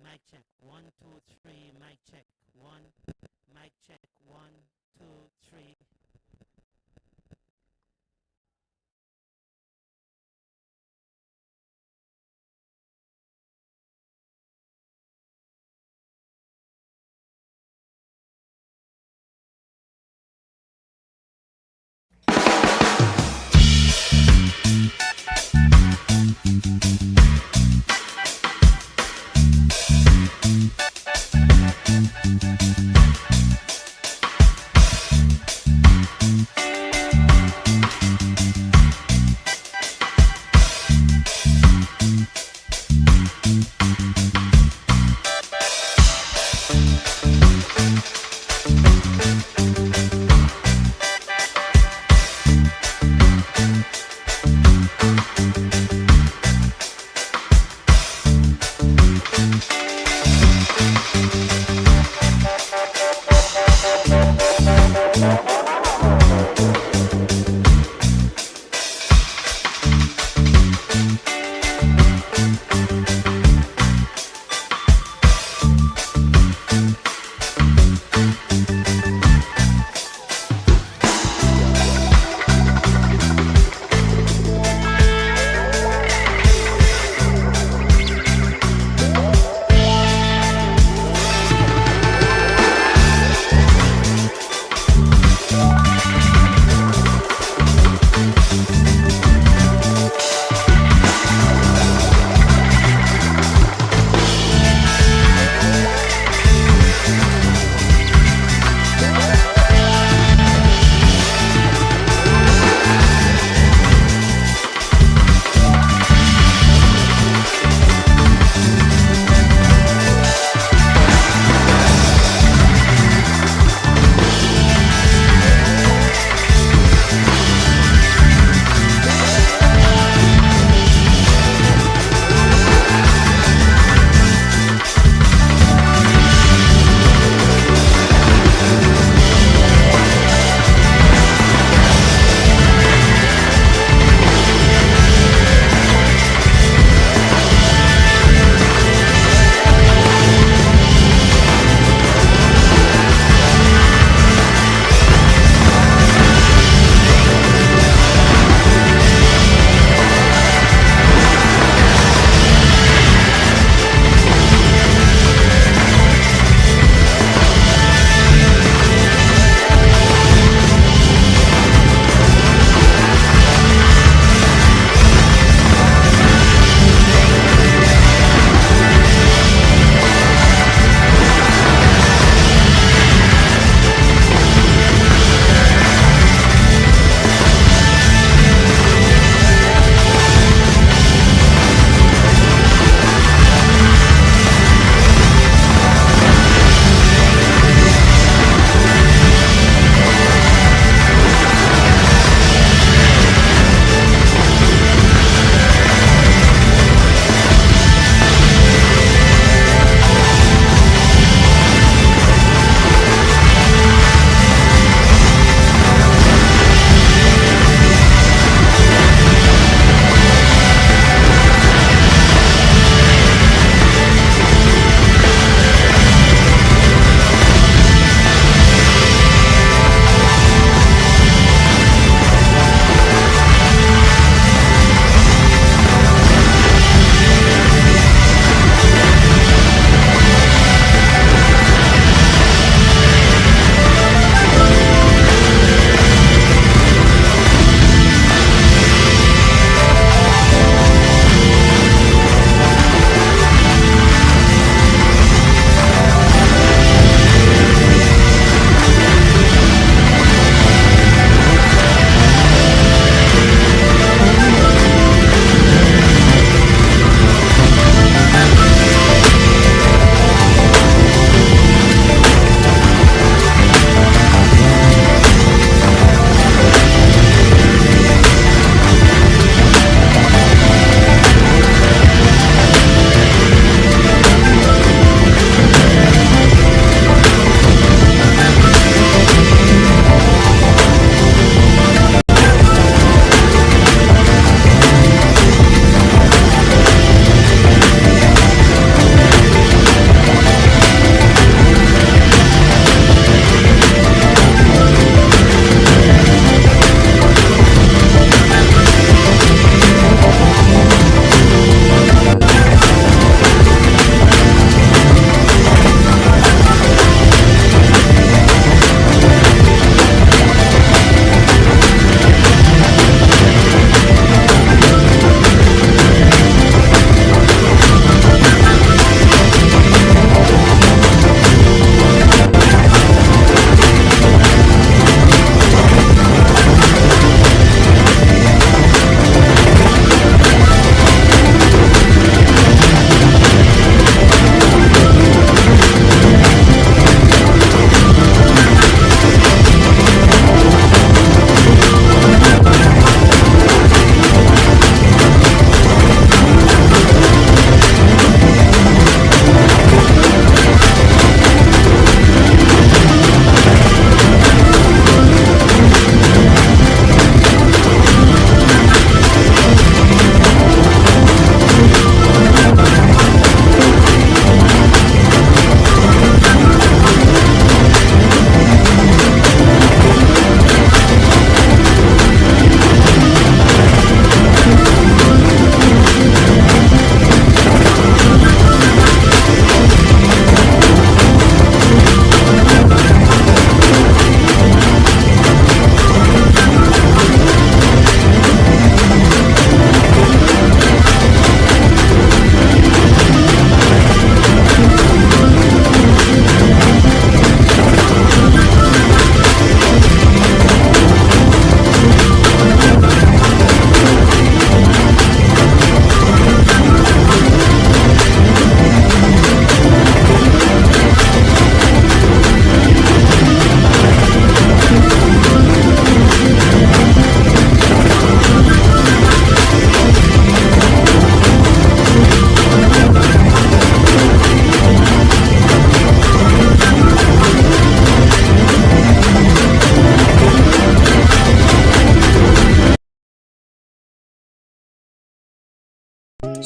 Mic check. 1, 2, 3. Mic check. One. Mic check. 1, 2, 3.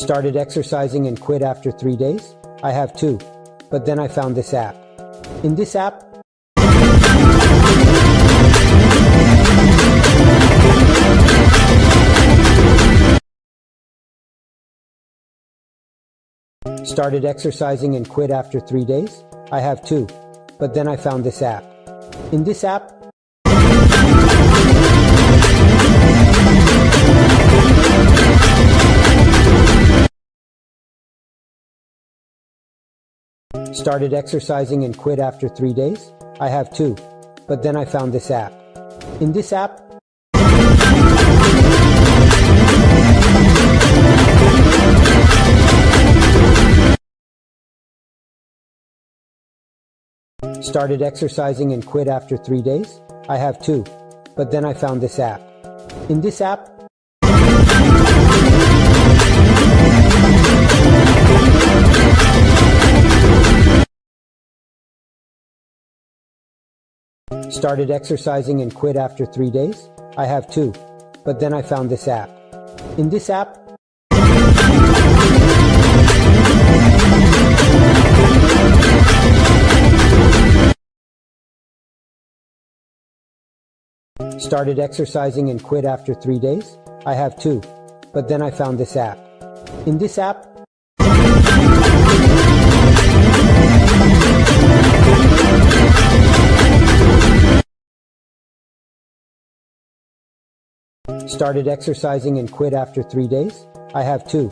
Started exercising and quit after 3 days? I have too. But then I found this app. In this app, started exercising and quit after 3 days? I have too. But then I found this app. In this app, started exercising and quit after 3 days? I have too. But then I found this app. In this app, started exercising and quit after 3 days? I have too. But then I found this app. In this app, started exercising and quit after 3 days? I have too. But then I found this app. In this app, started exercising and quit after 3 days? I have too. But then I found this app. In this app, started exercising and quit after 3 days? I have too.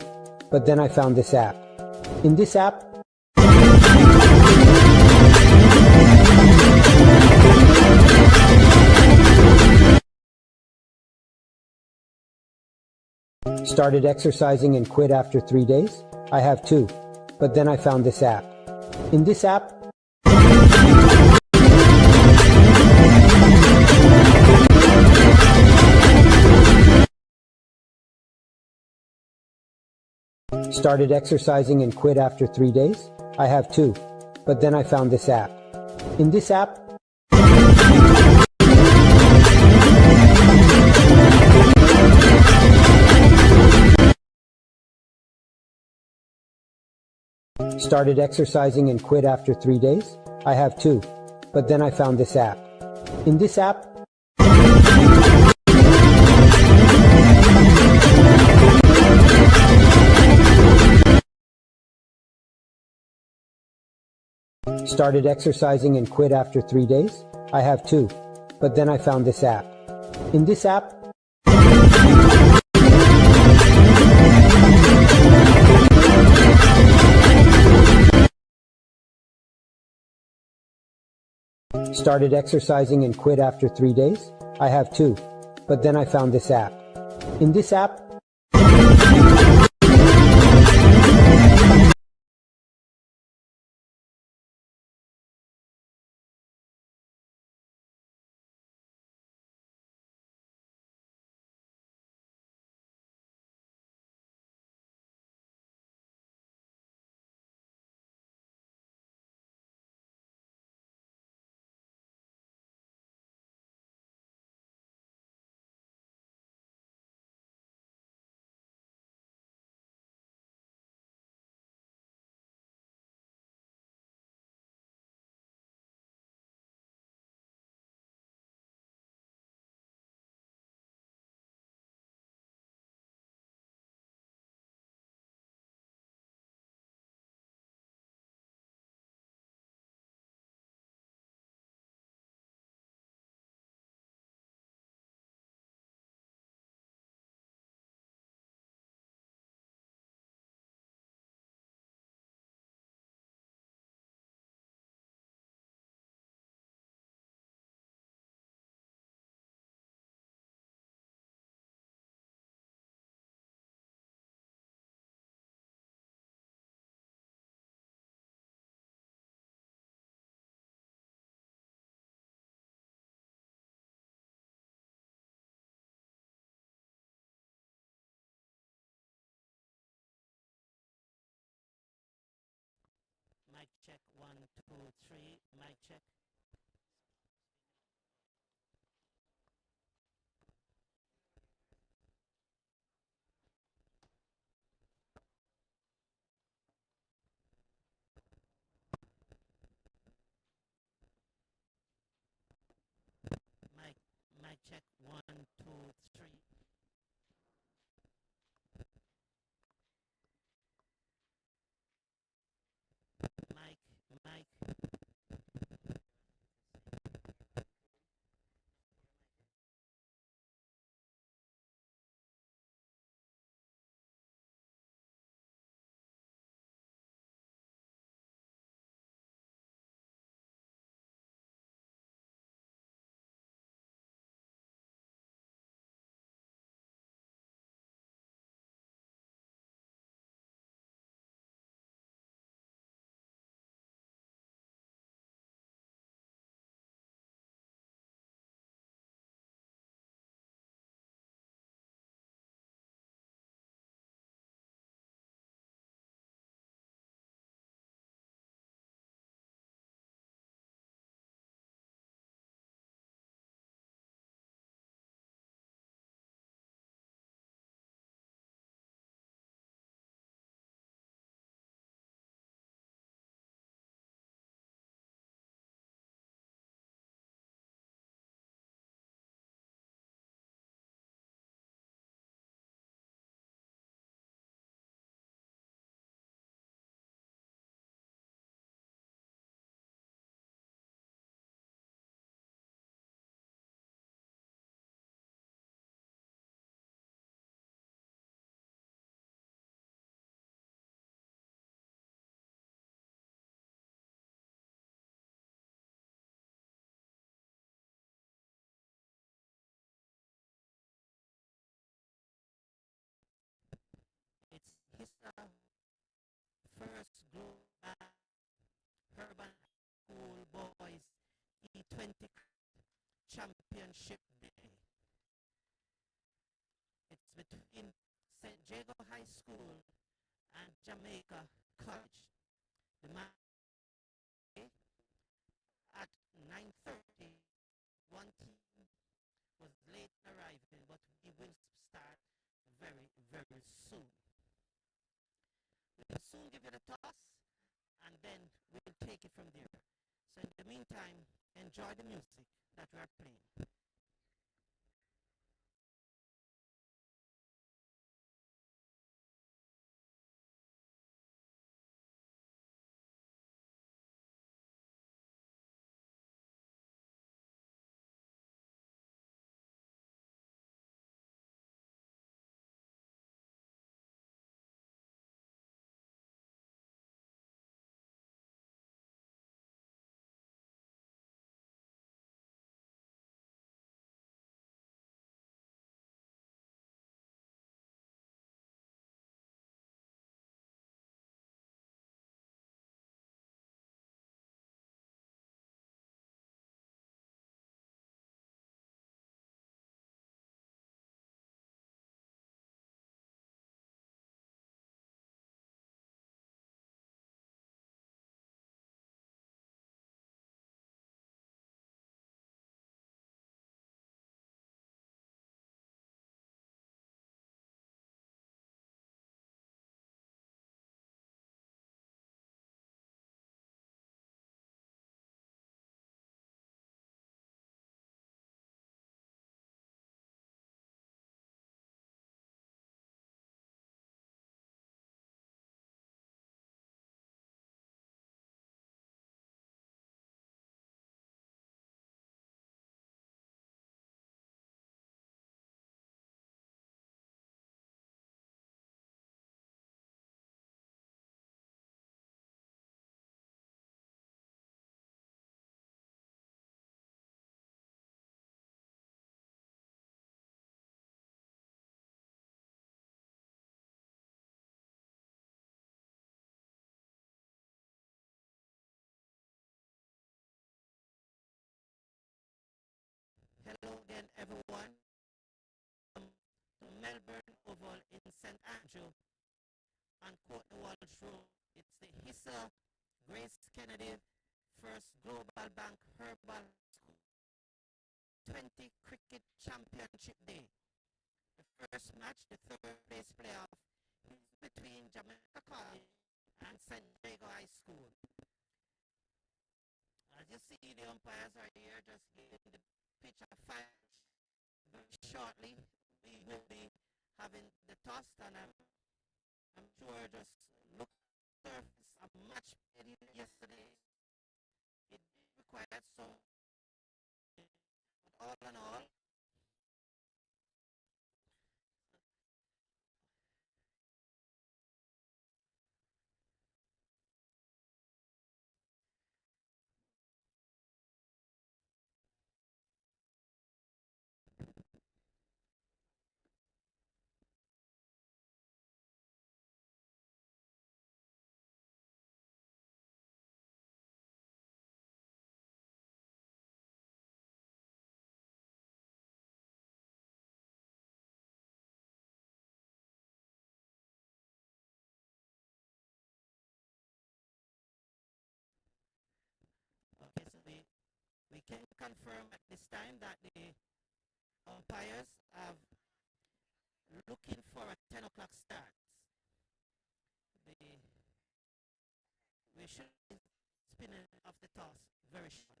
But then I found this app. In this app, started exercising and quit after 3 days? I have too. But then I found this app. In this app, started exercising and quit after 3 days? I have too. But then I found this app. In this app, started exercising and quit after 3 days? I have too. But then I found this app. In this app, started exercising and quit after 3 days? I have too. But then I found this app. In this app, started exercising and quit after 3 days? I have too. But then I found this app. In this app, Mic check 1, 2, 3. Mic check. Mic check 1, 2, 3. Mic, mic. It's ISSA first global urban school boys T20 championship day. It's between St. Jago High School and Jamaica College. The match at 9:30. One team was late arriving, but we will start very, very soon. We'll soon give you the toss, and then we'll take it from there. So in the meantime, enjoy the music that we are playing. Hello again, everyone. To Melbourne Oval in St. Andrew on Courtney Walsh Road. It's the ISSA Grace Kennedy First Global Bank Herbal School 20 Cricket Championship Day. The first match, the third place playoff, is between Jamaica College and St. Jago High School. As you see, the umpires are here just giving the pitch a 5 very shortly we will be having the toss, and I'm sure just look at the surface, a match played yesterday. It required some, but all in all, okay, so we can confirm at this time that the umpires have looking for a 10 o'clock start. The, we should be spinning off the toss very shortly.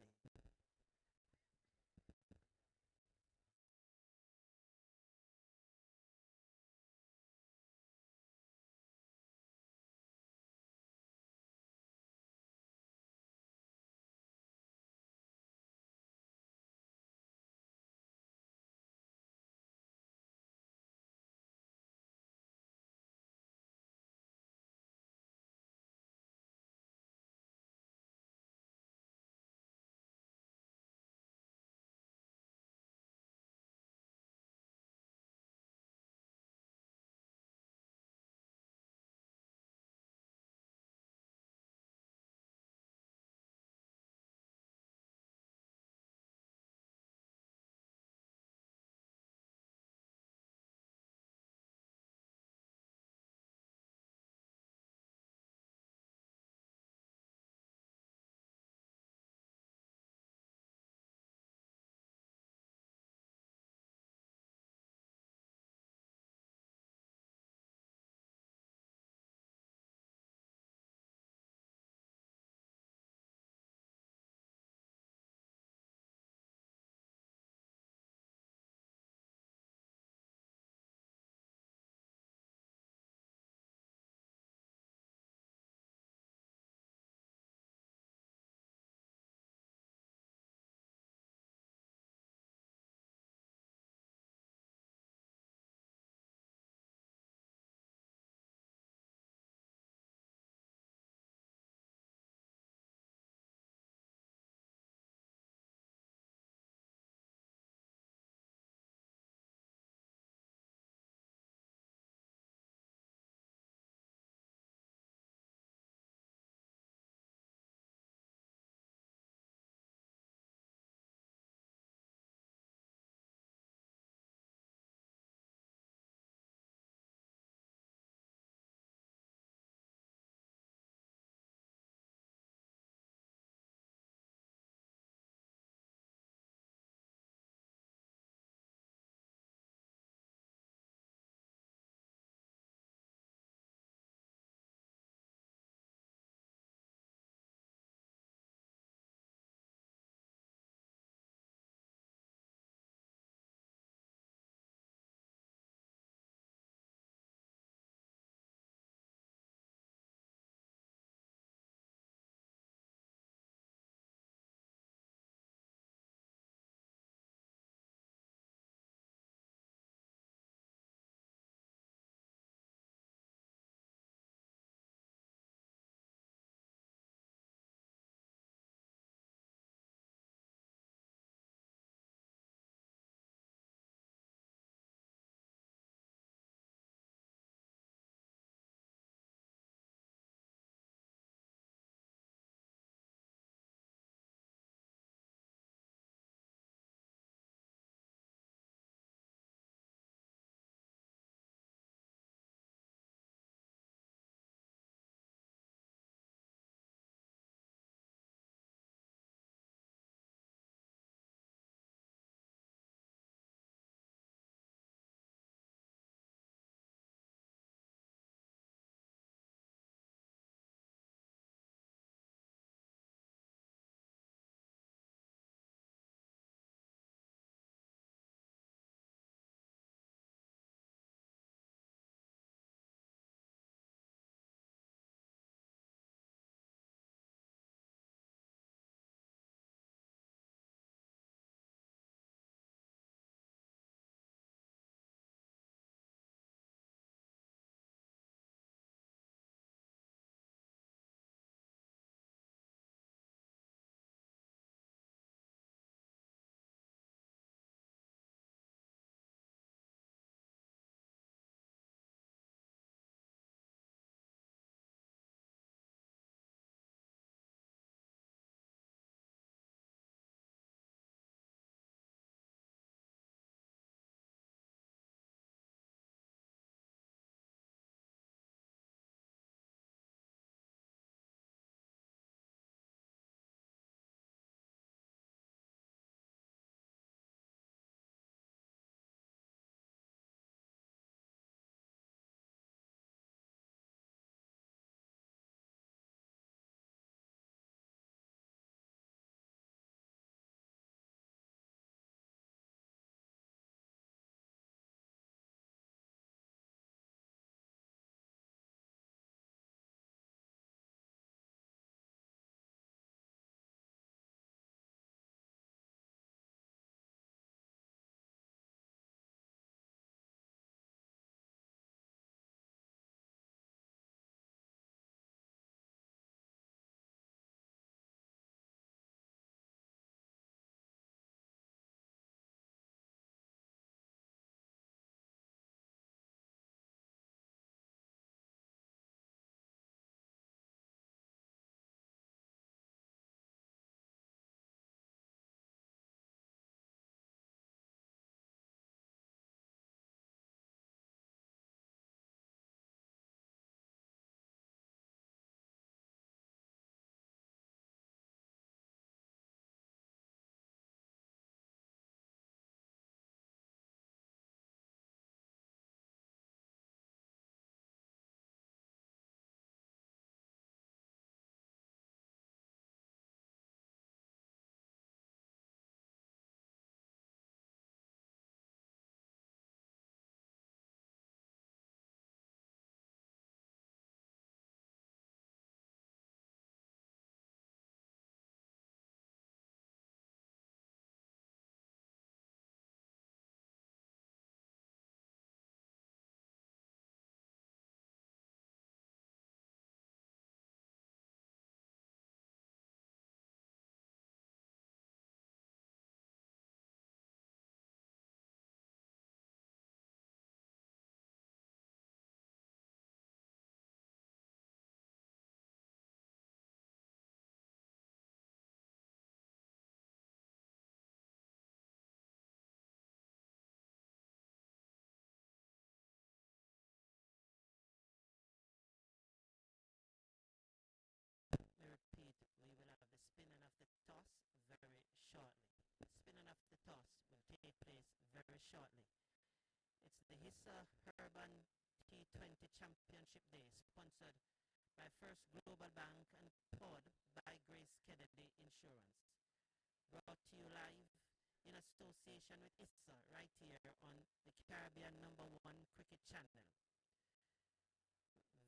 shortly. It's the ISSA Urban T20 Championship Day, sponsored by First Global Bank and powered by Grace Kennedy Insurance. Brought to you live in association with ISSA right here on the Caribbean #1 cricket channel.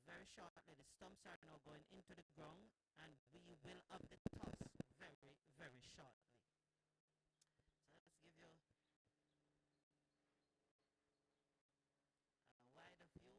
Very shortly, the stumps are now going into the ground and we will have the toss very, very shortly. So let's give you a wider view.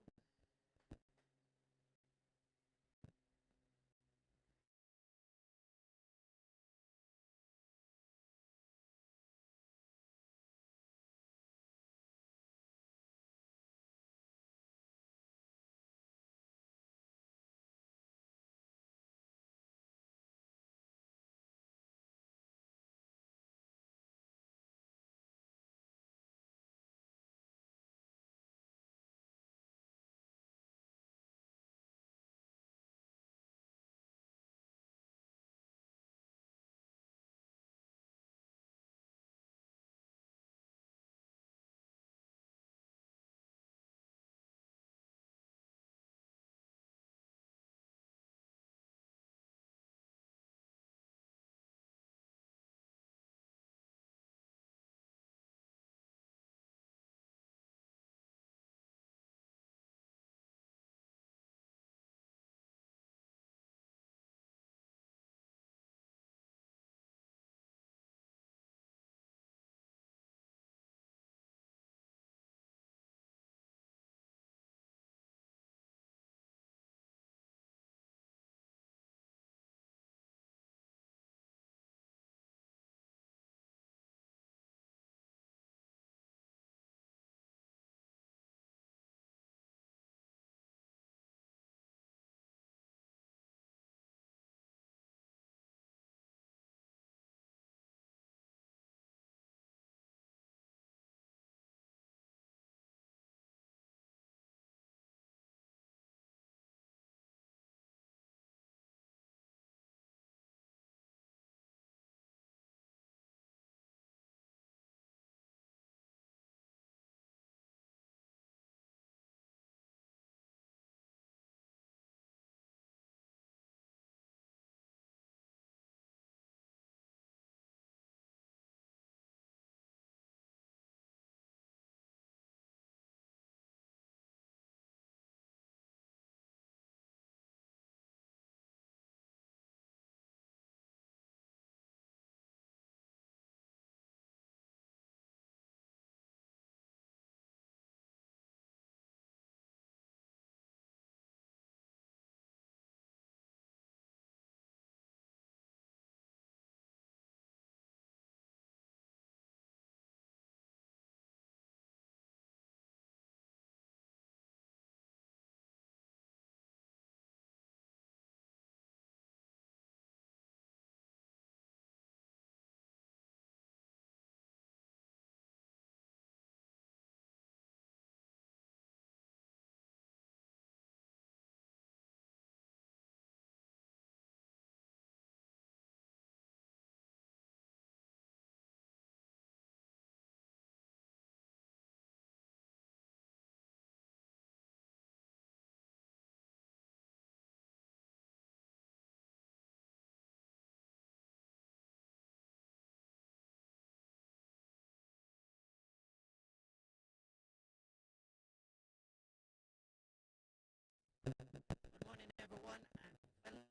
Good morning, everyone, and welcome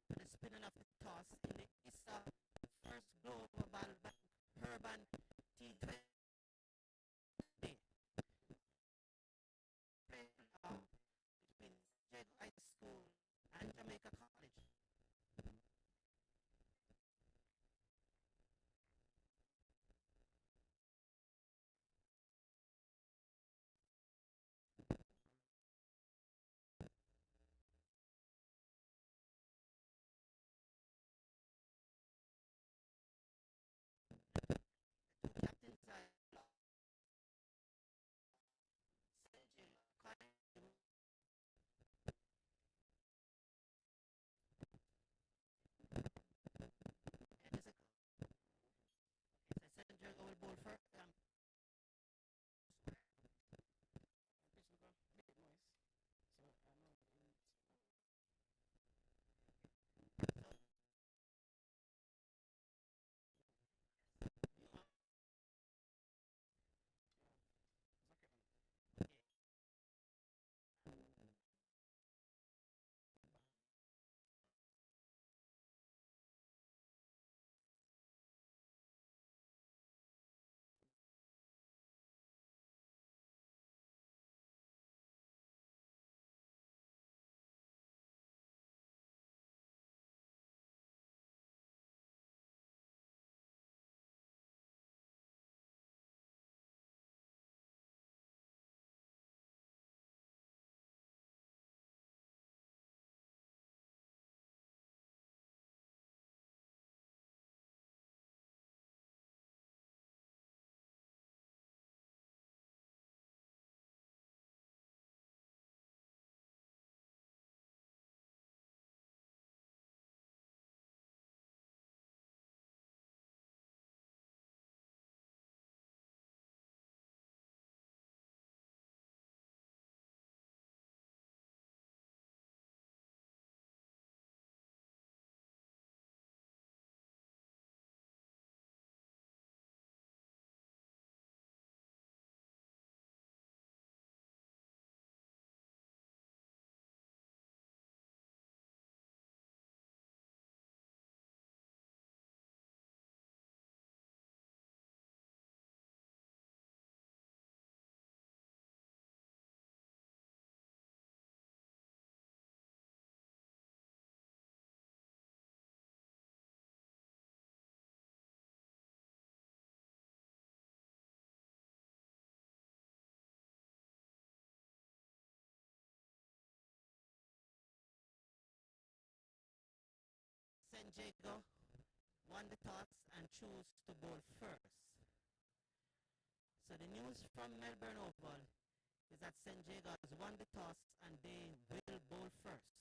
to the spinning of the toss in the ISSA First Global Bank Urban T20 between Jago High School and Jamaica College. The two captains are Jago will bowl first. Jago won the toss and chose to bowl first. So the news from Melbourne Oval is that Jago has won the toss and they will bowl first.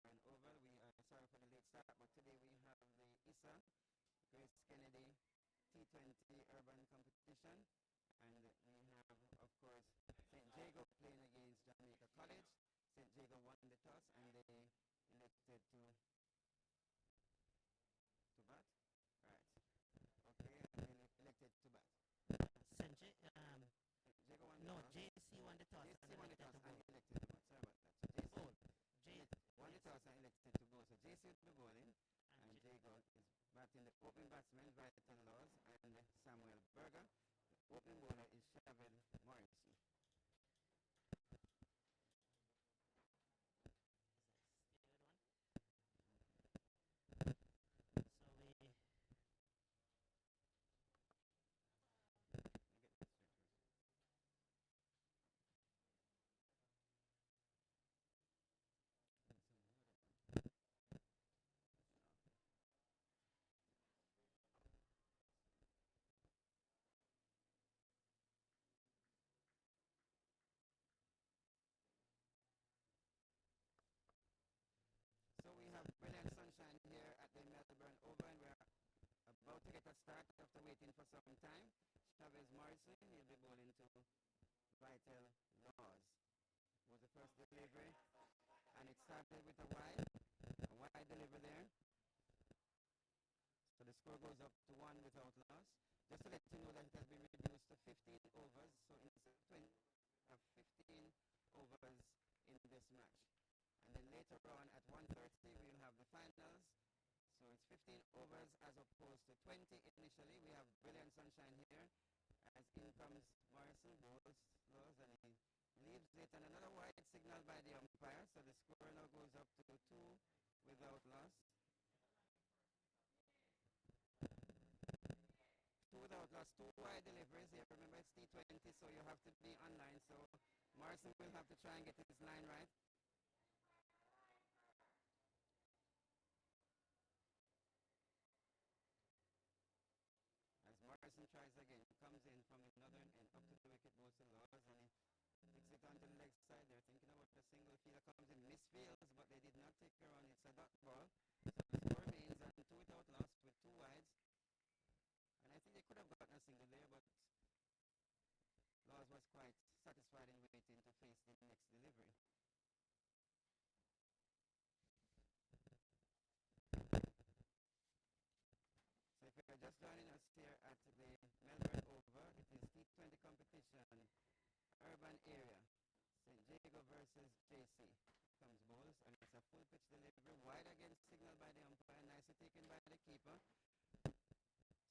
Melbourne Oval. We are sorry for the late start, but today we have the ISSA Grace Kennedy T20 Urban Competition, and we have, of course, St. Jago playing against Jamaica College. St. Jago won the toss and they elected to bat. Right. Okay, and they elected to bat. St. Jago won the no, toss. JC won the toss JC and won the elected toss to and bowl. elected to bat. Sorry about that. So JC Bowl. won the Yes. toss and elected to bowl. So JC will be bowling, and Jago is batting the opening batsman, Vital Laws, and Samuel Berger. The opening bowler is Shaved Morrison. So we Let me get this straight first. So we have brilliant sunshine here at the Melbourne Oval, and we're about to get a start after waiting for some time. Chavez Morrison, he'll be bowling to Vital Laws. Was the first delivery, and it started with a wide delivery there. So the score goes up to 1 without loss. Just to let you know that it has been reduced to 15 overs, so instead of 20, have 15 overs in this match. And then later on at 1:30 we'll have the finals. So it's 15 overs as opposed to 20 initially. We have brilliant sunshine here as in comes Morrison, bowls, slows, and he leaves it, and another wide signal by the umpire. So the score now goes up to 2 without loss. 2 without loss, 2 wide deliveries here. Remember it's T20, so you have to be online. So Morrison will have to try and get his line right. As Morrison tries again, comes in from the northern end up to the wicket, goes to Laws, and he takes it onto the leg side. They're thinking about a single fielder comes in, misfields, but they did not take her on. It's a dot ball. So the score remains on 2 without loss with 2 wides. And I think they could have gotten a single there, but Laws was quite satisfied in waiting to face the next delivery. So if you're just joining us here at the Melbourne Oval, it is T20 competition, urban area, St. Jago versus JC. Comes bowls, and it's a full pitch delivery, wide again, signal by the umpire, nicely taken by the keeper.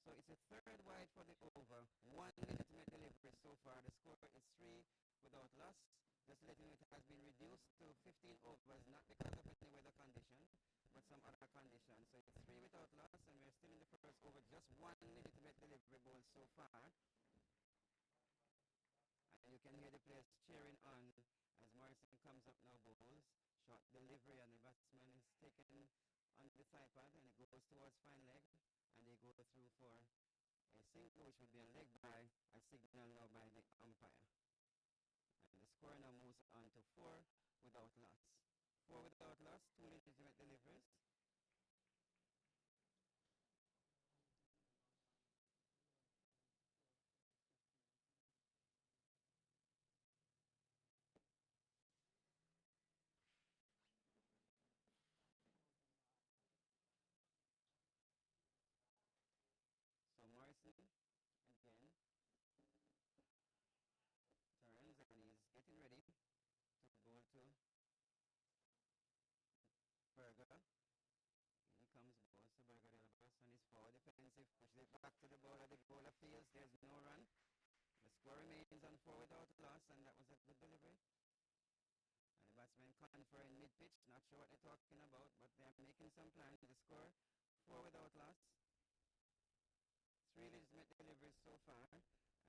So it's a third wide for the over, 1 legitimate delivery so far. The score is 3 without loss. Just letting you know it has been reduced to 15 overs, not because of any weather condition, but some other conditions. So it's 3 without loss, and we're still in the first over, just 1 legitimate delivery ball so far. And you can hear the players cheering on as Morrison comes up now, bowls. Short delivery, and the batsman is taken on the thigh pad, and it goes towards fine leg, and they go through for a single, which will be a leg by a signal now by the umpire. And the score now moves on to 4 without loss. 4 without loss, 2 legitimate deliveries. So Morrison again turns, and he's getting ready to bowl to Berger. He comes, bowls to Berger, the other batsman is forward defensive, pushes it back to the bowler. The bowler feels there's no run. The score remains on 4 without loss, and that was a good delivery. And the batsmen conferring mid-pitch, not sure what they're talking about, but they're making some plans. The score, 4 without loss. 3 legitimate deliveries so far,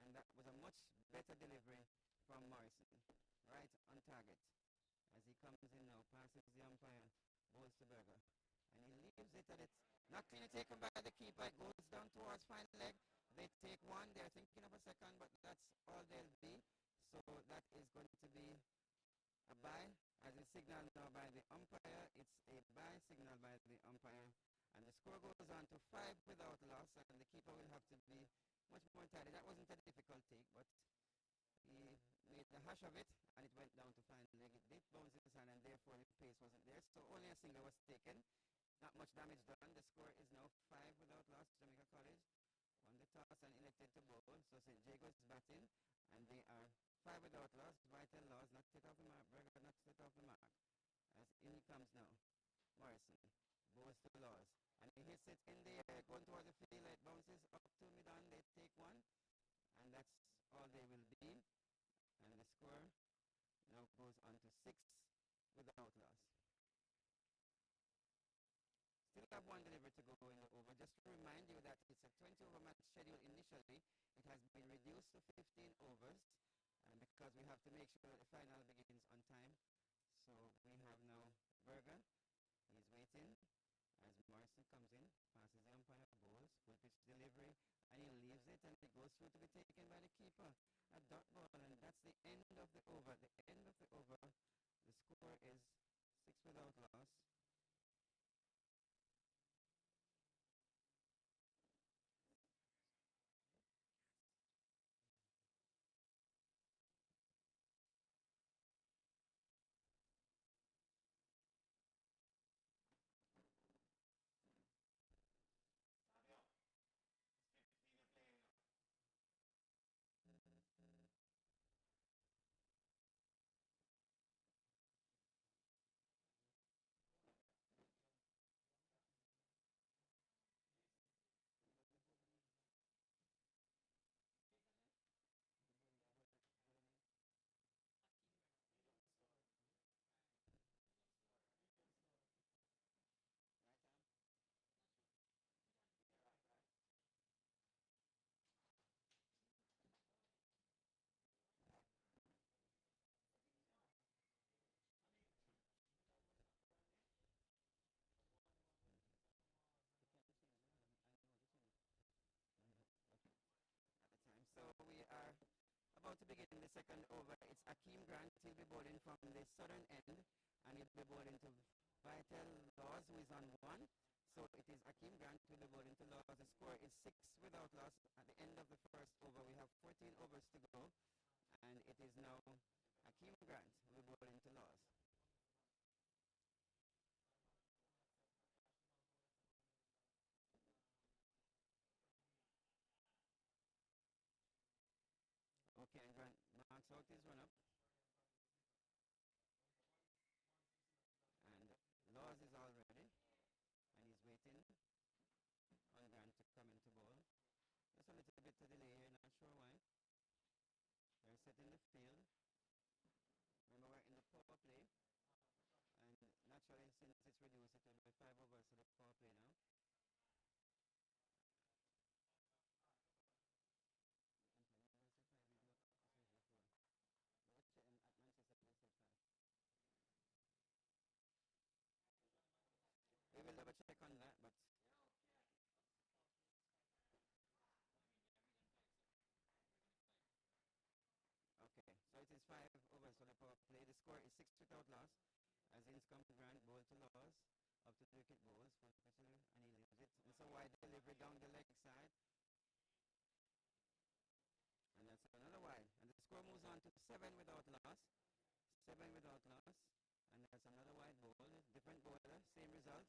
and that was a much better delivery from Morrison. Right on target. As he comes in now, passes the umpire, bowls to Berger. And he leaves it, and it's not clearly taken by the keeper. It goes down towards fine leg. They take one, they're thinking of a second, but that's all they'll be. So that is going to be a bye, as is signaled now by the umpire. It's a signaled by the umpire. And the score goes on to 5 without loss, and the keeper will have to be much more tidy. That wasn't a difficult take, but he made a hash of it, and it went down to final leg. It did bounce his hand, and therefore the pace wasn't there. So only a single was taken. Not much damage done. The score is now 5 without loss. Jamaica College won the toss and elected to bowl. So St. Jago is batting, and they are 5 without loss. Vital loss, not set off the mark. Berger not set off the mark. As in he comes now. Morrison bowls to Laws, and he hits it in the air, going towards the field. It bounces up to mid-on. They take one, and that's all they will be. And the score now goes on to 6 without loss. Still have one delivery to go in the over. Just to remind you that it's a 20 over match schedule initially. It has been reduced to 15 overs because we have to make sure that the final begins on time. So we have now Berger. He's waiting as Morrison comes in, passes the umpire, bowls, full pitch delivery, and he leaves it, and it goes through to be taken by the keeper. A dot ball, and that's the end of the over. The end of the over. The score is 6 without loss. So we are about to begin the second over. It's Akeem Grant. He'll be bowling from the southern end, and he'll be bowling to Vital Laws, who is on 1. So it is Akeem Grant who will be bowling to Laws. The score is 6 without loss. At the end of the first over, we have 14 overs to go, and it is now Akeem Grant who will be bowling to Laws. Okay, and Grant marks out his run-up. And Laws is all ready, and he's waiting on Grant to come into bowl. Just a little bit of delay here, not sure why. They're setting the field. Remember, we're in the power play, and naturally, since it's reduced, it will be 5 overs to the power play now. At Manchester, they said 5. We will double check on that, but okay. So it is 5 overs for the power play. The score is 6 without loss. As in come Grant, ball to Laws, up to the wicket bowls, and he leaves it. It's a wide delivery down the leg side. And that's another wide. And the score moves on to 7 without loss. 7 without loss. And that's another wide ball. Different bowler, same result.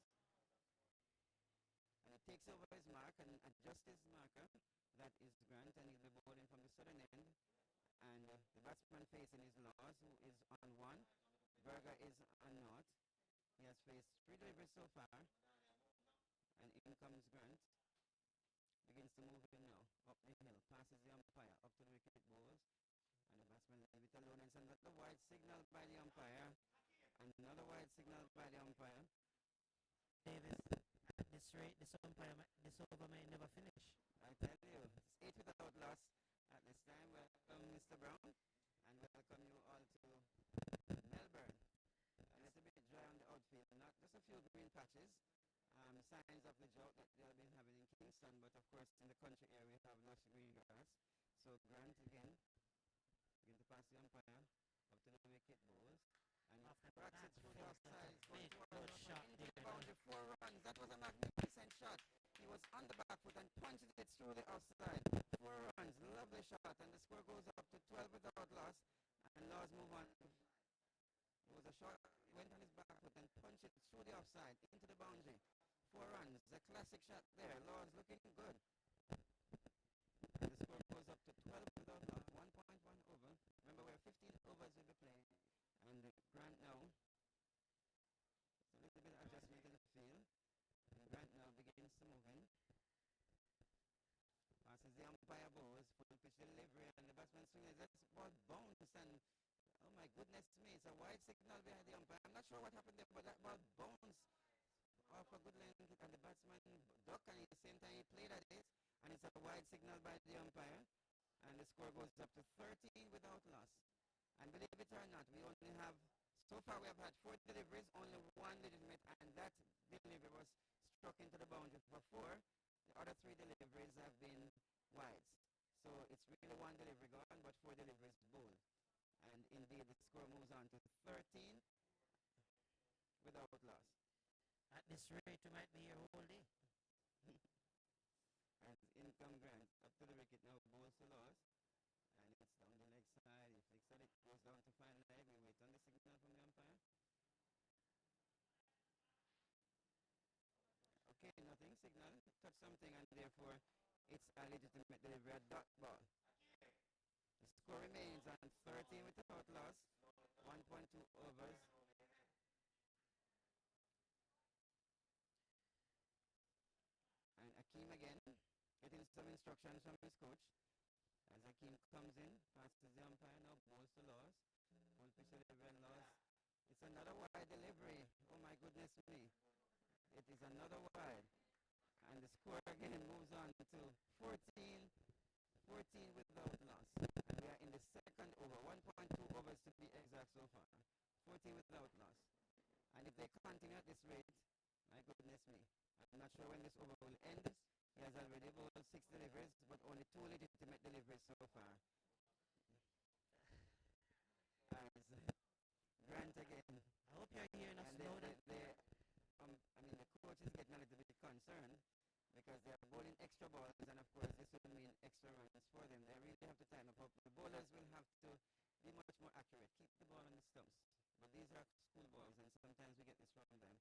And it takes over his mark and adjusts his marker. That is Grant, and he'll be bowling from the southern end. And the batsman facing is Laws, who is on 1. Berger is on 0. He has faced 3 deliveries so far. And in comes Grant. Begins to move in now, up the hill, passes the umpire, up to the wicket bowls, and the batsman leave it alone. It's another wide signal by the umpire, and another wide signal by the umpire. Davis, at this rate, this over may never finish. I tell you, it's 8 without loss at this time. Welcome, Mr. Brown, and welcome you all to Melbourne. A little bit dry on the outfield, not just a few green patches. Signs of the drought that they've been having in Kingston, but of course in the country area we have lush green grass. So Grant again begin to pass the umpire up to the wicket bowls, and cracks it through the offside. Going towards the into the boundary, 4 through the offside. 4 runs, lovely shot, and the score goes up to 12 without loss. And Laws move on. It was a shot, went on his back foot and punched it through the offside into the boundary. 4 runs, a classic shot there. Laws looking good. And the score goes up to 12 without loss, 1.1 over. Remember, we're 15 overs we'll be playing. And Grant now, it's a little bit of adjustment in the field. And Grant now begins to move in. Passes the umpire balls, full pitch delivery, and the batsman swings. That's ball bounced, and oh my goodness me, it's a wide signal behind the umpire. I'm not sure what happened there, but that ball bounced off a good length, and the batsman ducked, and at the same time he played at it, and it's a wide signal by the umpire, and the score goes up to 13 without loss. And believe it or not, we only have, so far we have had 4 deliveries, only 1 legitimate, and that delivery was struck into the boundary for 4. The other 3 deliveries have been wides. So it's really 1 delivery gone, but 4 deliveries bowled. And indeed, the score moves on to 13 without loss. At this rate, we might be here all day. And in come Grant, up to the wicket now, bowls to loss. And it's down the leg side. He flicks at it, goes down to final leg. We wait on the signal from the umpire. Okay, nothing, signal, touch something, and therefore it's a legitimate delivery, a dot ball. The score remains on 13 without loss, 1.2 overs. And Akeem again, getting some instructions from his coach. As Akeem comes in, passes the umpire now, balls to Laws. Full pitch delivery and Laws. It's another wide delivery. Oh my goodness me. It is another wide. And the score again moves on to 14 without loss. And we are in the second over, 1.2 overs to be exact so far. 14 without loss. And if they continue at this rate, my goodness me, I'm not sure when this over will end. He has already bowled 6 deliveries, but only 2 legitimate deliveries so far. As Grant again. I hope you're hearing us And now. the coach is getting a little bit concerned because they are bowling extra balls, and of course this will mean extra runs for them. They really have to tighten up. The bowlers will have to be much more accurate, keep the ball on the stumps. But these are school balls, and sometimes we get this from them.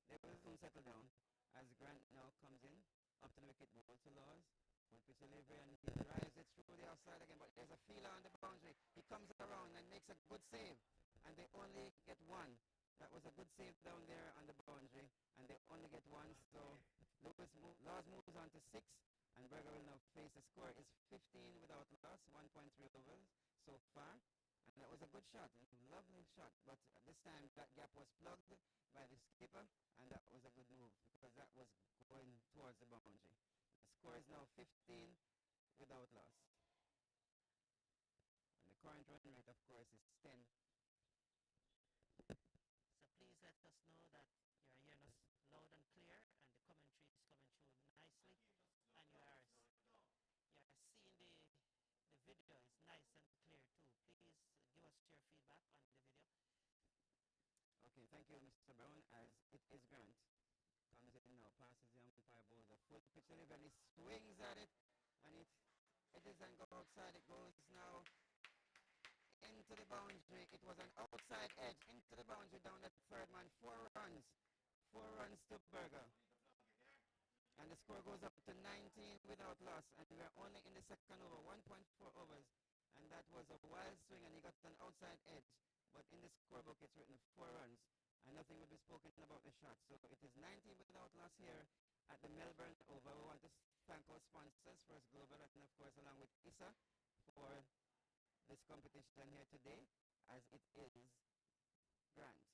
They will soon settle down as Grant now comes in, up to the wicket, ball to Laws. Full pitch delivery, and he drives it through the outside again, but there's a feeler on the boundary. He comes around and makes a good save, and they only get 1. That was a good save down there on the boundary, and they only get 1. So Laws moves on to 6, and Berger will now face. The score is 15 without loss, 1.3 overs so far. And that was a good shot, a lovely shot. But this time that gap was plugged by the skipper, and that was a good move because that was going towards the boundary. The score is now 15 without loss. And the current run rate, of course, is 10. So please let us know that you're hearing us loud and clear, and the commentary is coming through nicely, and you are seeing the video is nice and clear too. Please give us your feedback on the video. Okay, thank you, Mr. Brown. As it is Grant comes in now, passes the umpire, bowls a full pitch delivery, and he swings at it, and it doesn't go outside. It goes now into the boundary. It was an outside edge into the boundary down the third man. 4 runs. 4 runs to Berger. And the score goes up to 19 without loss. And we're only in the second over, 1.4 overs. And that was a wild swing, and he got an outside edge. But in the scorebook, it's written 4 runs. And nothing will be spoken about the shot. So it is 19 without loss here at the Melbourne Oval. We want to thank our sponsors, First Global, and of course along with ISSA for this competition here today, as it is Grant.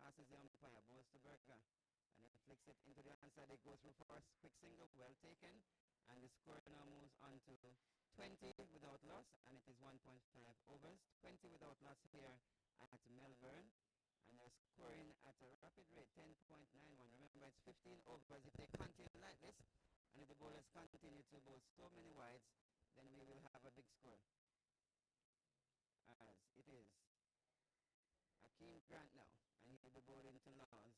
Passes the umpire, balls to Berger, and he flicks it into the onside. They go through for a quick single, well taken, and the score now moves on to 20 without loss, and it is 1.5 overs. 20 without loss here at Melbourne, and they're scoring at a rapid rate, 10.91. Remember, it's 15 overs. If they continue like this, and if the bowlers continue to bowl so many wides, then we will have a big score. As it is Akeem Grant now, and he'll be bowling to Laws.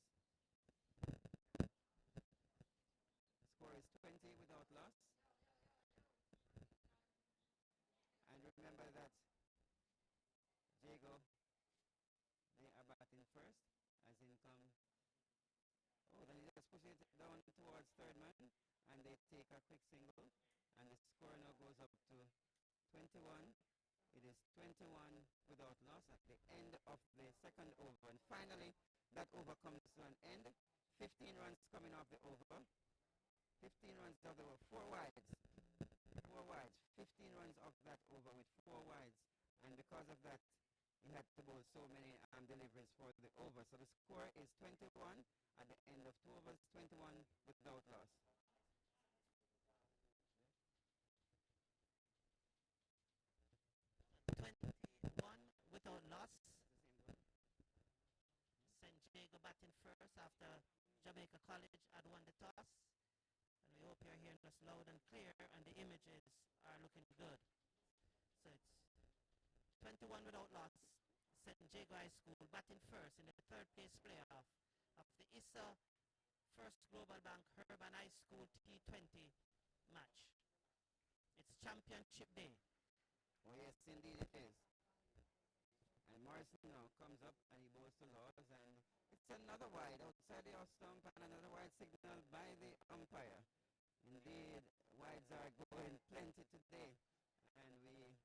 The score is 20 without loss. say that Jago, they are batting first, as in come. Oh, then he just pushes it down towards third man, and they take a quick single, and the score now goes up to 21. It is 21 without loss at the end of the second over. And finally, that over comes to an end. 15 runs coming off the over. 15 runs off the over. 4 wides. 4 wides. 15 runs off that over with 4 wides. And because of that, he had to bowl so many deliveries for the over. So the score is 21 at the end of 2 overs, 21 without loss. 21 without loss. St. Jago batting first after Jamaica College had won the toss. And we hope you're hearing us loud and clear and the images are looking good. So it's 21 without loss. St. Jago High School batting first in the third place playoff of the ISSA First Global Bank Urban High School T20 match. It's championship day. Oh yes, indeed it is. And Morrison now comes up and he bowls to Laws, and it's another wide outside the off stump and another wide signal by the umpire. Indeed, wides are going plenty today, and we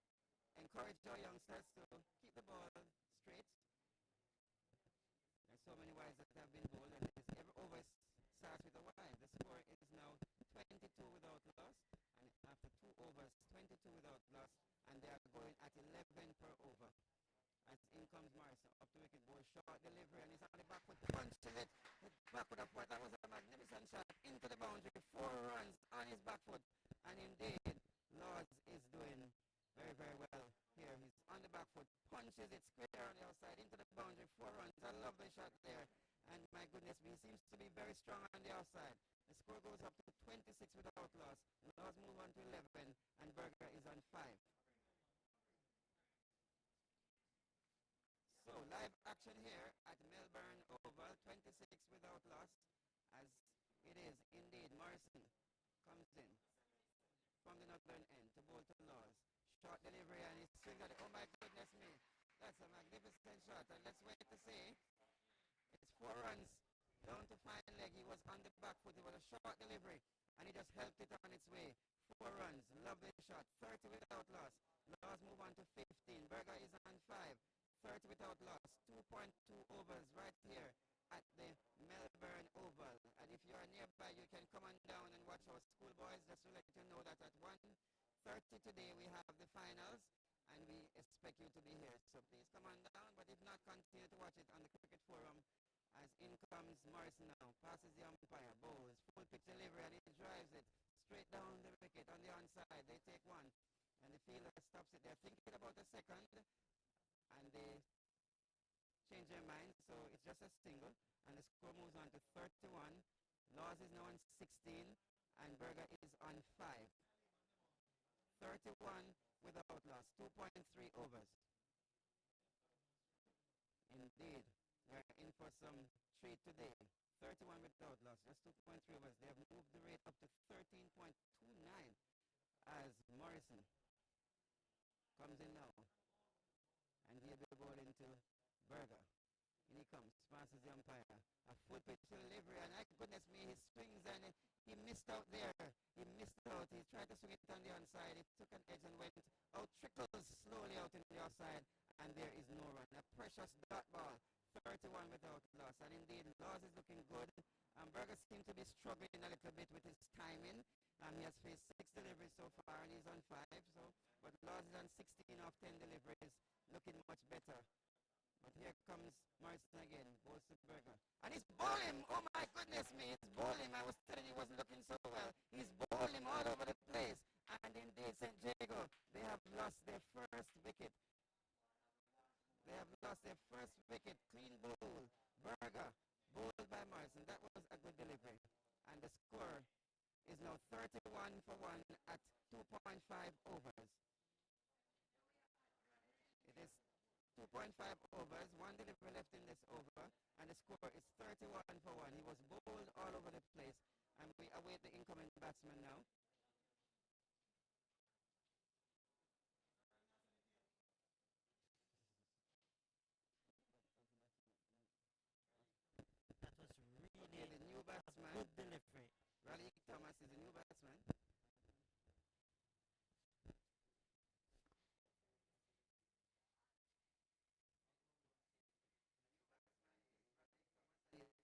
encourage our youngsters to keep the ball straight. There's so many wides that have been bowled, and every over starts with a wide. The score is now 22 without loss, and after 2 overs, 22 without loss, and they are going at 11 per over. As in comes Morrison, up to wicket, ball short delivery, and he's on the back foot, punches it. The back foot of what, that was a magnificent shot into the boundary. 4 runs on his back foot, and indeed, Laws is doing very, very well here. He's on the back foot, punches it square on the outside into the boundary. 4 runs, a lovely shot there, and my goodness me, he seems to be very strong on the outside. The score goes up to 26 without loss. Laws move on to 11, and Berger is on 5. So live action here at Melbourne Oval, 26 without loss, as it is indeed. Morrison comes in from the northern end to bowl to Laws. Short delivery, and he swings at it. Oh my goodness me, that's a magnificent shot, and let's wait to see. It's 4 runs down to fine leg. He was on the back foot. It was a short delivery, and he just helped it on its way. 4 runs, lovely shot, 30 without loss. Laws move on to 15. Berger is on 5. 30 without loss, 2.2 overs right here at the Melbourne Oval. And if you are nearby, you can come on down and watch our schoolboys. Just to let you know that at 1:30 today we have the finals, and we expect you to be here. So please come on down, but if not, continue to watch it on the cricket forum. As in comes Morrison now, passes the umpire, bowls, full pitch delivery, and he drives it straight down the wicket on the onside. They take 1, and the fielder stops it. They're thinking about the second, and they change their mind, so it's just a single, and the score moves on to 31. Laws is now on 16, and Berger is on 5. 31 without loss, 2.3 overs. Indeed, we're in for some treat today. 31 without loss, just 2.3 overs. They have moved the rate up to 13.29 as Morrison comes in now. And he'll be bowling to Berger. In he comes, passes the umpire. A full pitch delivery, and my goodness me, he swings and he missed out there. He missed out. He tried to swing it on the onside. It took an edge and went out, trickles slowly out in the outside, and there is no run. A precious dot ball, 31 without loss. And indeed, Laws is looking good. Berger seems to be struggling a little bit with his timing. He has faced 6 deliveries so far, and he's on 5. But Laws is on 16 of 10 deliveries, looking much better. But here comes Morrison again, bowls to Berger. And he's bowling! Oh my goodness me, he's bowling! I was telling you he wasn't looking so well. He's bowling all over the place. And indeed, St. Jago, they have lost their first wicket. They have lost their first wicket. Clean bowl. Berger, bowled by Morrison. That was a good delivery. And the score is now 31 for 1 at 2.5 overs. It is 2.5 overs, 1 delivery left in this over, and the score is 31 for 1. He was bowled all over the place, and we await the incoming batsman now. delivery. Raleigh Thomas is a new batsman.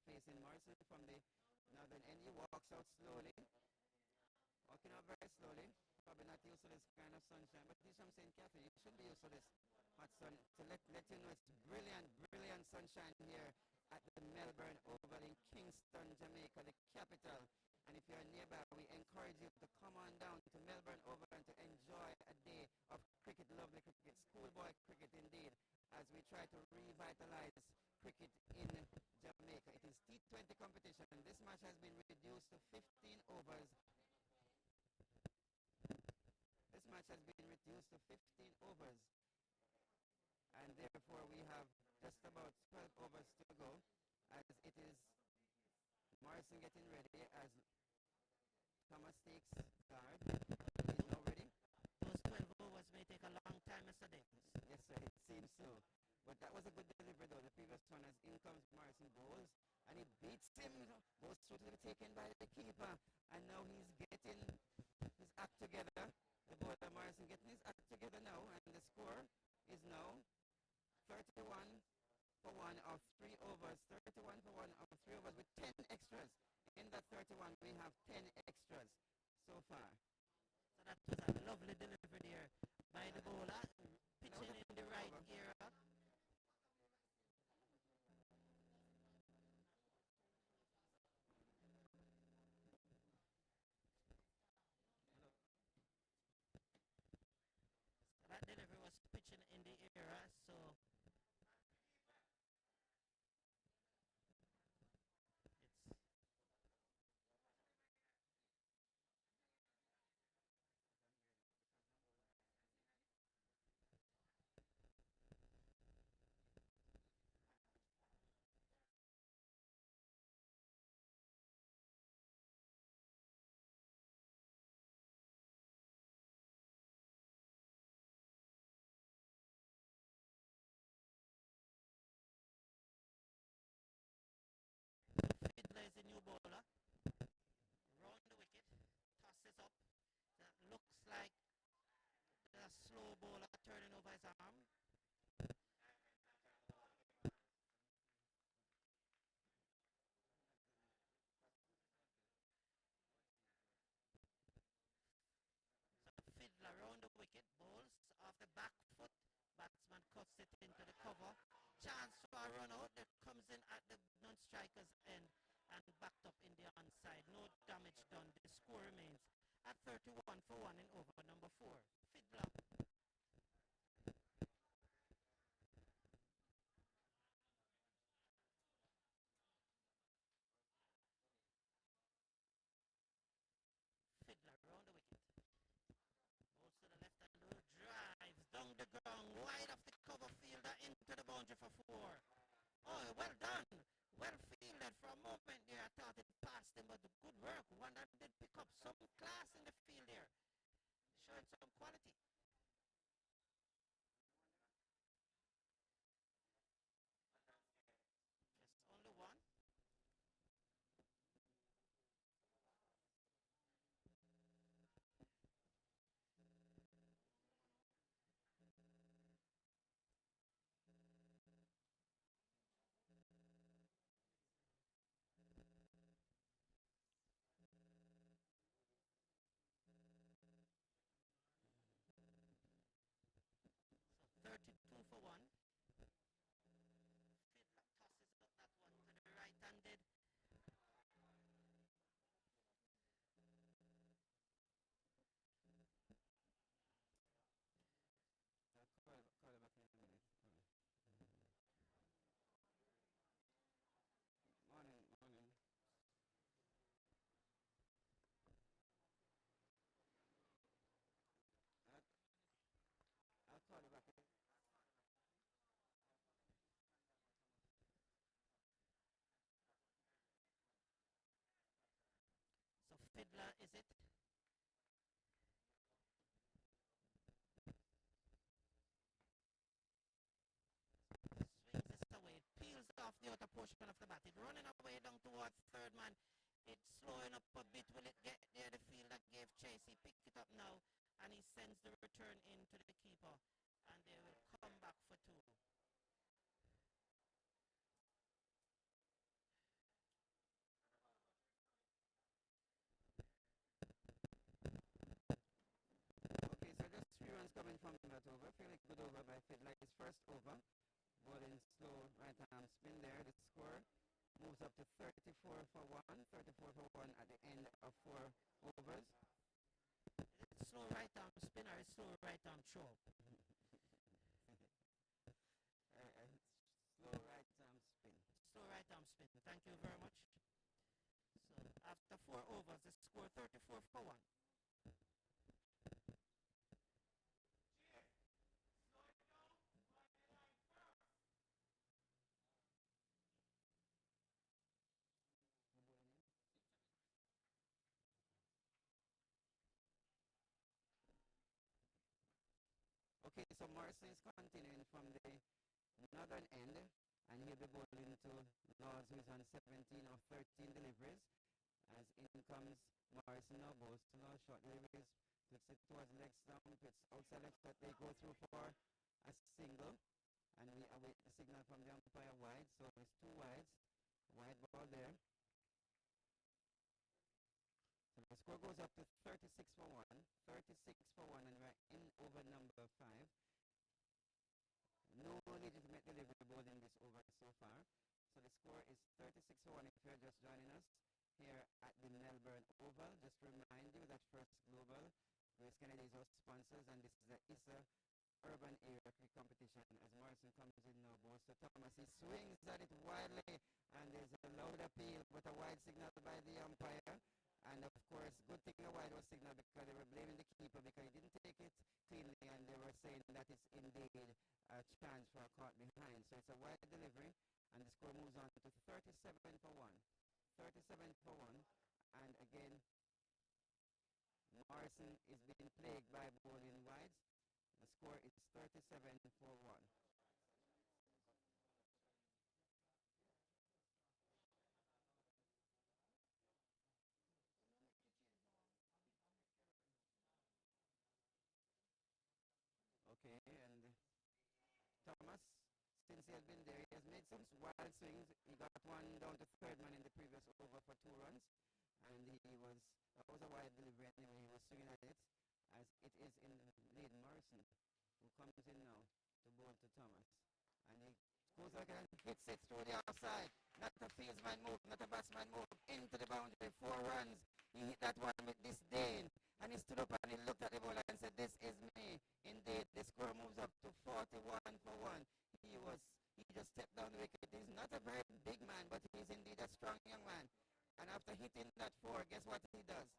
Facing Morrison from the northern end. He walks out slowly, walking out very slowly. Probably not used to this kind of sunshine, but this I'm saying, Kathy, you should be used to this hot sun to let you know it's brilliant, brilliant sunshine here at the Melbourne Oval in Kingston, Jamaica, the capital. And if you're nearby, we encourage you to come on down to Melbourne Oval and to enjoy a day of cricket, lovely cricket, schoolboy cricket indeed, as we try to revitalize cricket in Jamaica. It is T20 competition. This match has been reduced to 15 overs. This match has been reduced to 15 overs. And therefore we have just about 12 overs to go, as it is Morrison getting ready as Thomas takes guard. He's now ready. Those 12 overs may take a long time, Mr. Davis. Yes, sir, it seems so. But that was a good delivery, though. The previous one, as in comes Morrison, bowls, and he beats him. Goes through to be taken by the keeper. And now he's getting his act together. The bowler Morrison getting his act together now. And the score is now 31 for 1 of 3 overs. 31 for 1 of 3 overs with 10 extras. In that 31, we have 10 extras so far. So that was a lovely delivery there by the bowler, pitching in the right area. That delivery was pitching in the area, so it's Fiddler is the new bowler. Round the wicket, tosses up. That looks like a slow bowler turning over his arm. So Fiddler round the wicket, bowls off the back foot. Batsman cuts it into the cover. Chance for a run out that comes in at the non-striker's end and backed up in the onside. No damage done. The score remains at 31 for 1 in over number 4. Fiddler. Fiddler round the wicket. Goes to the left and drives down the ground, wide off the cover fielder into the boundary for 4. Oh, well done. Well fielded for a moment there. I thought it passed him, but good work. One that did pick up some class in the field there. Showing some quality. Just only one. So 32 for 1. Fiddler tosses up that one to the right-handed. Call it back in a minute. Morning, morning. I'll call you back. So Fiddler is it. Swings this away. Peels off the outer portion of the bat. It running away down towards third man. It slowing up a bit. Will it get there? The field that gave chase. He picked it up now, and he sends the return into the keeper, and they will come back for two. Okay, so just 3 runs coming from that over. Fairly good over by Fiddler. His first over. Bowling slow right arm spin there. The score moves up to 34 for 1. 34 for 1 at the end of 4 overs. It's slow right arm spinner. It's slow right arm throw. Slow right arm spin. Slow right arm spin. Thank you very much. So after 4 overs, the score 34 for 1. Okay, so Morrison is continuing from the northern end, and he'll be bowling to Laws, who is on 17 of 13 deliveries. As in comes Morrison now, bowls to Laws, short deliveries, puts it towards leg stump, it's outside leg that they go through for a single, and we await the signal from the umpire wide, so it's 2 wides, wide ball there. So the score goes up to 36 for 1, 36 for 1, and we're in over number 5. No legitimate delivery ball in this over so far. So the score is 36 for 1 if you're just joining us here at the Melbourne Oval. Just to remind you that First Global, Grace Kennedy is our sponsors, and this is the ISSA Urban Area Cricket Competition. As Morrison comes in now, balls to Thomas. He swings at it wildly, and there's a loud appeal, but a wide signal by the umpire. And of course, good thing a wide was signal because they were blaming the keeper because he didn't take it cleanly, and they were saying that it's indeed a chance for a caught behind. So it's a wide delivery, and the score moves on to 37 for 1. 37 for 1. And again, Morrison is being plagued by bowling wides. The score is 37 for 1. Okay, and Thomas, since he has been there, he has made some wild swings. He got one down to third man in the previous over for 2 runs, and that was a wide delivery anyway. He was swinging at it, as it is in lead Morrison, who comes in now to bowl to Thomas, and he goes like and hits it through the outside. Not a fieldsman move, not a batsman move, into the boundary. 4 runs. He hit that one with disdain, and he stood up and he looked at the ball and said, "This is me." Indeed, the score moves up to 41 for 1. He just stepped down the wicket. He's not a very big man, but he's indeed a strong young man. And after hitting that 4, guess what he does?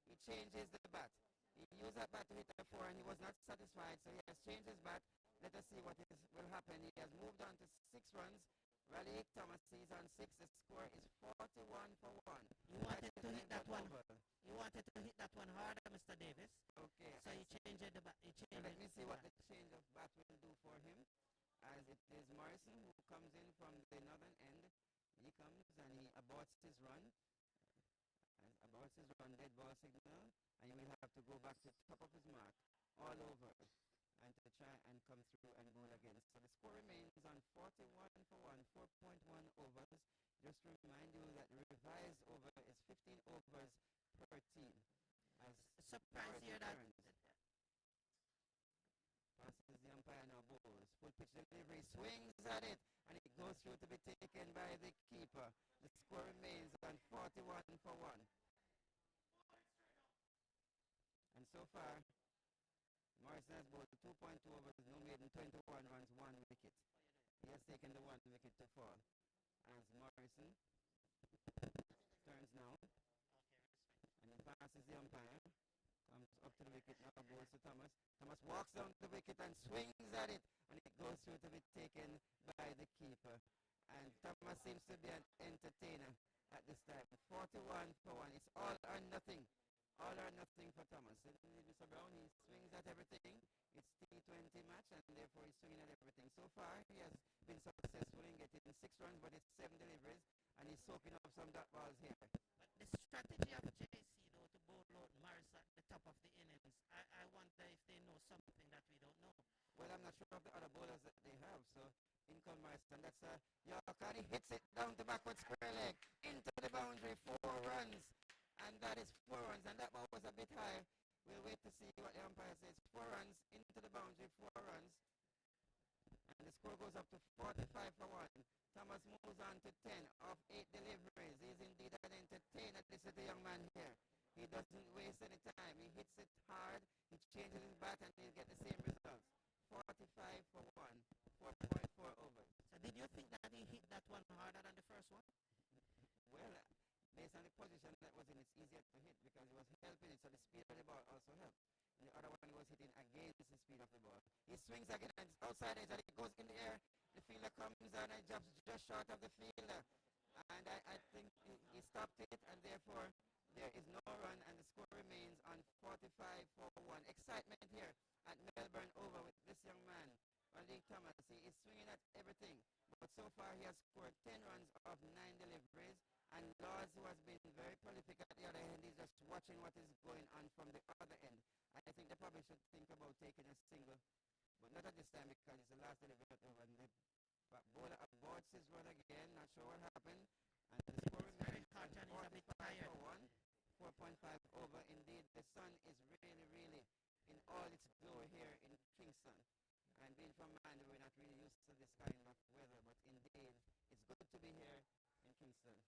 He changes the bat. He used that bat to hit the 4, and he was not satisfied, so he has changed his bat. Let us see what will happen. He has moved on to 6 runs. Raleigh Thomas is on 6. The score is 41 for 1. You wanted to hit that one. You wanted to hit that one harder, Mr. Davis. Okay. So he changed the bat. Let me see what the change of bat will do for him. As it is Morrison who comes in from the northern end. He comes and he aborts his run. And aborts his run, dead ball signal. And he will have to go back to the top of his mark all over and to try and come through and bowl again. So the score remains on 41 for 1, 4.1 overs. Just to remind you that the revised over is 15 overs per team. As surprised here that passes the umpire now, bowls. Full pitch delivery, swings at it, and it goes through to be taken by the keeper. The score remains on 41 for 1. And so far, Morrison has bowled 2.2 overs, no maiden, 21 runs, 1 wicket. He has taken the 1 wicket to fall. As Morrison turns now, and he passes the umpire. Comes up to the wicket now, goes to Thomas. Thomas walks down the wicket and swings at it, and it goes through to be taken by the keeper. And Thomas seems to be an entertainer at this time. 41 for 1. It's all or nothing. All or nothing for Thomas. And Mr. Brown, he swings at everything. It's T20 match, and therefore he's swinging at everything. So far, he has been successful in getting 6 runs, but it's 7 deliveries, and he's soaking up some dot balls here. The strategy of JC though to bowl out Morris at the top of the innings, I wonder if they know something that we don't know. Well, I'm not sure of the other bowlers that they have. So in comes Morrison. That's a Yorker. And he hits it down the backward square leg into the boundary. 4 runs. And that is 4 runs. And that ball was a bit high. We'll wait to see what the umpire says. 4 runs into the boundary. 4 runs. And the score goes up to 45 for 1. Thomas moves on to 10 of 8 deliveries. He's indeed an entertainer. This is the young man here. He doesn't waste any time. He hits it hard. He changes his bat and he'll get the same results. 45 for 1. 4.4 overs. So did you think that he hit that one harder than the first one? Well, based on the position that was in, it's easier to hit because he was helping it, so the speed of the ball also helped. And the other one he was hitting against the speed of the ball. He swings again and it's outside edge and it goes in the air. The fielder comes down and jumps just short of the fielder. And I think he stopped it and therefore there is no run and the score remains on 45 for 1. Excitement here at Melbourne over with this young man, Lee Thomas. He is swinging at everything. But so far he has scored 10 runs of 9 deliveries. And Laws, who has been very prolific at the other end, is just watching what is going on from the other end. I think they probably should think about taking a single. But not at this time because it's the last delivery over. And the bowler aborts his run again. Not sure what happened. And the score remains Hot and he's a bit 45 tired. for 1. 4.5 over. Indeed, the sun is really, really in all its glory here in Kingston. And being from Mandy, we're not really used to this kind of weather, but indeed, it's good to be here in Kingston.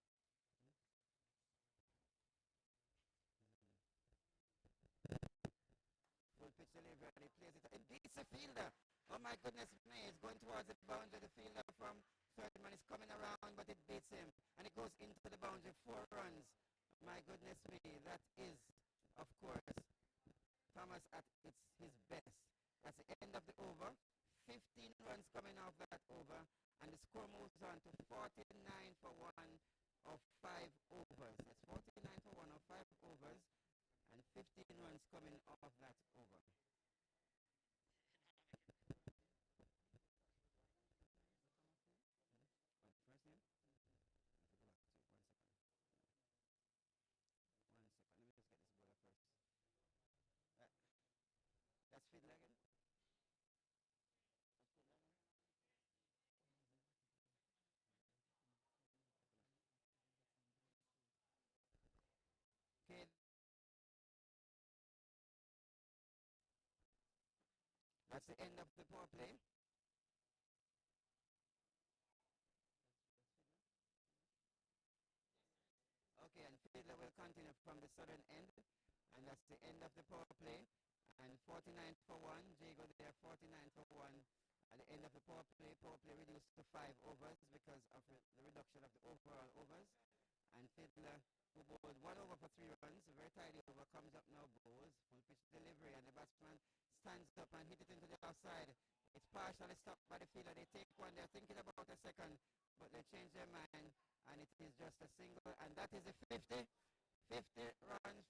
Full pitch delivery, and he plays it. It beats the fielder. Oh my goodness me, it's going towards the boundary. The fielder from Thurman is coming around, but it beats him. And it goes into the boundary. 4 runs. My goodness me, that is, of course, Thomas at his best. That's the end of the over. 15 runs coming off that over. And the score moves on to 49 for 1 of 5 overs. That's 49 for 1 of 5 overs. And 15 runs coming off that over. First name? One second. Let me just get this bowler first. That's Fiddler again. Okay. That's the end of the power play. Okay, and Fiddler will continue from the southern end. And that's the end of the power play. And 49 for 1. Jago there, 49 for 1. At the end of the power play reduced to 5 overs because of the reduction of the overall overs. And Fiddler, who bowled 1 over for 3 runs, a very tidy over, comes up now, bowls, full pitch delivery, and the batsman stands up and hit it into the outside. It's partially stopped by the fielder. They take one, they're thinking about a second, but they change their mind, and it is just a single, and that is a 50 runs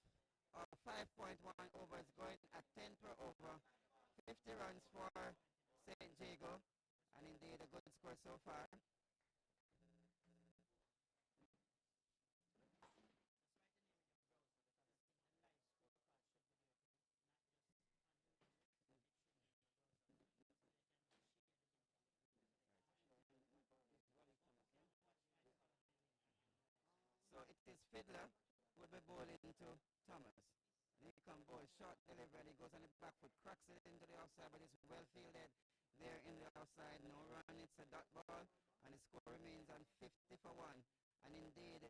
or 5.1 overs going at 10 per over. 50 runs for St. Jago, and indeed a good score so far. So it is Fiddler who will be bowling to Thomas. He come bowl short delivery and he goes on the back foot, cracks it into the outside, but it's well fielded there in the outside. No run, it's a dot ball, and the score remains on 50 for 1. And indeed,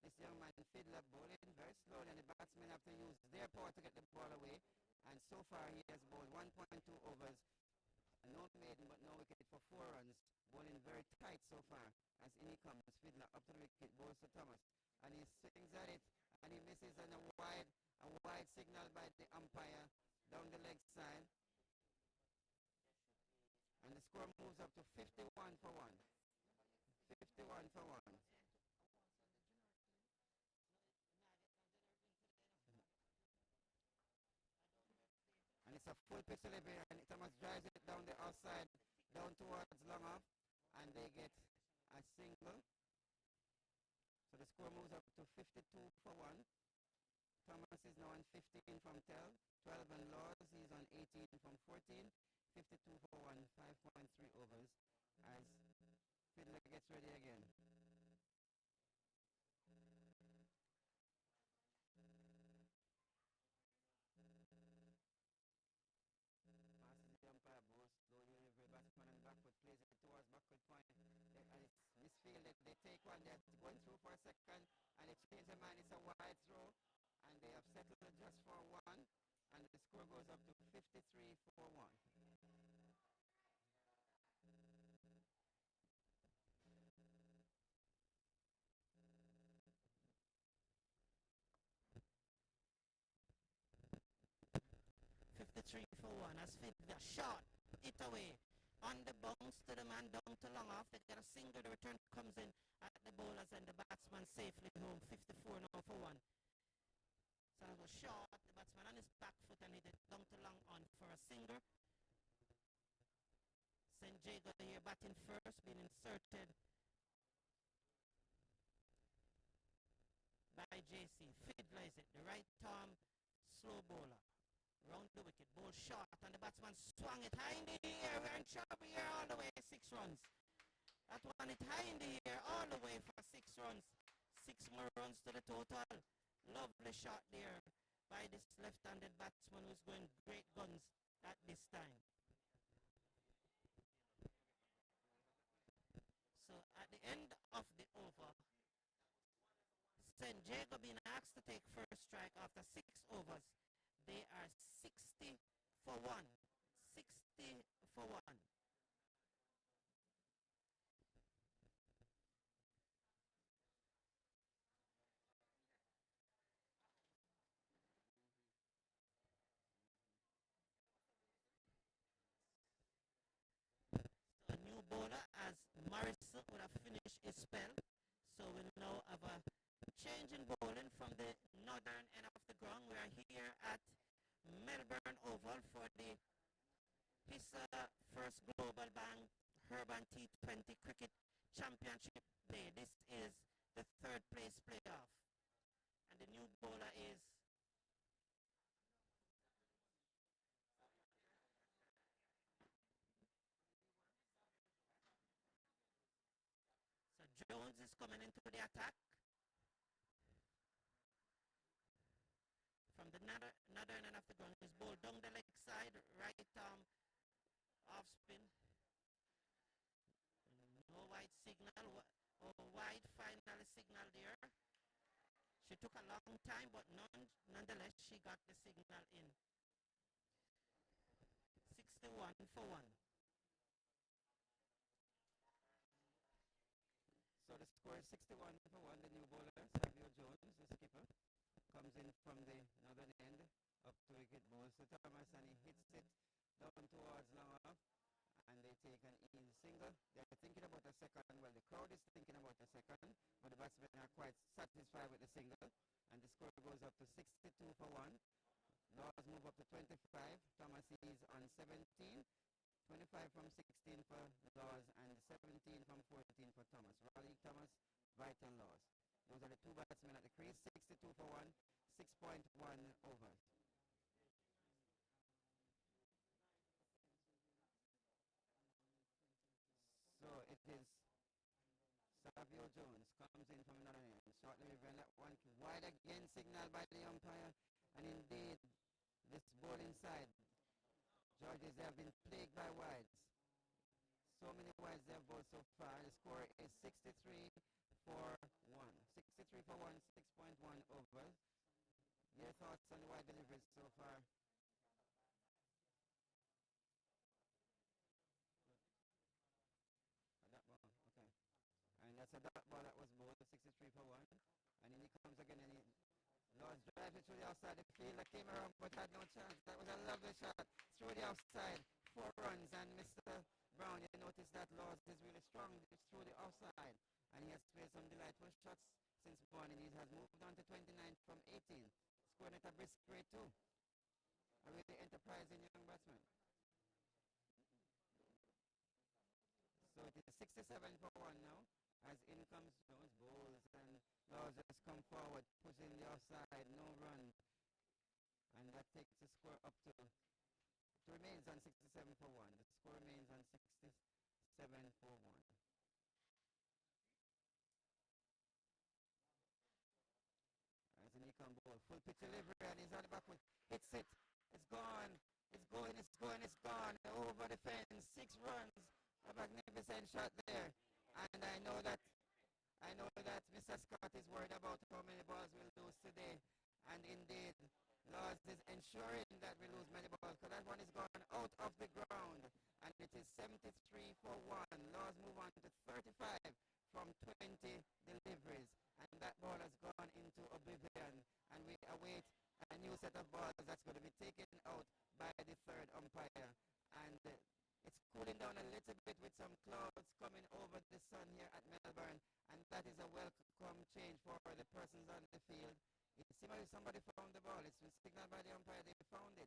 this young man Fiddler bowling very slowly, and the batsmen have to use their power to get the ball away. And so far he has bowled 1.2 overs, no maiden but no wicket for 4 runs, bowling very tight so far. As in he comes, Fiddler up to the wicket, bowls to Thomas, and he swings at it, and he misses, and a wide signal by the umpire down the leg side. And the score moves up to 51 for 1. 51 for 1. And it's a full pitch delivery, and Thomas drives it down the outside, down towards long off, and they get a single. So the score moves up to 52 for 1. Thomas is now on 15 from 12 and Laws, he's on 18 from 14. 52 for 1, 5.3 overs as Fiddler gets ready again. Passes the umpire, blows slowly every batsman and backward, plays it towards backward point. And it's misfielded. They take one, they're going through for a second, and they change their mind. It's a wide throw, and they have settled just for 1, and the score goes up to 53 for 1. 53 for 1 as Fiddler shot it away on the bounce to the man down to long off. They get a single. The return comes in at the bowlers and the batsman safely home. 54 now for 1. So it was short. The batsman on his back foot and hit it down to long on for a single. St. Jago here batting first, being inserted by JC. Fiddler is it, the right arm slow bowler. Round the wicket, ball short, and the batsman swung it high in the air. We're in trouble here all the way, 6 runs. That one it high in the air all the way for 6 runs. 6 more runs to the total. Lovely shot there by this left-handed batsman who's going great guns at this time. So at the end of the over, St. Jago being asked to take first strike after 6 overs. They are 60 for 1. 60 for 1. So a new bowler as Morrison would have finished his spell. So we'll now have a change in bowling from the northern end of the ground. We are here at Melbourne Oval for the ISSA First Global Bank Urban T20 Cricket Championship Day. This is the 3rd place playoff. And the new bowler is so Jones is coming into the attack. From the northern end of the ground is bowled down the leg side, right arm off spin. No wide signal, or wide final signal there. She took a long time, but nonetheless, she got the signal in. 61 for 1. So the score is 61 for 1. The new bowler, Savio Jones, the skipper, comes in from the northern end up to wicket, bowls to Thomas, and he hits it down towards long off, and they take an easy single. They're thinking about a second. Well, the crowd is thinking about a second, but the batsmen are quite satisfied with the single, and the score goes up to 62 for 1. Laws move up to 25. Thomas is on 17. 25 from 16 for Laws and 17 from 14 for Thomas. Raleigh, Thomas, Brighton, Laws. Those are the 2 batsmen at the crease. 62 for 1, 6.1 overs. So it is Savio Jones comes in from another end. Shortly when that one wide again, signaled by the umpire. And indeed, this ball inside. Georges, they have been plagued by wides. So many wides they have bowled so far. The score is 63 for 1. 63 for 1, 6.1 overs. Your thoughts on the wide deliveries so far? That ball, okay. And that's a dot ball that was bowled, 63 for 1. And then he comes again and he Laws drives it through the outside the field. That came around but had no chance. That was a lovely shot through the outside. 4 runs, and Mr. Brown, you notice that Laws is really strong. It's through the outside. And he has played some delightful shots since morning. He has moved on to 29 from 18. Scored at a brisk rate too. A really enterprising young batsman. So it is 67 for 1 now. As in comes Jones, bowls, and Laws just come forward, pushing the offside, no run. And that takes the score up to, it remains on 67 for 1. The score remains on 67 for 1. As an econ ball, full pitch delivery, and he's on the back foot. Hits it. It's gone. It's going. It's going. It's gone. Over the fence. 6 runs. A magnificent shot there. And I know that Mr. Scott is worried about how many balls we'll lose today. And indeed, Laws is ensuring that we lose many balls because that one is gone out of the ground. And it is 73 for 1. Laws move on to 35 from 20 deliveries. And that ball has gone into oblivion. And we await a new set of balls that's going to be taken out by the third umpire. And it's cooling down a little bit with some clouds coming over the sun here at Melbourne. And that is a welcome change for the persons on the field. It seems like somebody found the ball. It's been signaled by the umpire. They found it.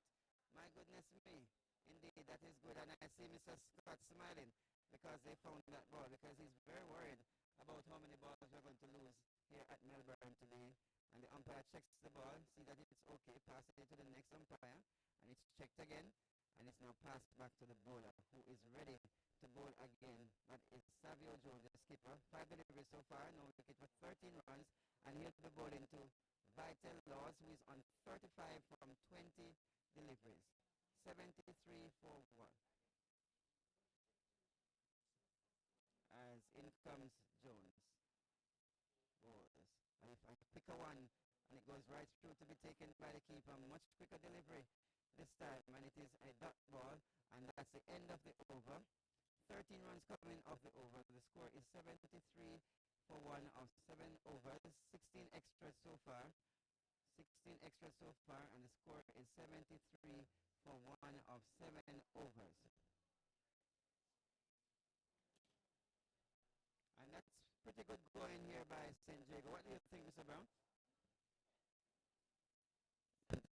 My goodness me. Indeed, that is good. And I see Mr. Scott smiling because they found that ball, because he's very worried about how many balls we're going to lose here at Melbourne today. And the umpire checks the ball, see that it's okay, pass it to the next umpire, and it's checked again, and it's now passed back to the bowler, who is ready to bowl again. But it's Savio Jones, the skipper. 5 deliveries so far, no wicket for 13 runs, and he'll be bowling to Vital Laws, who is on 35 from 20 deliveries. 73 for 1. As in comes Jones. Bowls. And if I pick a one, and it goes right through to be taken by the keeper, much quicker delivery this time, and it is a dot ball, and that's the end of the over. 13 runs coming off the over. The score is 73 for 1 of 7 overs. 16 extras so far. 16 extras so far, and the score is 73 for 1 of 7 overs. And that's pretty good going here by St. Jago. What do you think, Mr. Brown?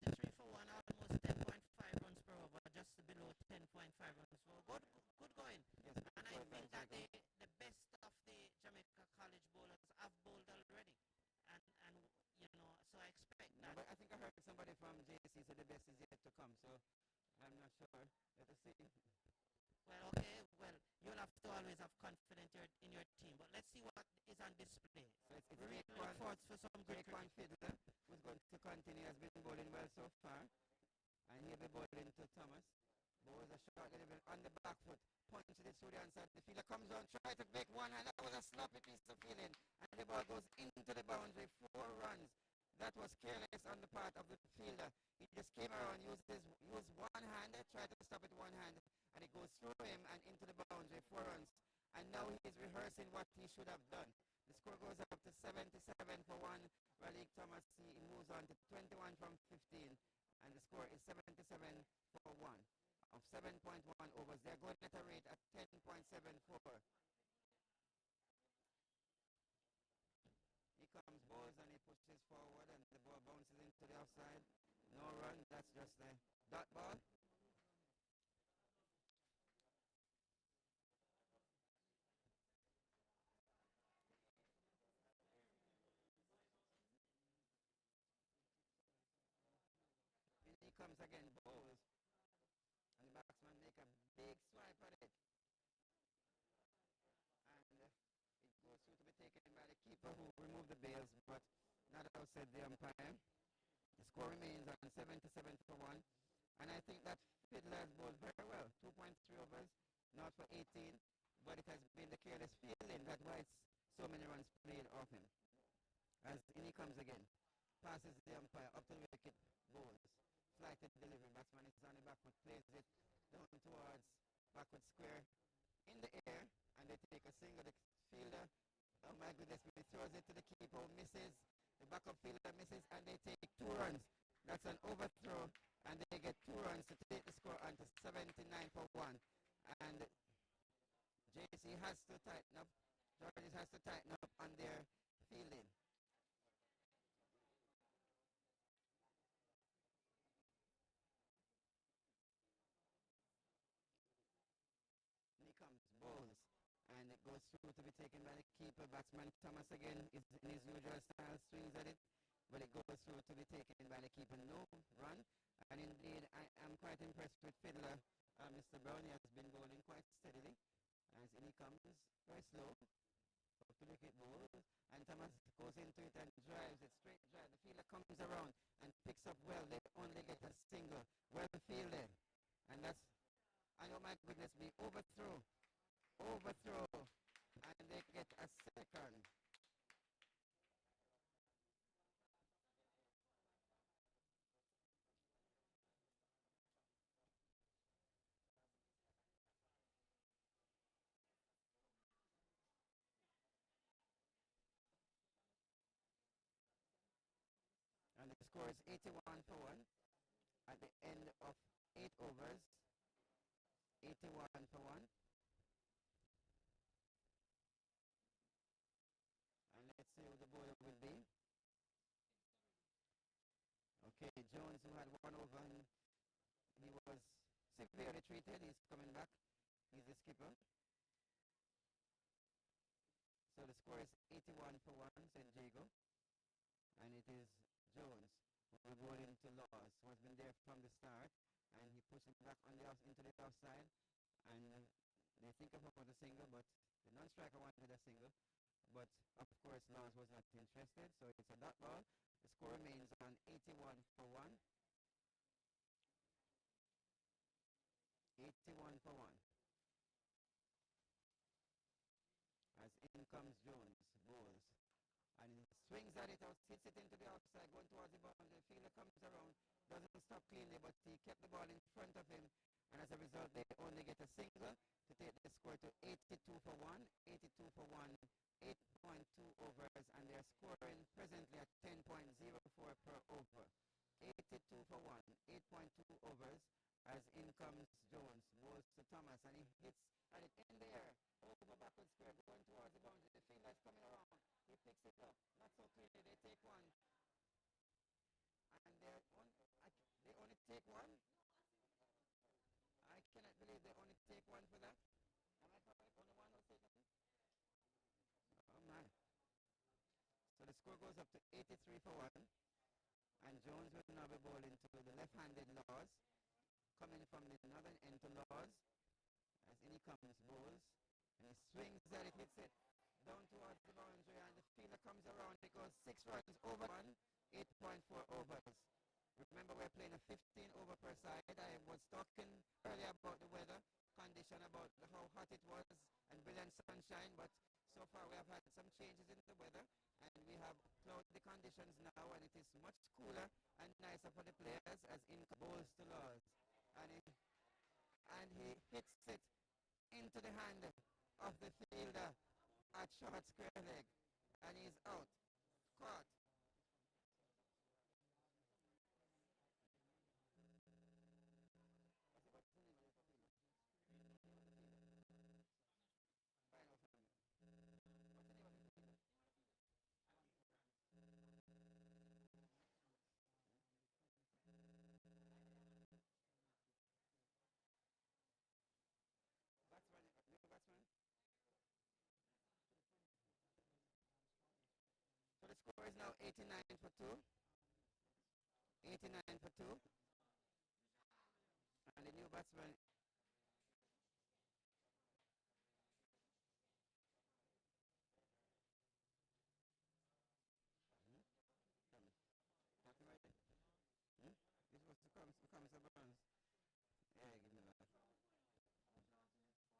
3 for 1, almost 10.5 runs per over, just below 10.5 runs per over. Good going. Yes, and I think that the best of the Jamaica college bowlers have bowled already. And you know, so I expect that. But I think I heard somebody from JC say the best is yet to come, so I'm not sure. Let us see. Well, okay, well, you'll have to always have confidence in your team, but let's see what is on display. So it's we really look forward for some great cricket. Fiddler, who's going to continue, has been bowling well so far, and he'll be bowling to Thomas. Bowls a short delivery on the back foot, punches it through the inside. The fielder comes on, tries to make one hand. That was a sloppy piece of fielding, and the ball goes into the boundary. 4 runs. That was careless on the part of the fielder. He just came around, used one hand, tried to stop it one hand, and it goes through him and into the boundary. 4 runs. And now he's rehearsing what he should have done. The score goes up to 77 for 1. Raleigh Thomas, he moves on to 21 from 15. And the score is 77 for 1 of 7.1 overs. They're going at a rate at 10.74. He comes, balls, and he pushes forward, and the ball bounces into the offside. No run, that's just a dot ball. And he comes again, balls, and the batsman make a big swipe at it. And it goes through to be taken by the keeper, who removed the bails, but not outside the umpire. The score remains on 77 for 1. And I think that Fiddler has bowled very well. 2.3 overs, not for 18, but it has been the careless fielding that why it's so many runs played off him. As in he comes again. Passes the umpire up to the wicket, bowls. Slighted delivery, batsman is on the back foot, plays it down towards backward square in the air, and they take a single. The fielder, oh my goodness, he throws it to the keeper, who misses. The backup fielder misses, and they take 2 runs. That's an overthrow, and they get 2 runs to take the score on to 79 for 1. And JC has to tighten up. Georges has to tighten up on their fielding. And he comes, bowls, and it goes goes through to be taken by the keeper. Batsman Thomas again is in his usual style, swings at it, but it goes through to be taken by the keeper. No run. And indeed, I am quite impressed with fiddler Mr. Brown. He has been bowling quite steadily. As in he comes, very slow. Up to wicket ball. And Thomas goes into it and drives it straight drive. The fielder comes around and picks up well. They only get a single. Well fielded. And that's, I oh my goodness me, overthrow. Overthrow. And they get a second. And the score is 81 for 1 at the end of 8 overs. 81 for 1. And let's see who the bowler will be. Okay, Jones, who had 1 over, and he was severely treated. He's coming back. He's the skipper. So the score is 81 for 1, St. Jago. And it is Jones who will go into Laws, who has been there from the start. And he pushed it back on the into the offside. And they think about a single, but the non-striker wanted a single. But of course, Laws was not interested. So it's a dot ball. The score remains on 81 for 1. 81 for 1. As in comes Jones, bowls. And he swings at it out, hits it into the outside, going towards the boundary. The fielder comes around, doesn't stop cleanly, but he kept the ball in front of him. And as a result, they only get a single to take the score to 82 for 1. 82 for 1, 8.2 overs, and they're scoring presently at 10.04 per over. 82 for 1, 8.2 overs. As in comes Jones, goes to Thomas, and he hits at it in the air, over backward square, going towards the boundary. The fielder's coming around. He picks it up, not so clearly. They take one, and they only take one. I cannot believe they only take one for that. Am I correct? Only one was taken. Oh man! So the score goes up to 83 for 1, and Jones will now be bowling to the left-handed Laws, coming from the northern end to Laws. As in he comes, bowls, and he swings at it, hits it down towards the boundary, and the fielder comes around. It goes 6 runs over 1, 8.4 overs. Remember, we're playing a 15 over per side. I was talking earlier about the weather condition, about how hot it was and brilliant sunshine, but so far we have had some changes in the weather, and we have cloudy conditions now, and it is much cooler and nicer for the players. As in bowls to Laws, and he hits it into the hand of the fielder at short square leg, and he's out. Caught. Batsman, new batsman. So the score is now 89 for 2. 89 for 2. And the new batsman. This was to come, Mr. Burns. Yeah, give me that. What was his name? I didn't say name. What's his name?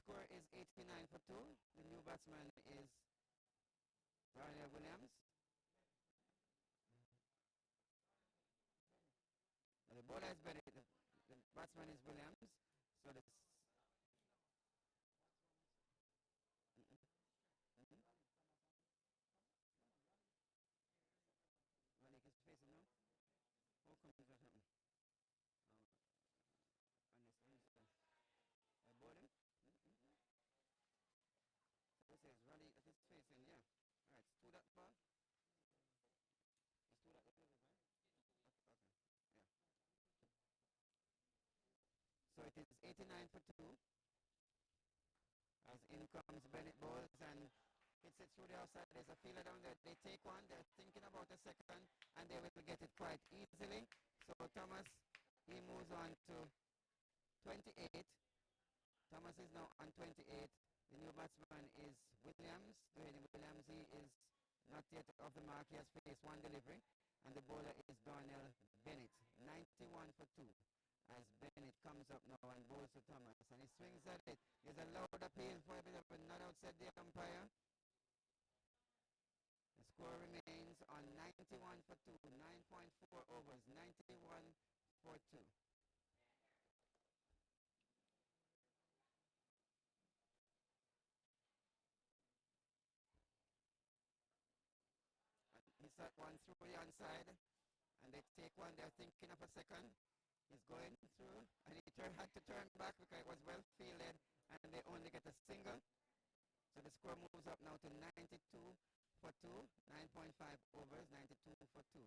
score is 89 for 2. The new batsman is Daniel Williams. The bowler is Bennett. The batsman is Williams. So the Malik is facing now. How come that happened? And it's inside. I bowled him. This is Raleigh that is facing, yeah. Alright, to that ball. It's to that right? Okay. Yeah. So it is 89 for 2. As in comes Bennett bowls and hits it through the outside. There's a fielder down there. They take one. They're thinking about a second and they will get it quite easily. So Thomas, he moves on to 28. Thomas is now on 28. The new batsman is Williams. Dwayne Williams, he is not yet off the mark. He has faced one delivery. And the bowler is Darnell Bennett. 91 for 2. As Bennett comes up now and bowls to Thomas. And he swings at it. There's a loud appeal for a bit of a nod outside the umpire. The score remains on 91 for 2. 9.4 overs. 91 for 2. He set one through the onside, and they take one. They're thinking of a second. He's going through, and he had to turn back because it was well fielded, and they only get a single. So the score moves up now to 92 for 2, 9.5 overs, 92 for 2.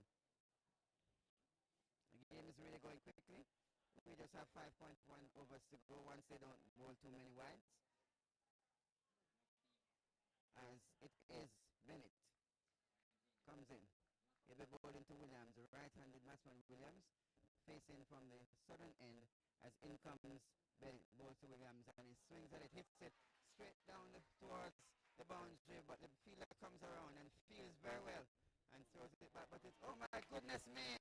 The game is really going quickly. We just have 5.1 overs to go once they don't bowl too many wides. As it is Bennett comes in. He'll be bowling to Williams, the right-handed batsman Williams, facing from the southern end as in comes Bennett, bowls to Williams, and he swings at it, hits it straight down towards the boundary, but the fielder comes around and feels very well and throws it back, but it's, oh my goodness me,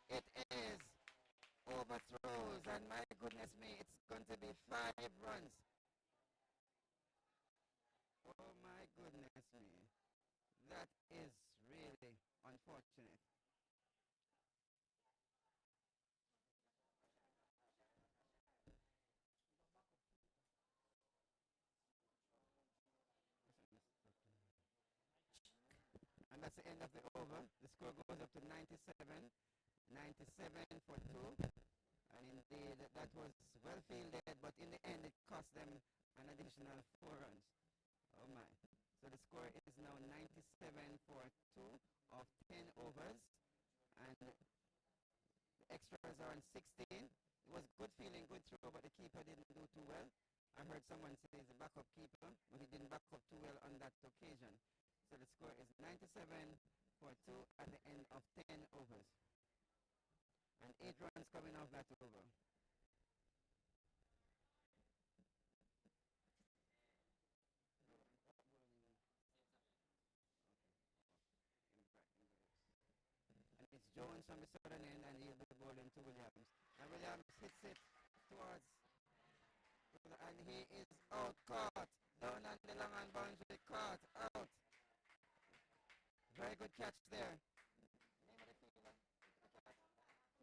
it is overthrows, and my goodness me, it's going to be 5 runs. Oh my goodness me. That is really unfortunate. And that's the end of the over. The score goes up to 97. 97 for 2. And indeed, that was well fielded, but in the end, it cost them an additional 4 runs. Oh my. So the score is now 97 for 2 of 10 overs. And the extras are on 16. It was good feeling, good throw, but the keeper didn't do too well. I heard someone say he's a backup keeper, but he didn't back up too well on that occasion. So the score is 97 for 2 at the end of 10 overs. And 8 runs coming off that over. And it's Jones from the southern end, and he'll be bowling to Williams. And Williams hits it towards, and he is out, caught. Down on the long on boundary, caught, out. Very good catch there. Name of the fielder.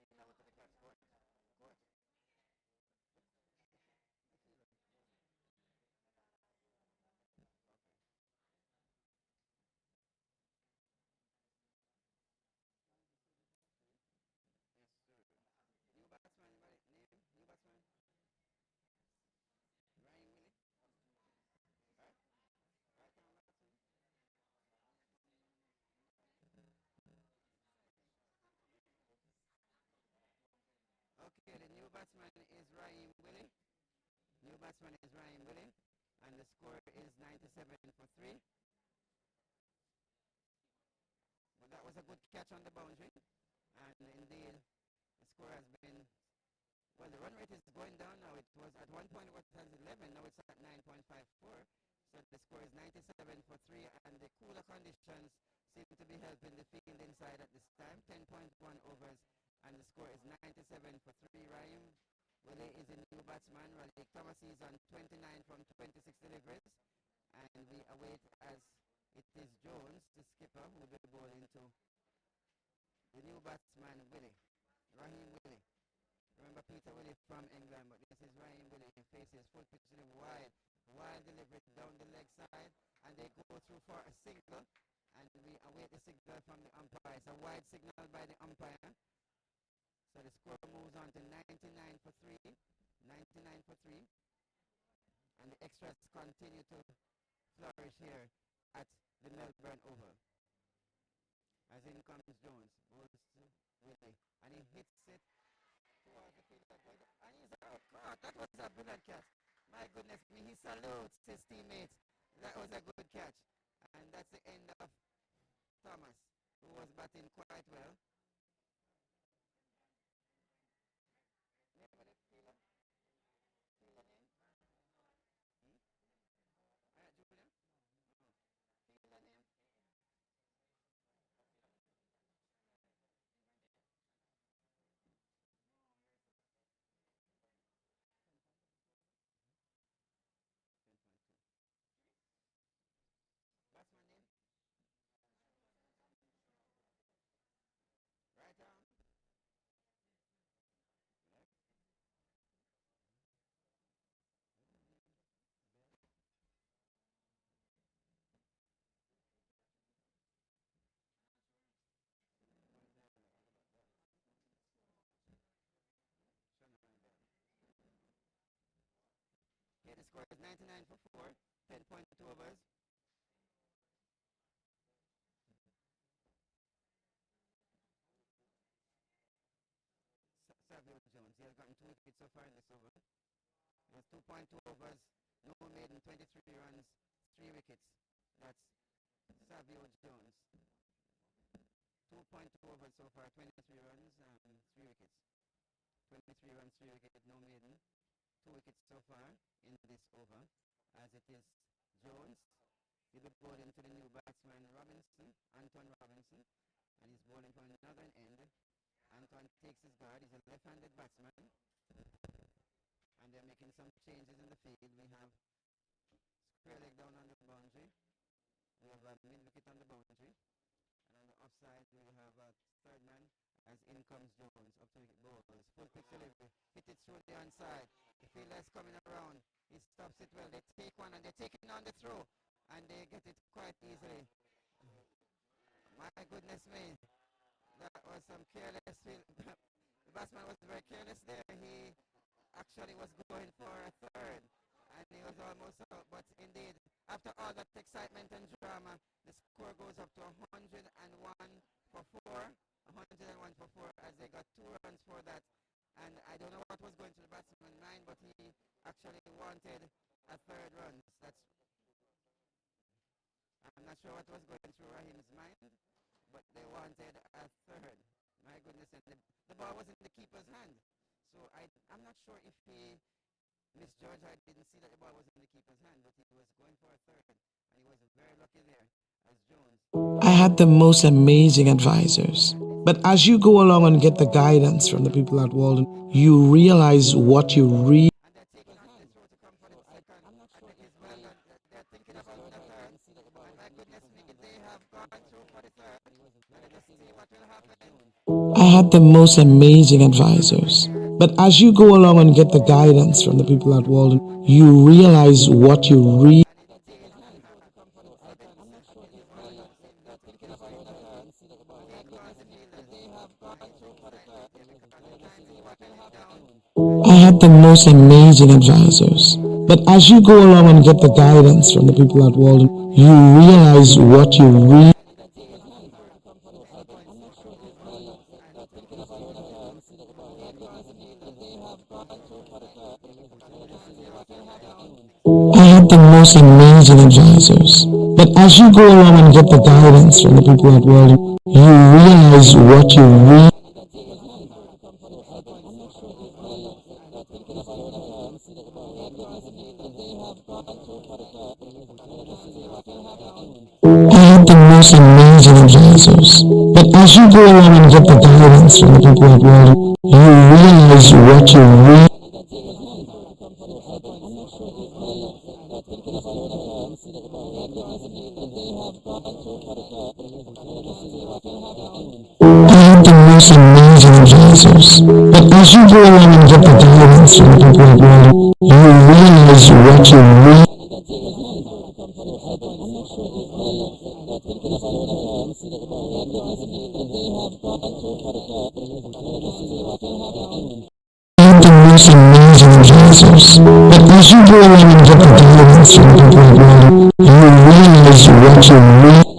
Fielder with the catch. Court. Court. Yes, sir. New batsman, name? New batsman? Ryan Willie? Right? Right hand batsman? Okay, the new batsman is Ryan Willie. New batsman is Ryan Willie. And the score is 97 for 3. But that was a good catch on the boundary. And indeed, the score has been, well, the run rate is going down now. It was at one point it was at 11, now it's at 9.54. So the score is 97 for 3, and the cooler conditions seem to be helping the field inside at this time. 10.1 overs, and the score is 97 for 3. Ryan, Willie is a new batsman. Raleigh Thomas is on 29 from 26 deliveries. And we await as it is Jones, the skipper, who will be bowling to the new batsman, Willie. Raheem Willie. Remember Peter Willie from England, but this is Raheem Willie. He faces full pitch to the wide delivery down the leg side, and they go through for a single, and we await the signal from the umpire. It's a wide signal by the umpire. So the score moves on to 99 for 3, 99 for 3, and the extras continue to flourish here at the Melbourne Oval. As in comes Jones, goes to Willie, and he hits it towards the field, and he's out. God, that was a brilliant catch. My goodness me, he salutes his teammates. That was a good catch. And that's the end of Thomas, who was batting quite well. Remember the fielder? Fielder name? Julian? Fielder name? Batsman name? Right arm? Left? Okay, the score is 99 for 4, 10.2 overs. Savio Jones, he has gotten 2 wickets so far in this over. He has 2.2 overs, no maiden, 23 runs, 3 wickets. That's Savio Jones. 2.2 overs so far, 23 runs and 3 wickets. 23 runs, 3 wickets, no maiden. 2 wickets so far in this over. As it is Jones, he'll be bowling to the new batsman Robinson, Anton Robinson, and he's bowling from the northern end. Anton takes his guard, he's a left-handed batsman, and they're making some changes in the field. We have square leg down on the boundary, we have a mid-wicket on the boundary, and on the offside we have a third man, as in comes Jones, up to wicket bowls, full pitch delivery, hit it through the onside, the fielder is coming around, he stops it well, they take one and they're taking on the throw, and they get it quite easily. My goodness me, that was some careless field. The batsman was very careless there, he actually was going for a third, and he was almost out, but indeed, after all that excitement and drama, the score goes up to 101 for 4, 101 for 4, as they got 2 runs for that, and I don't know what was going through the batsman's mind, but he actually wanted a third run. I'm not sure what was going through Raheem's mind, but they wanted a third. My goodness, and the ball was in the keeper's hand. So I'm not sure if he misjudged. I didn't see that the ball was in the keeper's hand, but he was going for a third, and he was very lucky there as Jones. I had the most amazing advisors. But as you go along and get the guidance from the people at Walden, you realize what you really. And they're taking on the throw to come for the second. And it is well that they're thinking about the third. And my goodness me, they have gone through for the third. And let us see what will happen. I had the most amazing advisors. But as you go along and get the guidance from the people at Walden, you realize what you really. I had the most amazing advisors. But as you go along and get the guidance from the people at Walden, you realize what you really. I had the most amazing advisors. But as you go along and get the guidance from the people at Walden, you realize what you really. I had the most amazing advisors. But as you go along and get the guidance from the people at Walden, you realize what you really. had the most amazing advisors. But as you go along and get the guidance from the people at Walden, you realize what you really had the most amazing advisors. But as you go along and get the guidance from the people at Walden, you realize what you really had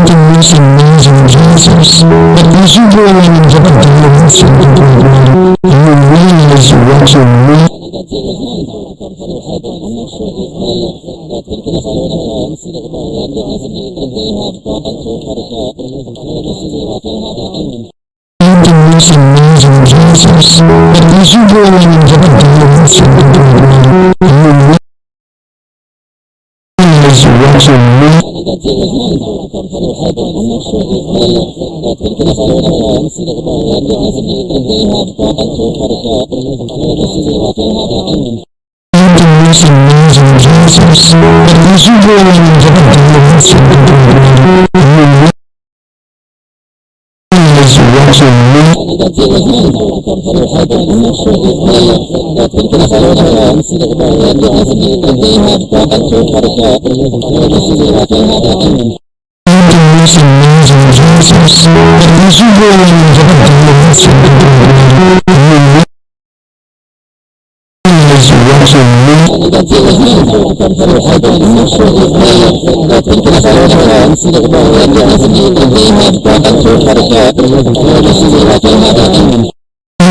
the most amazing advisors. But as you go along and get the guidance from the people at Walden, you realize what you really had the most amazing advisors. But as you go along and get the guidance from the people at Walden, you realize what you really had the most amazing advisors. But as you go along and get the guidance from the people at Walden, you realize what you really had the most amazing advisors. But as you go along and get the guidance from the people at Walden, you realize what you really had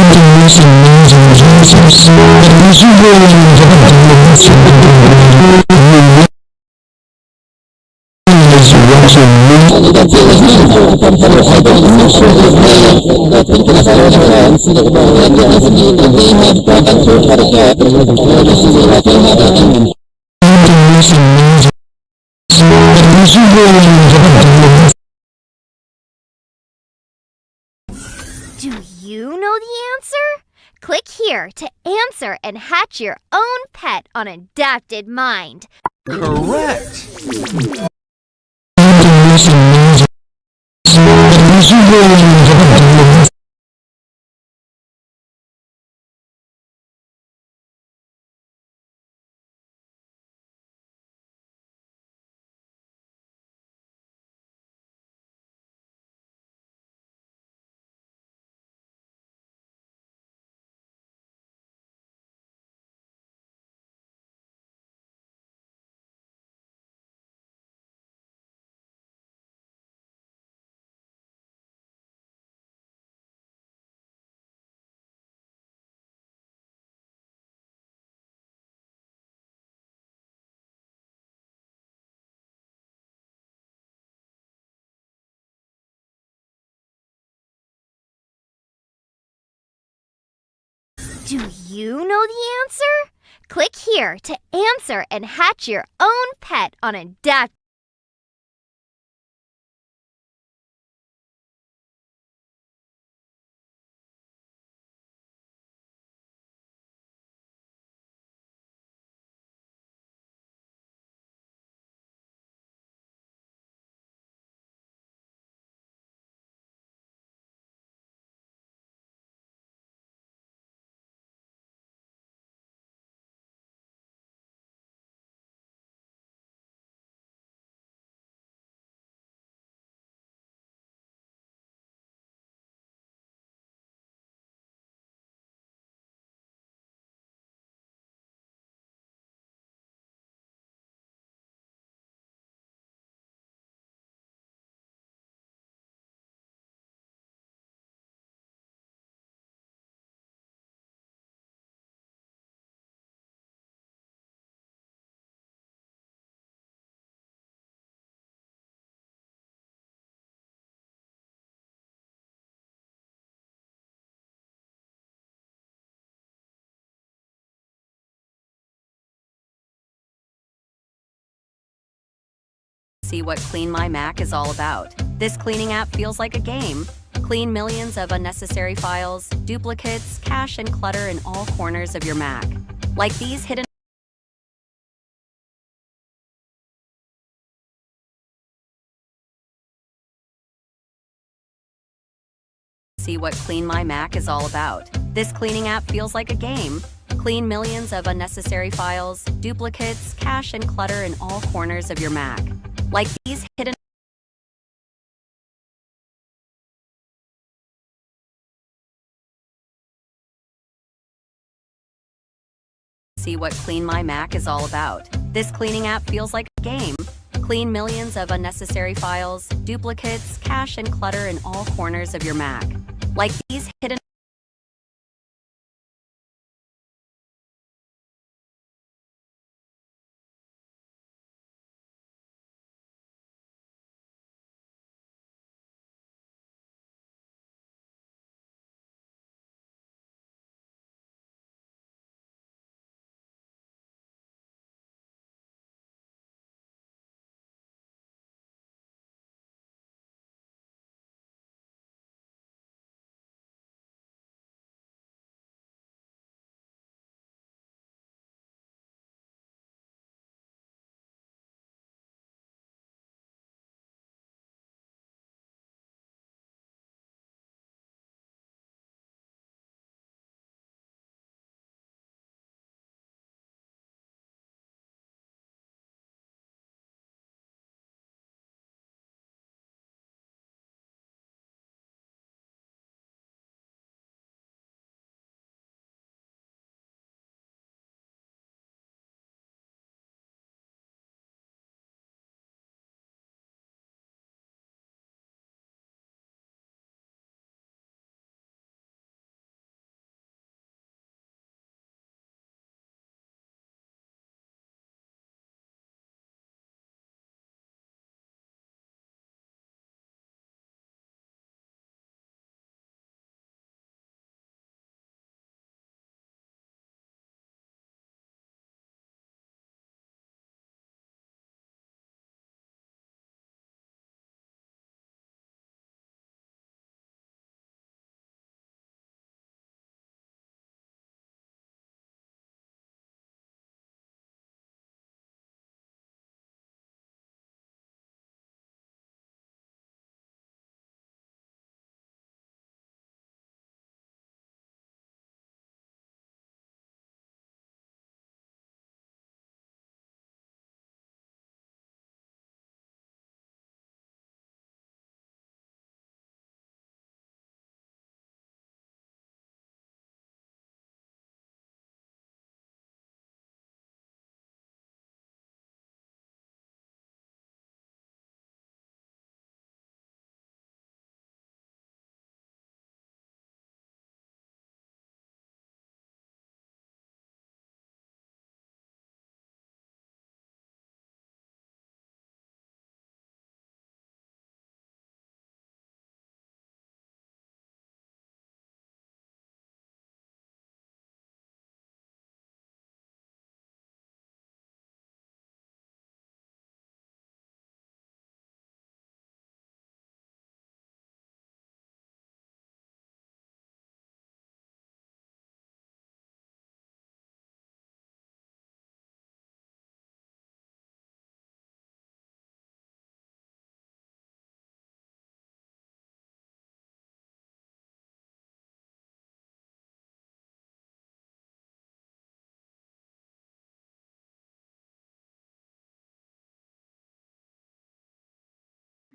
the most amazing advisors. But as you go along and get the guidance from the people at Walden, you realize what you really had the most amazing. But as you go along and get the guidance Do you know the answer? Click here to answer and hatch your own pet on Adapted Mind. Correct. had the most amazing. But as you go along and get the guidance Do you know the answer? Click here to answer and hatch your own pet on Adapted. See what Clean My Mac is all about. This cleaning app feels like a game. Clean millions of unnecessary files, duplicates, cache, and clutter in all corners of your Mac. Like these hidden see what Clean My Mac is all about. This cleaning app feels like a game. Clean millions of unnecessary files, duplicates, cache, and clutter in all corners of your Mac. Like these hidden see what Clean My Mac is all about. This cleaning app feels like a game. Clean millions of unnecessary files, duplicates, cache, and clutter in all corners of your Mac. Like these hidden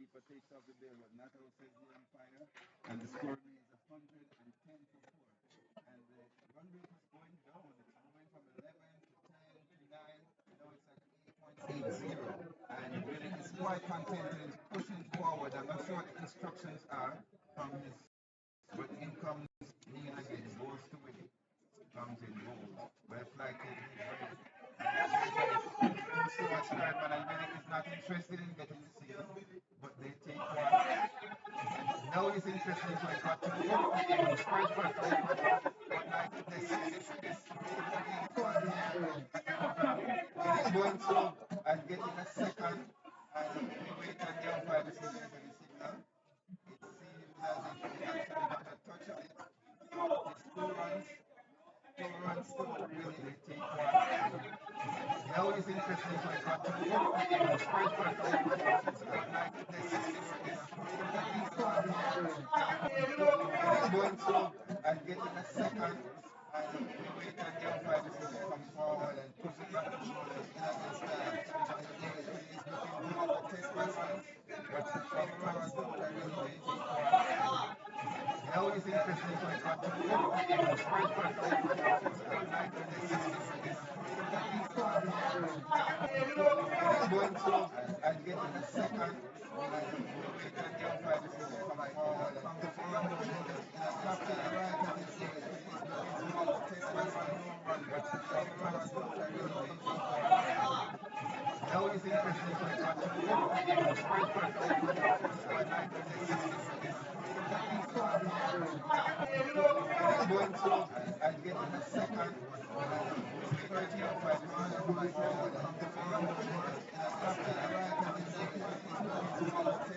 People takes off the bill, but not outside the Empire. And the score remains 110 to 4. And the run rate is going down. It's moving from 11 to 10 to 9. Now it's at 8.80. And really is quite contented. It's pushing forward. I'm not sure what the instructions are from his, but in comes Neil again. Goes to win. Comes in goal. But like it, so much Birdman and Medic is not interested in getting the seal, but they take one. Now he's interested in going back to the game. First back to the but like this one here, he's going through and getting a second, and we wait on the umpire to see if there's any signal. Going through and getting a second, and we wait and the umpires to come forward and push it back to shoulders in against that. He's looking good as a test batsman, but from Paris, they're really waiting for now it's interesting for it to go. Going through and getting a second, and we wait and the umpires to come forward and push it back to shoulders in against that. Right as it is, he's looking good as a test batsman, but from Paris, they're really waiting for now it's interesting for it to go. Going through and getting a second, and we wait and the umpires to come forward and push it back to shoulders in against that. Right as it is, he's looking good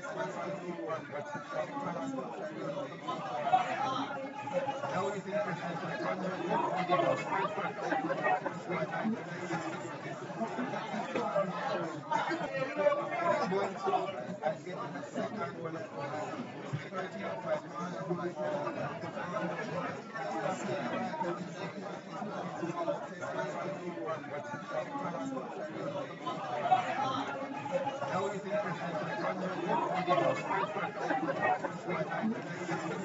as a test batsman, but from Paris, they're really waiting for now it's interesting for it to go. Going through and getting a second, and we wait and the umpires to come forward and push it back to shoulders in against that. Right as it is, he's looking good as a test batsman, but from Paris, they're really waiting for now it's interesting for it to go. Going through and getting a second, and we wait and the umpires to come forward and push it back to shoulders in against that. Right as it is, he's looking good as a test batsman, but from Paris, they're really waiting for now it's interesting for it to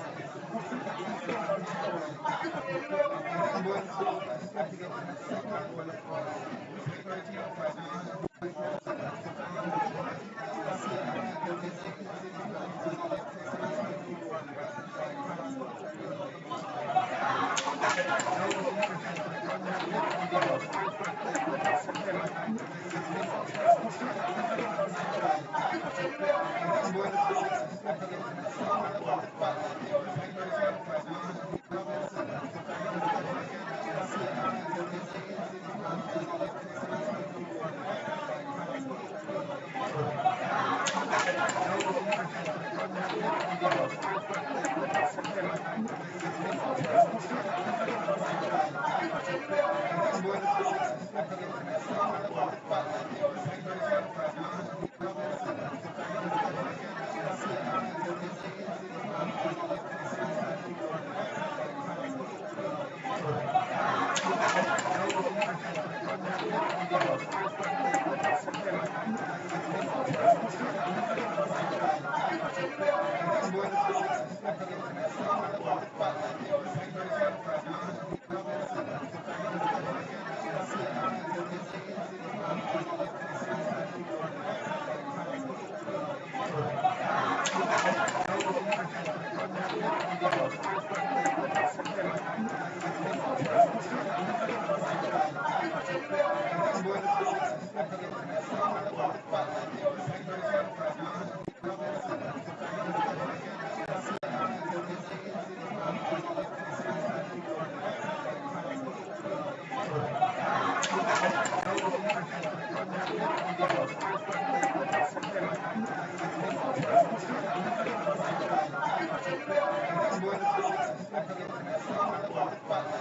go. Going through and getting a second, we wait and the umpires to come Robinson and push it back to shoulders in against that. Right as it is, he's looking good as a test batsman, but from Paris, they're really waiting for now it's interesting for it to go. Going through and getting a second, we wait and the umpires to come Robinson and push it back to shoulders in against that. Right as it is, he's looking good as a test batsman, but from Paris, they're really waiting now it's interesting for it to go. Going through and getting a second, we wait and the umpires to come Robinson and push it back to shoulders in against that. Right as it is, he's looking good as a test batsman, but from Paris, they're really waiting now it's interesting for it to go. Going through and getting a second, we wait and the umpires to come Robinson and push it back to shoulders in against that. Right as it is, he's looking good as a test batsman, but from Paris, they're really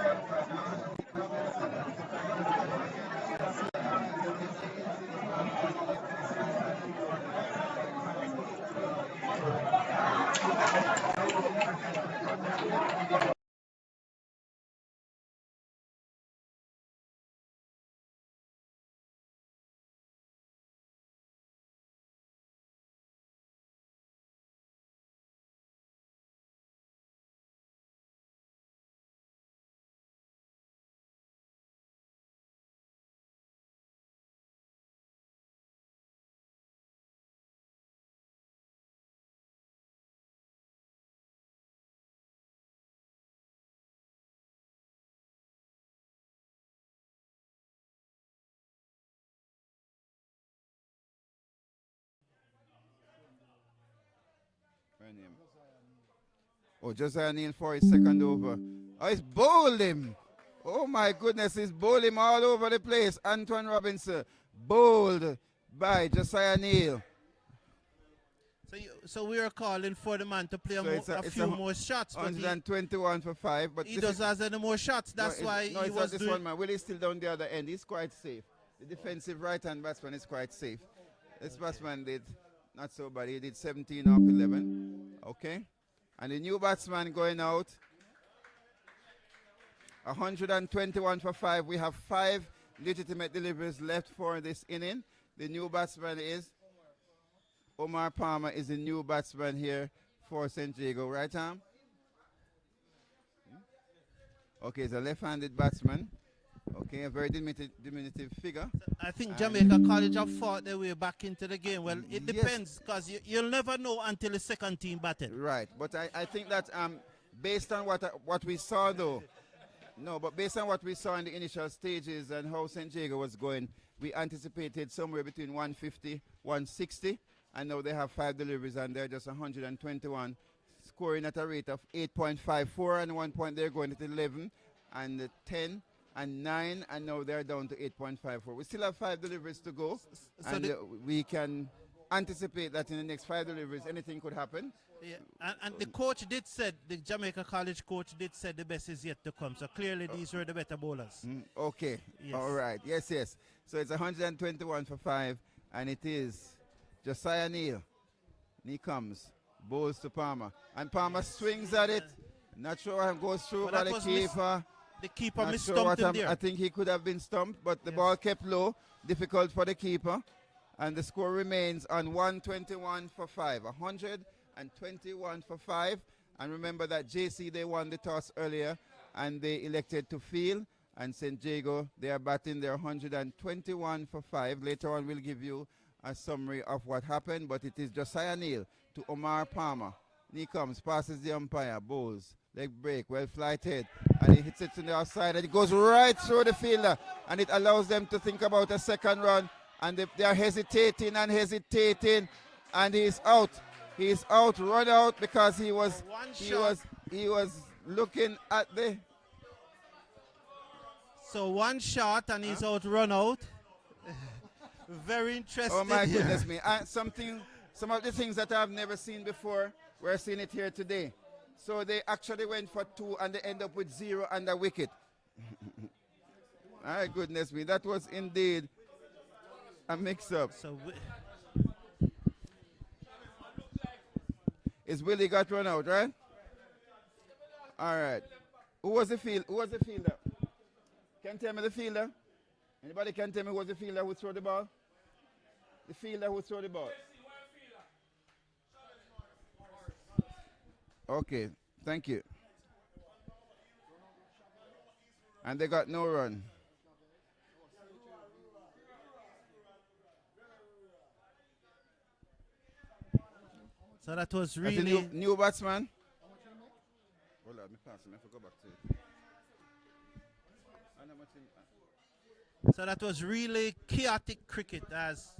waiting now it's interesting for it to go. Going through and getting a second, we wait and the umpires to come Robinson and push it back to shoulders in against that. Right as it is, he's looking good as a test batsman, but from Paris, they're really waiting now it's interesting for it to go. Her name. Oh, Josiah Neal for his second over. Oh, it's bowled him. Oh my goodness, he's bowled him all over the place. Antoine Robinson bowled by Josiah Neal. So we are calling for the man to play a few more shots. 121 for 5. But he doesn't have any more shots. That's why he was this one, man. Will he's still down the other end. He's quite safe. The defensive right-hand batsman is quite safe. This batsman did not so bad. He did 17 off 11. Okay. And the new batsman going out, 121 for 5. We have 5 legitimate deliveries left for this inning. The new batsman is Omar Palmer is the new batsman here for St. Jago. Right arm? Okay, he's a left-handed batsman. Okay, a very diminutive figure. I think Jamaica College have fought their way back into the game. Well, it depends, because you'll never know until the second team batted. Right, but I think that based on what we saw though, but based on what we saw in the initial stages and how St. Jago was going, we anticipated somewhere between 150, 160, and now they have 5 deliveries and they're just 121, scoring at a rate of 8.54, and 1 point they're going at 11 and 10 and 9, and now they're down to 8.54. We still have 5 deliveries to go, so and we can anticipate that in the next 5 deliveries anything could happen. Yeah, and the coach did said, the Jamaica College coach did say the best is yet to come, so clearly these were the better bowlers. Okay, yes. All right, yes. So it's 121 for 5, and it is Josiah Neal. And he comes, bowls to Palmer, and Palmer swings at it. Not sure what goes through by the keeper. The keeper mis-stumped him there. I think he could have been stumped, but the ball kept low, difficult for the keeper, and the score remains on 121 for 5. 121 for 5, and remember that JC, they won the toss earlier, and they elected to field, and St. Jago, they are batting their 121 for 5. Later on, we'll give you a summary of what happened, but it is Josiah Neal to Omar Palmer. And he comes, passes the umpire, bowls, leg break, well flighted, and he hits it to the outside, and it goes right through the fielder, and it allows them to think about a second run, and they are hesitating, and he's out. He's out, run out, because he was looking at the. So one shot and he's out, run out. Very interesting. Oh my goodness me! Some of the things that I've never seen before, we're seeing it here today. So they actually went for 2 and they end up with 0 and a wicket. My goodness me! That was indeed a mix-up. So. Is Willie got run out, right? All right. Who was the fielder? Can tell me the fielder? Anybody can tell me who was the fielder who threw the ball? The fielder who threw the ball. Okay, thank you. And they got no run. So that was really new batsman. Hold on, let me pass him. I forgot back to it. So that was really chaotic cricket, as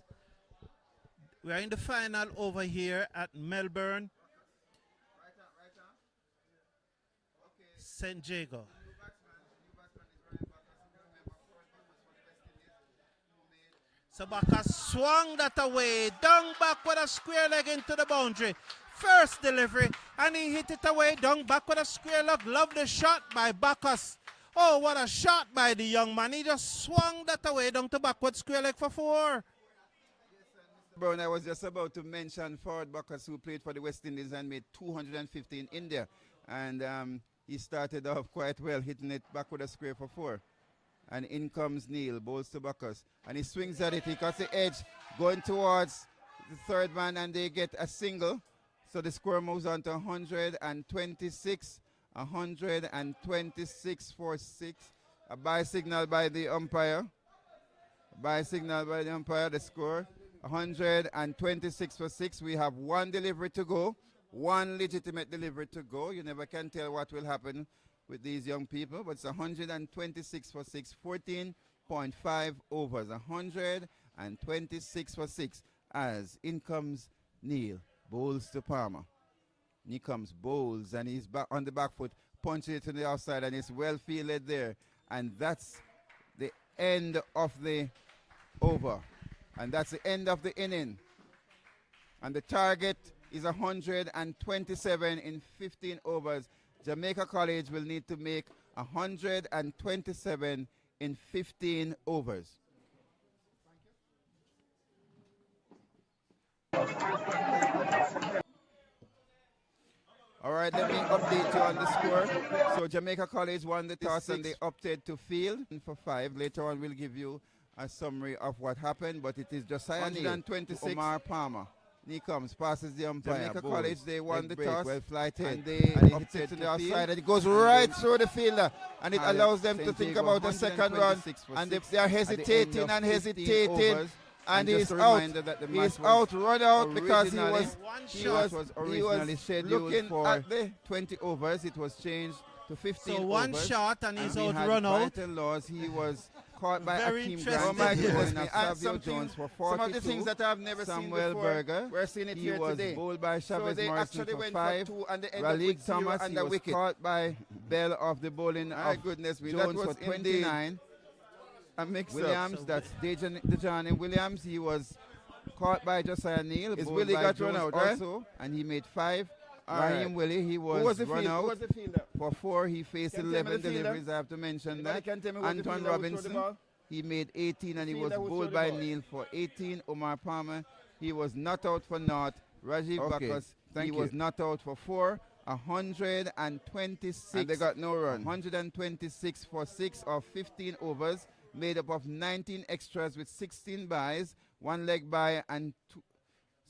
we are in the final over here at Melbourne. St. Jago. So Bacchus swung that away, down back with a square leg into the boundary. First delivery, and he hit it away, down back with a square leg. Love the shot by Bacchus. Oh, what a shot by the young man. He just swung that away down to backward square leg for 4. Brown, I was just about to mention Forward Bacchus, who played for the West Indies and made 250 in India. And he started off quite well, hitting it back with a square for 4. And in comes Neil, bowls to Bacchus. And he swings at it, he cuts the edge, going towards the third man, and they get a single. So the score moves on to 126. 126 for 6. A bye signal by the umpire. The score 126 for 6. We have 1 delivery to go. 1 legitimate delivery to go. You never can tell what will happen with these young people, but it's 126 for 6. 14.5 overs. 126 for 6. As in comes Neil, bowls to Palmer. He comes, bowls, and he's back on the back foot, punching it to the outside, and it's well fielded there. And that's the end of the over. And that's the end of the inning. And the target is 127 in 15 overs. Jamaica College will need to make 127 in 15 overs. All right, let me update you on the score. So Jamaica College won the toss and they opted to field for 5. Later on, we'll give you a summary of what happened, but it is Josiah Neal, 126, Omar Palmer. He comes, passes the umpire. Jamaica College, they won the toss, well flighted, and they opted to the outside, and it goes right through the fielder, and it allows them to think about a second run, and they are hesitating and hesitating. And he's out. He's out, run out because he was originally scheduled for the 20 overs. It was changed to 15 So one overs, shot and he's out, had run out. vital loss. He was caught by Very Akeem interesting. Grant. Oh my goodness me. And Some of the things that I've never seen Samuel before, Berger, we're seeing it he here was today. bowled by So Chavez they Morrison actually for went 5. for 2 and they ended up Raleigh with 0 Thomas, and he the was wicket. caught by Bell of the bowling of goodness me, Jones that was for 29. a mix Williams, that's Dejani Williams, he was caught by Josiah Neal. Is bowled Willie by got Jones run out, right? also, and he made 5. All Raheem right. Willie, he was, Who was the run fielder? out Who was the fielder? for 4. He faced Can you tell me 11 the fielder? deliveries. I have to mention Anybody that. can tell me who the Anton fielder who threw the Robinson, ball? he made 18 and he was Fielder who bowled threw the by ball? Neal for 18. Omar Palmer, he was not out for naught. Rajiv Okay, Bakas, thank he you. was not out for 4. 126. And they got no run. 126 for 6 of 15 overs, made up of 19 extras with 16 byes, 1 leg by and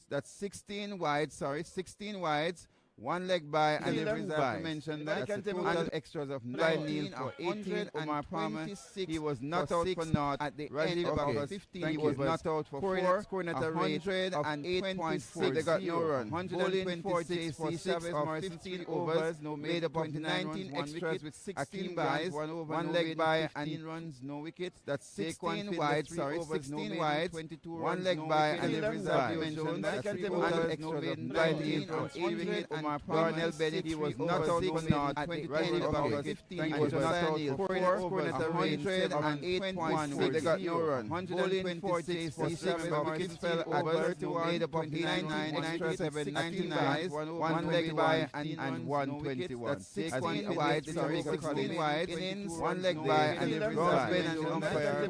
that's 16 wides, 16 wides, 1 leg by and Fielder deliveries. I have to mention that. That's a total extras of 19 for 18. Omar Palmer, he was not out for naught. At the end of 15, he was not out for 4. Scoring at a rate of 8.4. They got no run. 126 for 6 of 15 overs, made up of 19 extras with 16 byes, 1 leg by and runs, no wickets. That's 16 wide, 16 wide, 1 leg by and deliveries. I have to mention that. That's total extras of 19 for 8 and Darnell Bennett, he was not out for naught. At the end of 15, he was not out for 4. Scoring at a rate of 8.1. They got no run. 126 for 6 of wickets fell at 31, made up of 99 extra 7 guys, 1 leg by and 121. That's 16 wide, 16 wide, 1 leg by and the result Ben and the umpire and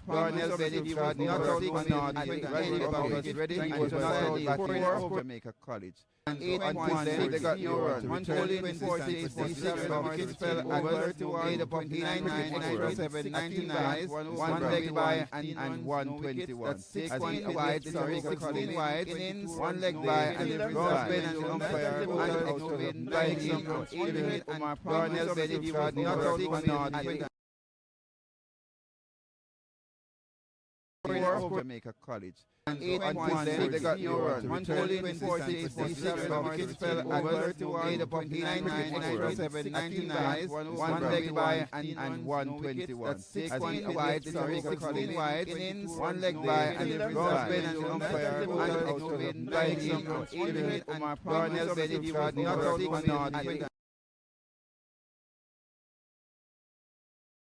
Darnell Bennett, he was not out for naught. At the end of ready, he was not out for 4. Jamaica College. And 8.1, they got no run. 126 for 7 of wickets fell at 31, made up of 99 extra 7 guys, 1 leg by and 121. That's 16 wide, 16 wide, 1 leg by and the result Ben and the umpire and Darnell Bennett, he was not out for naught. Jamaica College. And 8.1, they got no run. 126 for 7 of wickets fell at 31, made up of 99 extra 7 guys, 1 leg by and 121. That's 16 wide, 16 wide, 1 leg by and the result Ben and the umpire and Darnell Bennett, he was not out for naught.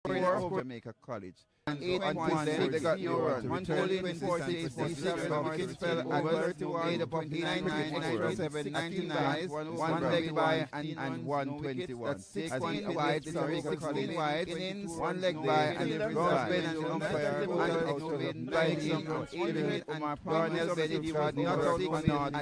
Jamaica College. And 8.1, they got no run. 126 for 7 of wickets fell at 31, made up of 99 extra 7 guys, 1 leg by and 121. That's 16 wide, 16 wide, 1 leg by and the result Ben and the umpire and Darnell Bennett, he was not out for naught.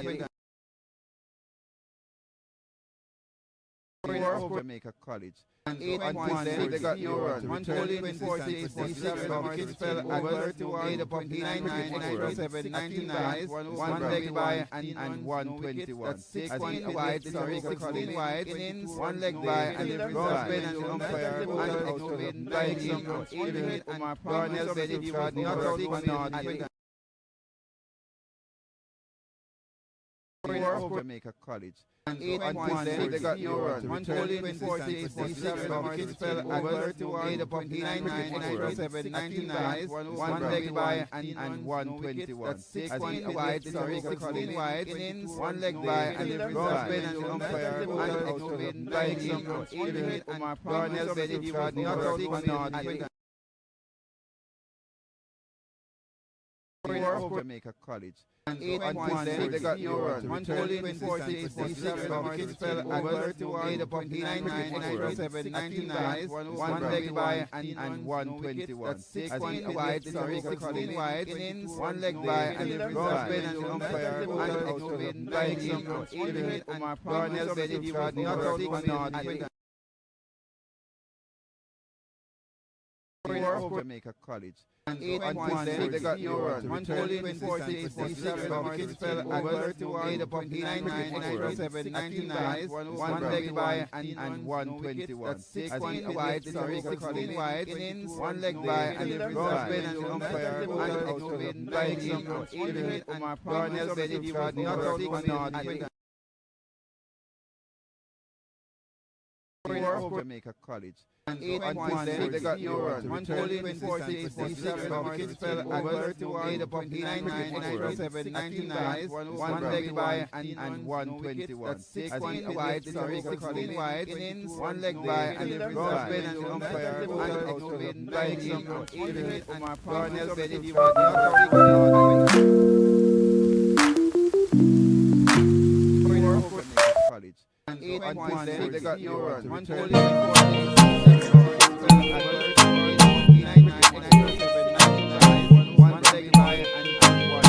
Jamaica College. And 8.1, they got no run. 126 for 7 of wickets fell at 31, made up of 99 extra 7 guys, 1 leg by and 121. That's 16 wide, 16 wide, 1 leg by and the result Ben and the umpire and Darnell Bennett, he was not out for naught. Jamaica College. And 8.1, they got no run. 126 for 7 of wickets fell at 31, made up of 99 extra 7 guys, 1 leg by and 121. That's 16 wide, 16 wide, 1 leg by and the result Ben and the umpire and Darnell Bennett, he was not out for naught. Jamaica College. 8 points then, they got no run. 146, wickets fell over 8.99, 1 leg by and 121. 16 wide, 16 wide, innings, 1 leg by and the reserve and the umpire and like him and Darnell Bennett got not out 4 Jamaica College. 8 points then, they got no run. 146, wickets fell over 8.99, 1 leg by and 121. 16 wide, 16 wide, innings, 1 leg by and the reserve and the umpire and like him and Darnell Bennett got not out 4 Jamaica College. 8 points then, they got no run. 146, wickets fell over 8.99, 1 leg by and 121. 16 wide, 16 wide, innings, 1 leg by and the reserve and the umpire and like him and Darnell Bennett got not out 4 College. 8 points then, they got no run. 1 leg by and 121.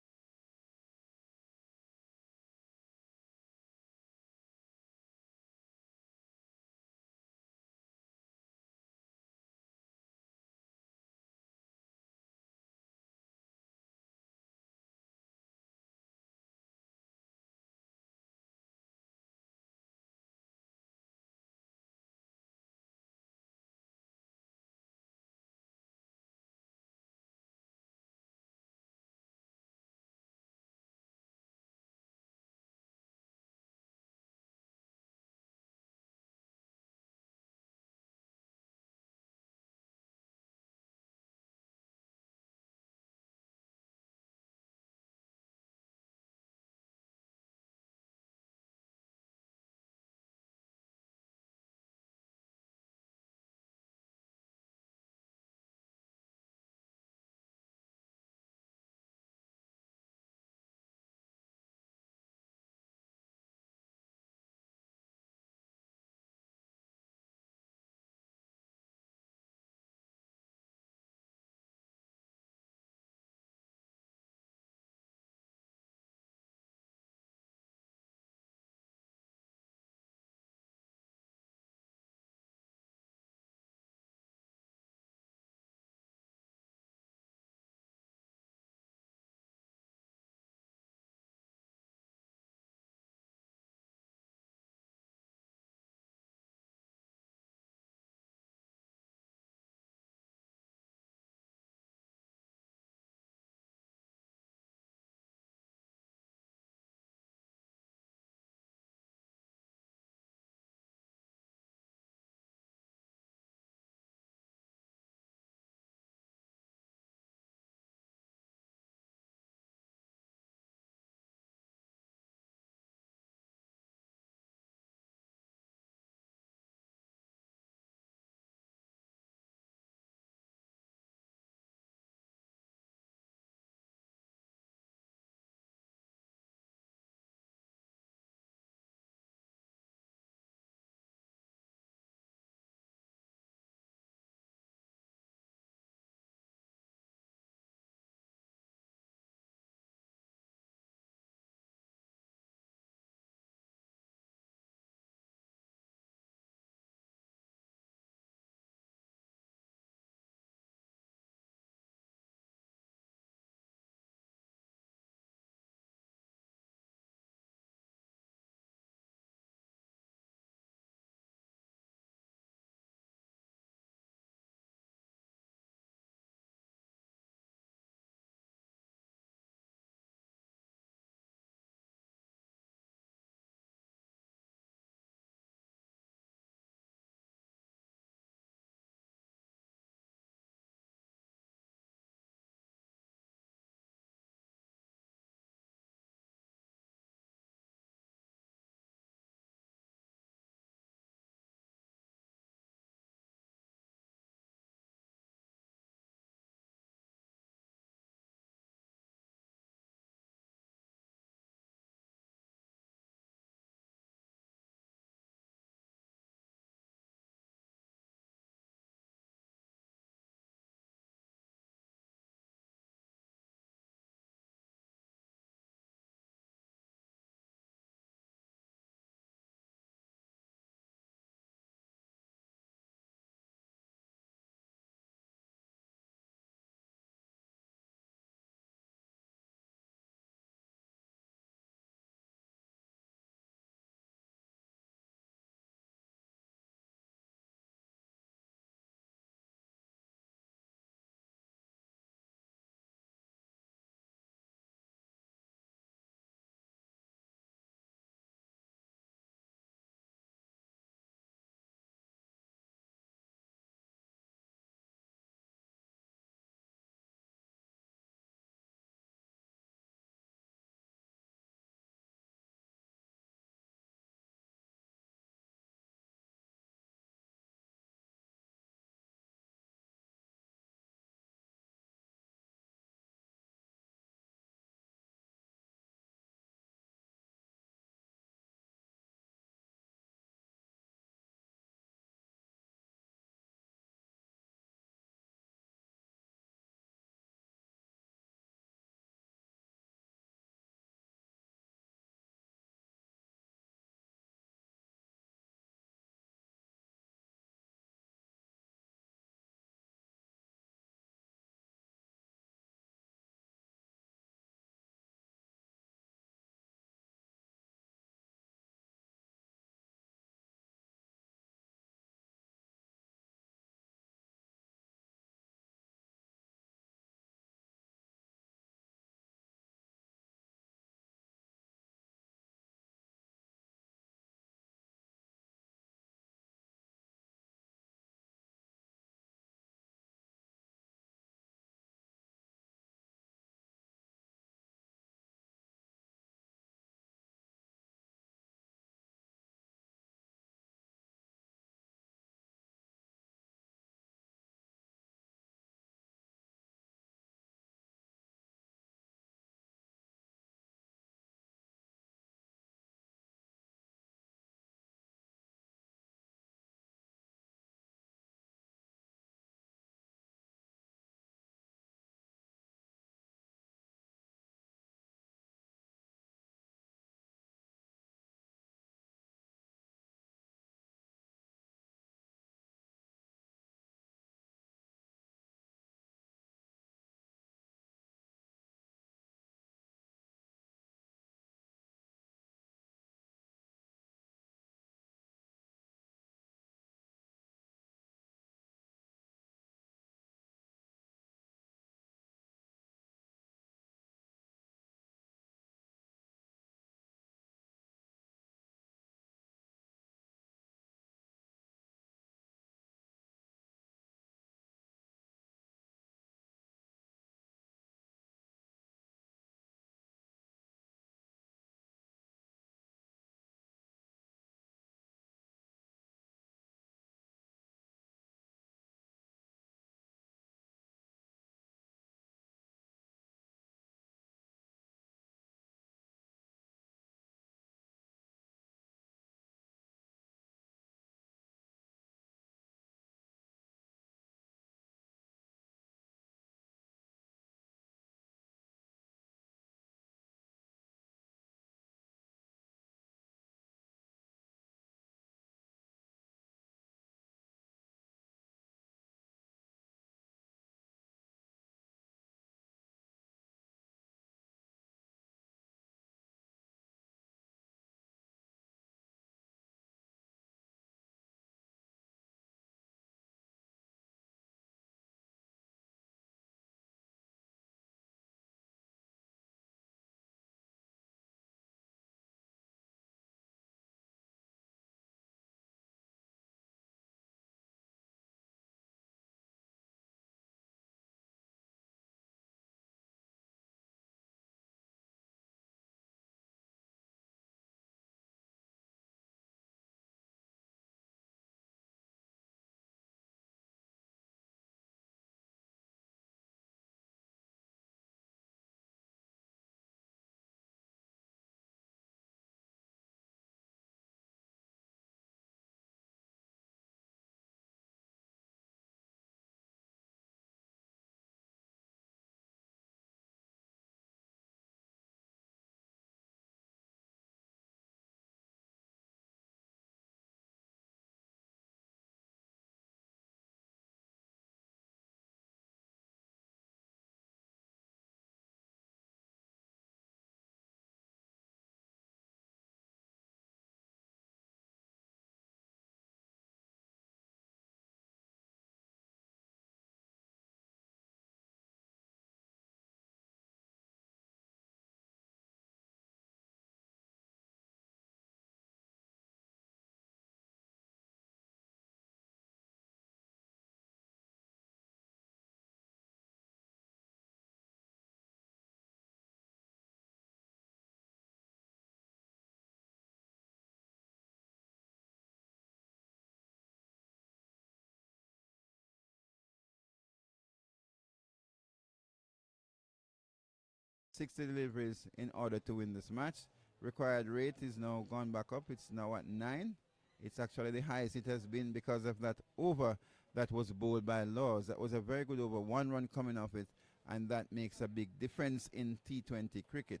60 deliveries in order to win this match. Required rate is now gone back up. It's now at 9. It's actually the highest it has been because of that over that was bowled by Laws. That was a very good over, 1 run coming off it, and that makes a big difference in T20 cricket.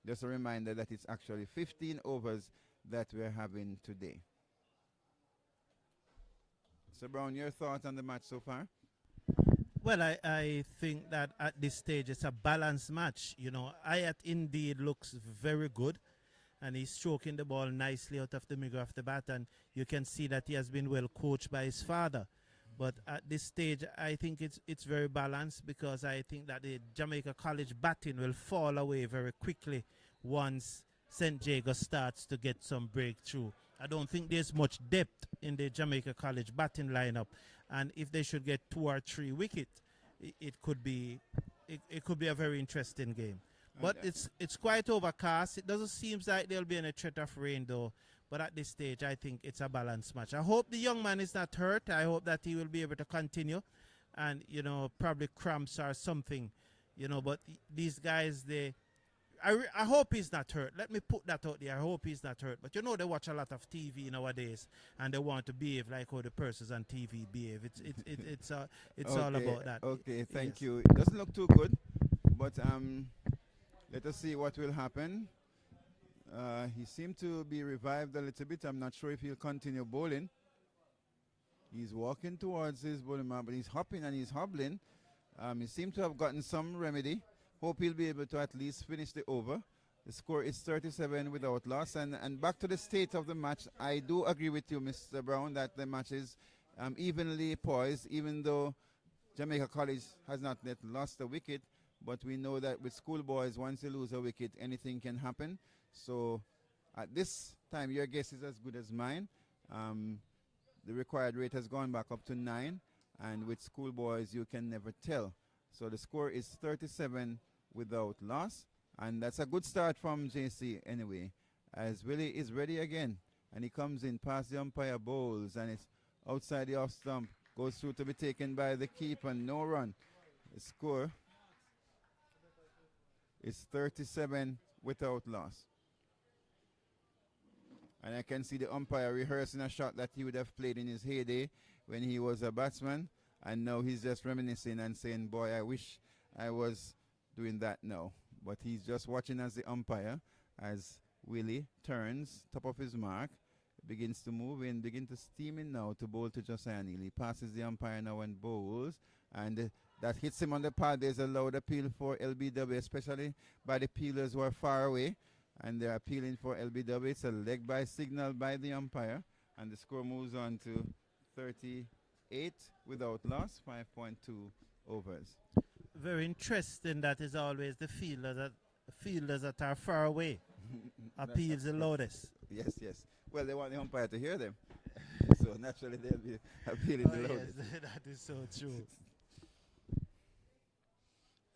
Just a reminder that it's actually 15 overs that we're having today. So Brown, your thoughts on the match so far? Well, I think that at this stage it's a balanced match. You know, Ayat indeed looks very good, and he's stroking the ball nicely out of the middle of the bat, and you can see that he has been well coached by his father. But at this stage, I think it's very balanced, because I think that the Jamaica College batting will fall away very quickly once St. Jago starts to get some breakthrough. I don't think there's much depth in the Jamaica College batting lineup, and if they should get 2 or 3 wickets, it could be a very interesting game. But it's quite overcast. It doesn't seem like there'll be any threat of rain though. But at this stage, I think it's a balanced match. I hope the young man is not hurt. I hope that he will be able to continue, and probably cramps or something, But these guys, I hope he's not hurt. Let me put that out there. I hope he's not hurt. But they watch a lot of TV nowadays, and they want to behave like how the persons on TV behave. It's okay, all about that. Okay, thank Yes. you. It doesn't look too good, but let us see what will happen. He seemed to be revived a little bit. I'm not sure if he'll continue bowling. He's walking towards his bowling mark, but he's hopping and he's hobbling. He seemed to have gotten some remedy. Hope he'll be able to at least finish the over. The score is 37 without loss. And back to the state of the match, I do agree with you, Mr. Brown, that the match is evenly poised, even though Jamaica College has not yet lost a wicket. But we know that with schoolboys, once you lose a wicket, anything can happen. So at this time, your guess is as good as mine. The required rate has gone back up to 9. And with schoolboys, you can never tell. So the score is 37 without loss. And that's a good start from JC anyway. As Willie is ready again. And he comes in past the umpire, bowls. And it's outside the off stump. Goes through to be taken by the keeper. No run. The score is 37 without loss. And I can see the umpire rehearsing a shot that he would have played in his heyday when he was a batsman. And now he's just reminiscing and saying, boy, I wish I was doing that now. But he's just watching as the umpire, as Willie turns, top of his mark, begins to move in, begin to steam in now to bowl to Josiah Neal. He passes the umpire now and bowls. And that hits him on the pad. There's a loud appeal for LBW, especially by the peelers who are far away. And they're appealing for LBW. It's a leg by signal by the umpire. And the score moves on to 38 without loss, 5.2 overs. Very interesting that is always the fielders that are far away appeals the loudest. Yes, yes. Well, they want the umpire to hear them. So naturally they'll be appealing the loudest. Yes, that is so true.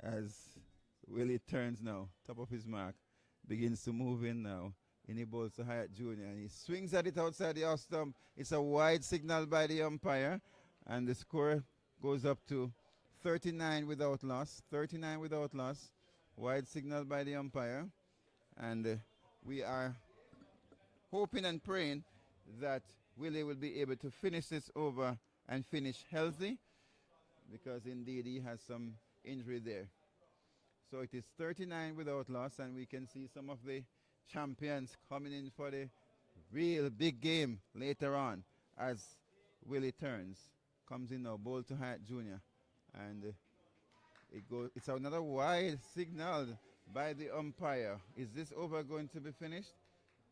As Willie turns now, top of his mark, begins to move in now. And he bowls to Hyatt Jr. and he swings at it outside the off stump. It's a wide signal by the umpire. And the score goes up to 39 without loss. 39 without loss. Wide signal by the umpire. And we are hoping and praying that Willie will be able to finish this over and finish healthy, because indeed he has some injury there. So it is 39 without loss, and we can see some of the champions coming in for the real big game later on as Willie turns. Comes in now, bowl to Hyatt Jr. And it's another wide signal by the umpire. Is this over going to be finished?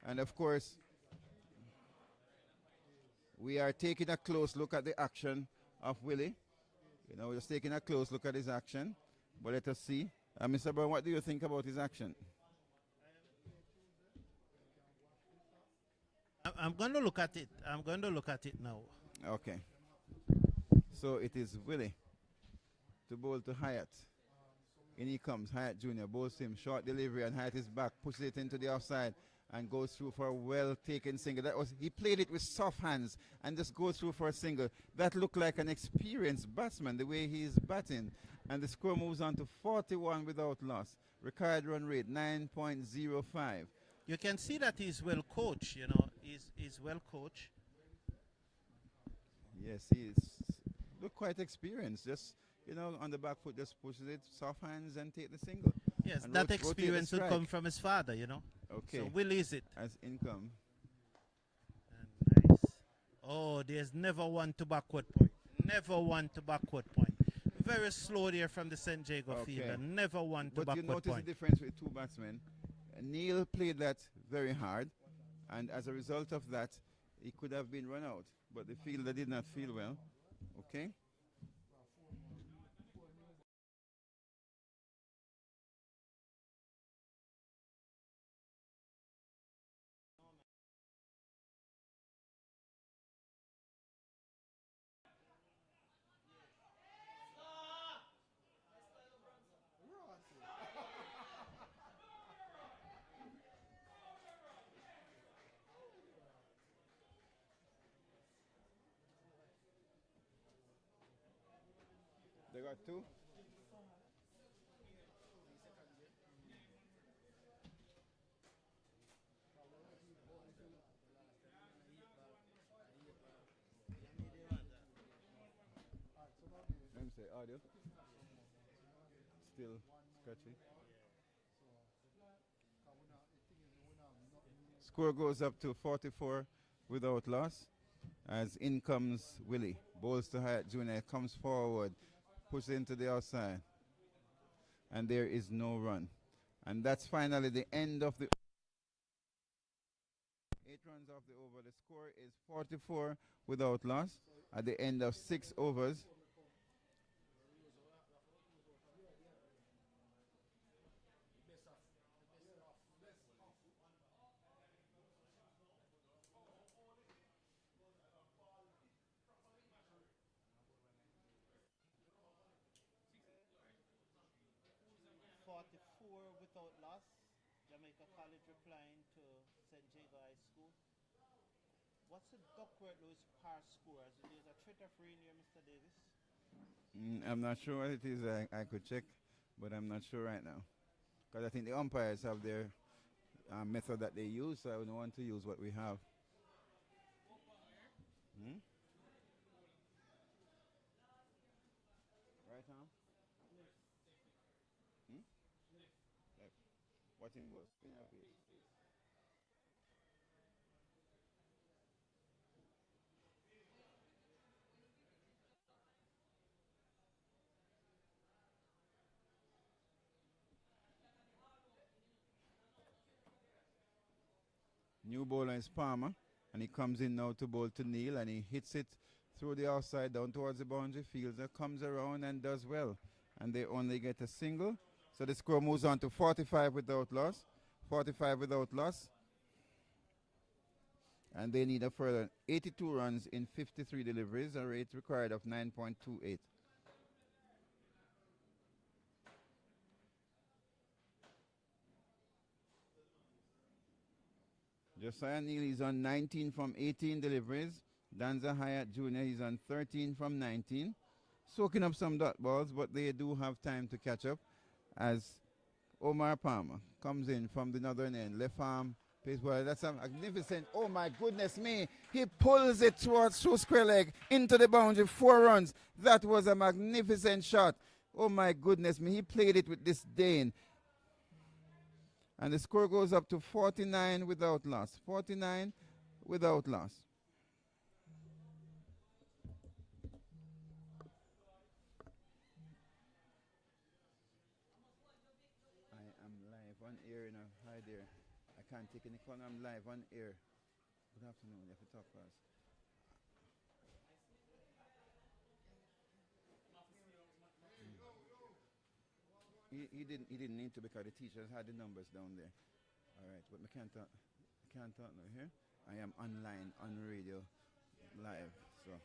And of course, we are taking a close look at the action of Willie. We're just taking a close look at his action. But let us see. Mr. Brown, what do you think about his action? I'm going to look at it. I'm going to look at it now. Okay. So it is Willie to bowl to Hyatt. In he comes, Hyatt Jr. bowls him, short delivery, and Hyatt is back, pushes it into the offside. and goes through for a well-taken single. That was, he played it with soft hands and just goes through for a single. That looked like an experienced batsman, the way he's batting. And the score moves on to 41 without loss. Required run rate, 9.05. You can see that he's well coached, you know. He's well coached. Yes, he's look quite experienced. Just, you know, on the back foot, just pushes it, soft hands, and take the single. Yes, And that rotate the experience would strike. come from his father, you know. Okay. So Will is it. As income. And nice. Oh, there's never one to backward point. Never one to backward point. Very slow there from the St. Jago Okay. fielder. Never one to But you backward notice point. the difference with two batsmen. Neil played that very hard, and as a result of that, he could have been run out. But the fielder did not feel well. Okay. They got two. Let me say audio. Still scratchy. Score goes up to 44 without loss. As in comes Willie. Bowls to Hyatt Jr. Comes forward. Pushes into the outside. And there is no run. And that's finally the end of the 8 runs off the over. The score is 44 without loss at the end of 6 overs. Without loss. Jamaica College replying to St. Jago High School. What's the Duckworth-Lewis par score? There's a threat of rain here, Mr. Davis. I'm not sure what it is. I could check, but I'm not sure right now. Because I think the umpires have their method that they use, so I would want to use what we have. Hmm? Right now? Hmm? Like, what it was? New bowler is Palmer, and he comes in now to bowl to Neil, and he hits it through the outside down towards the boundary. Fielder comes around and does well, and they only get a single. So the score moves on to 45 without loss. 45 without loss. And they need a further 82 runs in 53 deliveries, a rate required of 9.28. Josiah Neal is on 19 from 18 deliveries. Danza Hyatt Jr. is on 13 from 19. Soaking up some dot balls, but they do have time to catch up as Omar Palmer comes in from the northern end. Left arm, pace ball. That's a magnificent, oh my goodness me. He pulls it towards through square leg into the boundary, 4 runs. That was a magnificent shot. Oh my goodness me, he played it with disdain. And the score goes up to 49 without loss. 49 without loss. I am live on air in a hi there. I can't take any call. I'm live on air. Good afternoon. You have to talk fast. He didn't need to because the teachers had the numbers down there. All right, but I can't talk now here. I am online on radio live. So.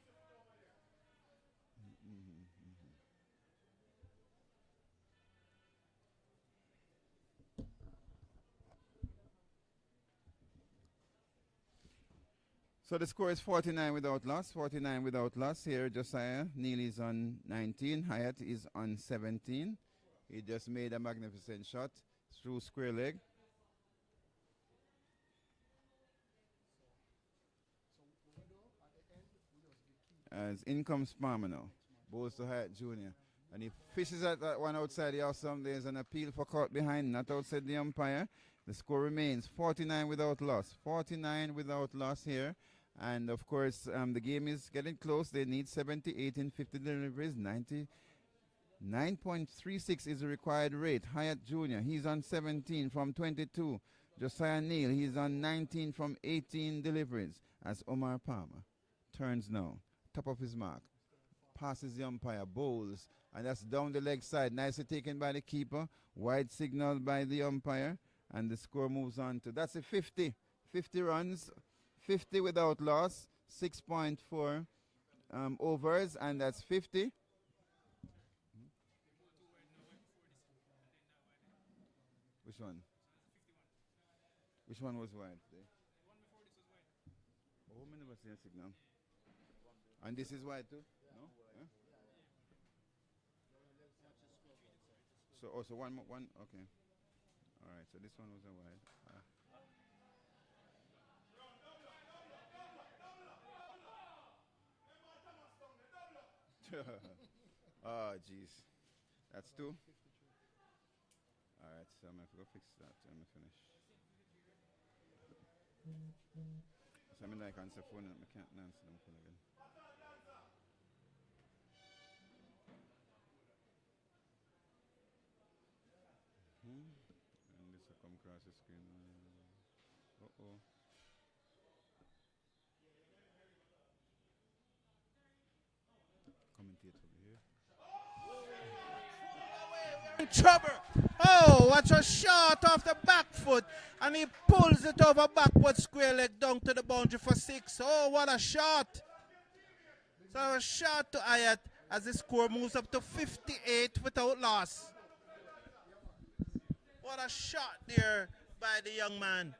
So the score is 49 without loss. 49 without loss here. Josiah Neal is on 19. Hyatt is on 17. He just made a magnificent shot through square leg. As in comes Palmer now. Bowls to Hyatt Jr. And he fishes at that one outside the house. There's an appeal for caught behind, not outside the umpire. The score remains 49 without loss. 49 without loss here. And of course, the game is getting close. They need 78 in 50 deliveries. 99.36 is the required rate. Hyatt Jr., he's on 17 from 22. Josiah Neal, he's on 19 from 18 deliveries. As Omar Palmer turns now, top of his mark, passes the umpire, bowls, and that's down the leg side. Nicely taken by the keeper. Wide signal by the umpire. And the score moves on to, that's a 50. 50 runs, 50 without loss, 6.4 overs, and that's 50. Which one? Which one was wide? Oh, I never seen a signal. And this is wide too? No? Yeah? So also one, okay. All right, so this one was a wide. Oh, jeez. That's two. All right, so I'm going to go fix that. I'm going to finish. So I'm like answer phone and I can't answer them phone again. And this will come across the screen. Uh-oh. Commentator over here. In trouble. Oh, what a shot off the back foot. And he pulls it over backward square leg down to the boundary for 6. Oh, what a shot. So a shot to Hyatt as the score moves up to 58 without loss. What a shot there by the young man.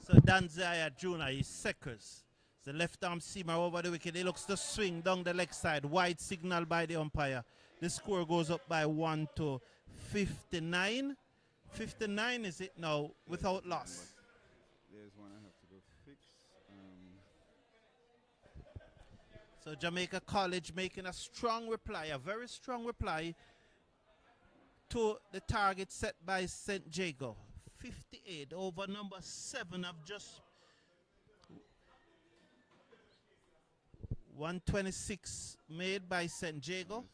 So Danzaya Jr. is seconds. The left arm seamer over the wicket. He looks to swing down the leg side. Wide signal by the umpire. The score goes up by 1 to 59. 59 is it now without loss. There's one I have to go fix. So Jamaica College making a strong reply, a very strong reply to the target set by St. Jago. 58 over number 7 of just 126 made by St. Jago.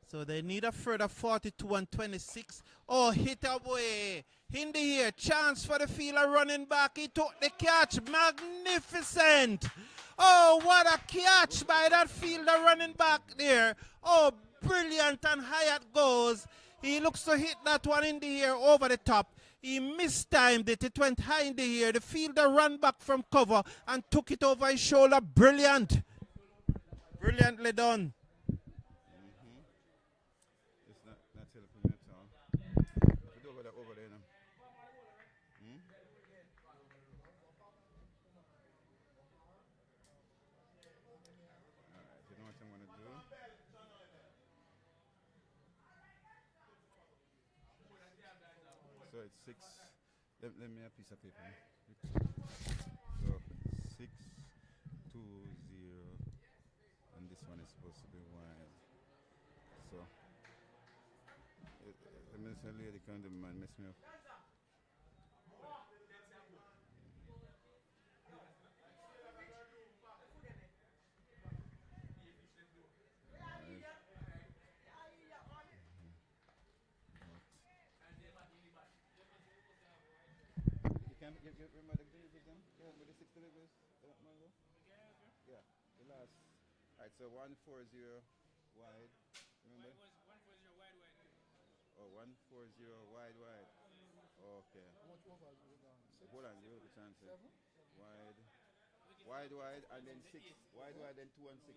So they need a further 42 and 26. Oh, hit away. In the air. Chance for the fielder running back. He took the catch. Magnificent. Oh, what a catch by that fielder running back there. Oh, brilliant. And Hyatt goes. He looks to hit that one in the air over the top. He mistimed it. It went high in the air. The fielder ran back from cover and took it over his shoulder. Brilliant. Brilliantly done. So it's 6. Let me a piece of paper. So 6, 2, 0, and this one is supposed to be wide. So the minister lady kind of man mess me up. You remember the deliveries then? You remember the 6 deliveries? Yeah, the last. Alright, so 140 wide. Remember? 140 wide. Oh, 140 wide. Okay. How much overs we done? 6? Hold on, give it a chance. 7? Wide, and then 6. Wide, then 2 and 6.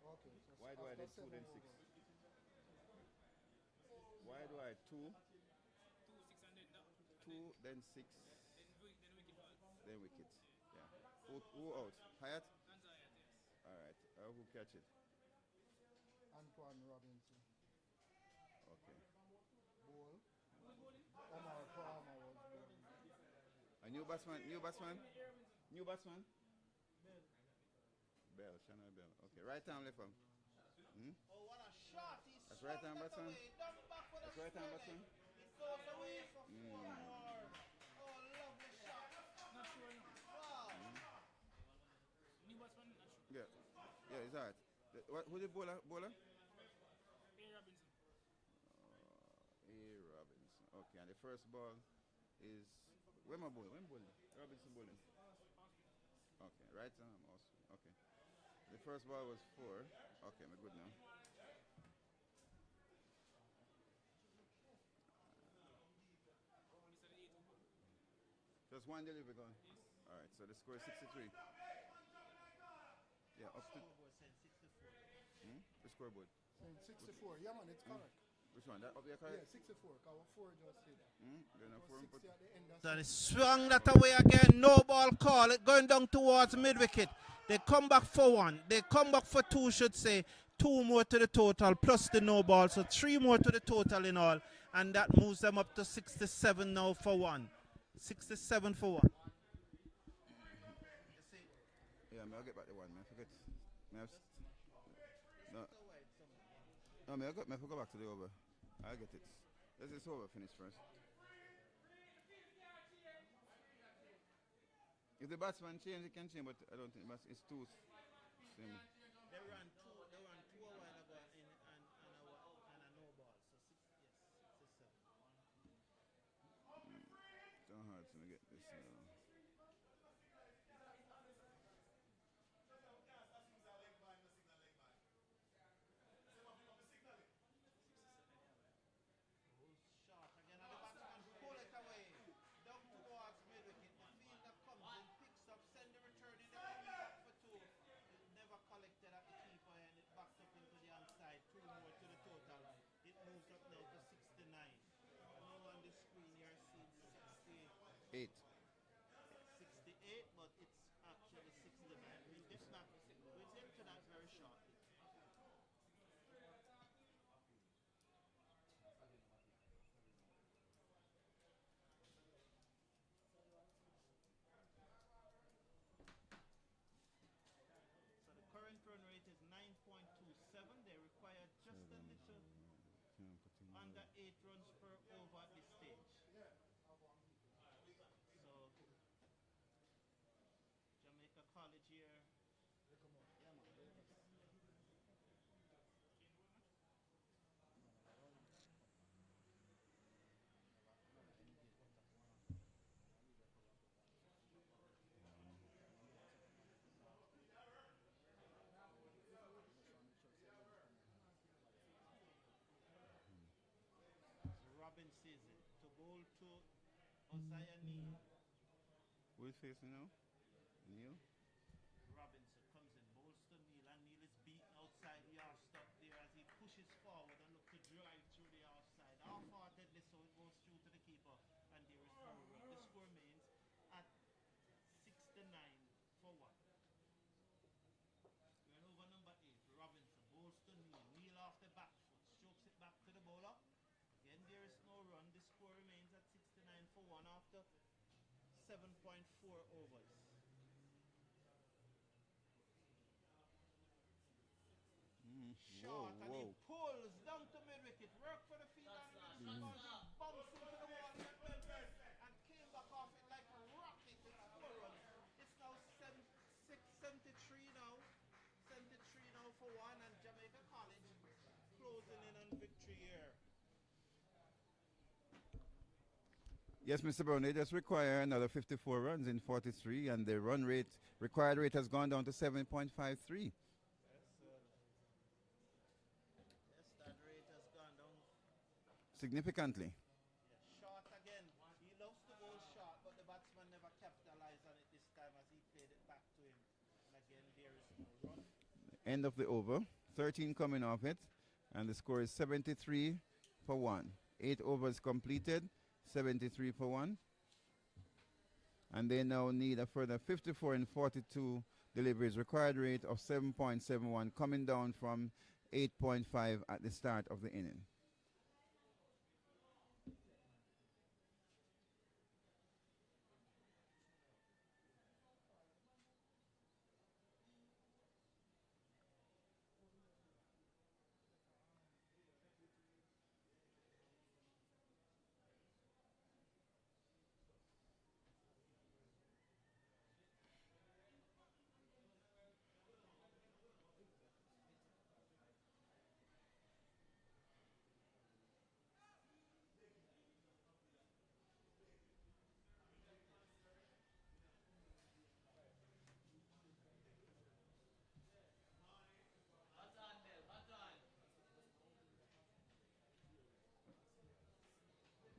Okay, so Wide, after then 2, 7 then 6. overs. Wide, 2. 2, then 6. Then wicket. Yeah. Who out? Hyatt? Alright. Who catch it? Antoine Robinson. Okay. Ball. Omar Palmer was bowling. A new batsman? Bell, Shannon Bell. Okay, right arm, left arm. Oh, what a shot! That's right arm batsman? That's right arm batsman? It goes away for 4 more. Oh, lovely shot. Not sure. Wow. New batsman, not sure. Yeah, it's alright. Who's the bowler? A. Robinson. A. Robinson. Okay, and the first ball is... Where am I bowling? Robinson bowling. Okay, right arm also. Okay. The first ball was 4. Okay, I'm good now. Just one delivery going? Yes. Alright, so the score is 63. Yeah, up to... The scoreboard. Saying 64. Yeah, man, it's correct. Which one? That up there correct? Yeah, 64. Because 4 just hit. Then a 4 60 at the end. So they swung that away again. No ball call. It going down towards mid wicket. They come back for 1. They come back for 2, should say. 2 more to the total plus the no ball. So 3 more to the total in all. And that moves them up to 67 now for 1. 67 for 1. Yeah, I'll get back the one, man. Forget. No, I forgot to go back to the over. I'll get it. Let's just over finish first. If the batsman change, it can change, but I don't think it's too same. They ran 2 a while ago and a no ball. So 67. It's so hard to get this. Shot again. And the batsman pull it away. Down towards mid wicket. The fielder comes in, picks up, send the return in. They come back for 2. It never collected at the keeper and it backed up into the outside. 2 more to the total. It moves up now to 69. Now on the screen you're seeing 8. 68, but it's actually 69. We'll get to that very shortly. So the current run rate is 9.27. They require just a little under 8 runs per over at this stage. So Jamaica College here. Yeah, man. Robin sees it. To bowl to Uzziah Neal. Who is facing now? Neil? Robinson comes in, bowls to Neal, and Neal is beaten outside the half stop there as he pushes forward and looks to drive through the outside. Half-heartedly so it goes through to the keeper, and there is 4 runs. The score remains at 69 for 1. We're over number 8. Robinson bowls to Neal. Neal off the back foot, strokes it back to the bowler. Again, there is no run. The score remains at 69 for 1 after 7.4 overs. Short and he pulls down to mid wicket. Work for the field and bumps into the wall and came back off it like a rocket. It's 4 runs. It's now 73 now. 73 now for 1, and Jamaica College closing in on victory here. Yes, Mr. Brown, they just require another 54 runs in 43, and the required rate has gone down to 7.53. Yes, that rate has gone down. significantly. Short again. He loves to bowl short, but the batsman never capitalized on it this time as he played it back to him. And again, there is no run. End of the over. 13 coming off it. And the score is 73 for 1. 8 overs completed. 73 for 1. And they now need a further 54 in 42 deliveries. Required rate of 7.71, coming down from 8.5 at the start of the inning.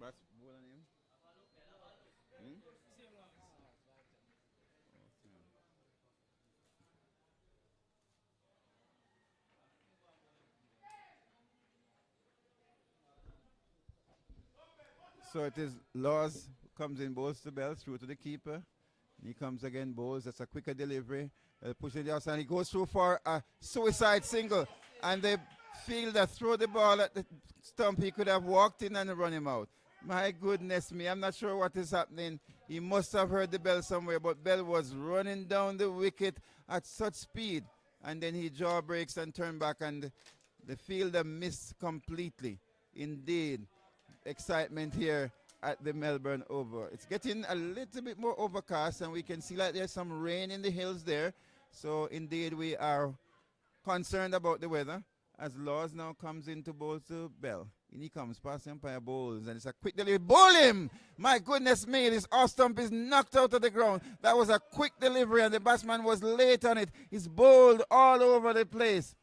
That's what name? So it is Laws comes in, bowls the bell through to the keeper. He comes again, bowls. That's a quicker delivery. Pushing the outside. He goes through for a suicide single. And the fielder throw the ball at the stump. He could have walked in and run him out. My goodness me. I'm not sure what is happening. He must have heard the bell somewhere. But Bell was running down the wicket at such speed. And then he jaw breaks and turned back. And the fielder missed completely. Indeed. Excitement here at the Melbourne Oval. It's getting a little bit more overcast and we can see like there's some rain in the hills there. So indeed we are concerned about the weather as Laws now comes in to bowl to Bell. In he comes past the umpire, bowls, and it's a quick delivery. Bowl him! My goodness me, this off stump is knocked out of the ground. That was a quick delivery and the batsman was late on it. He's bowled all over the place.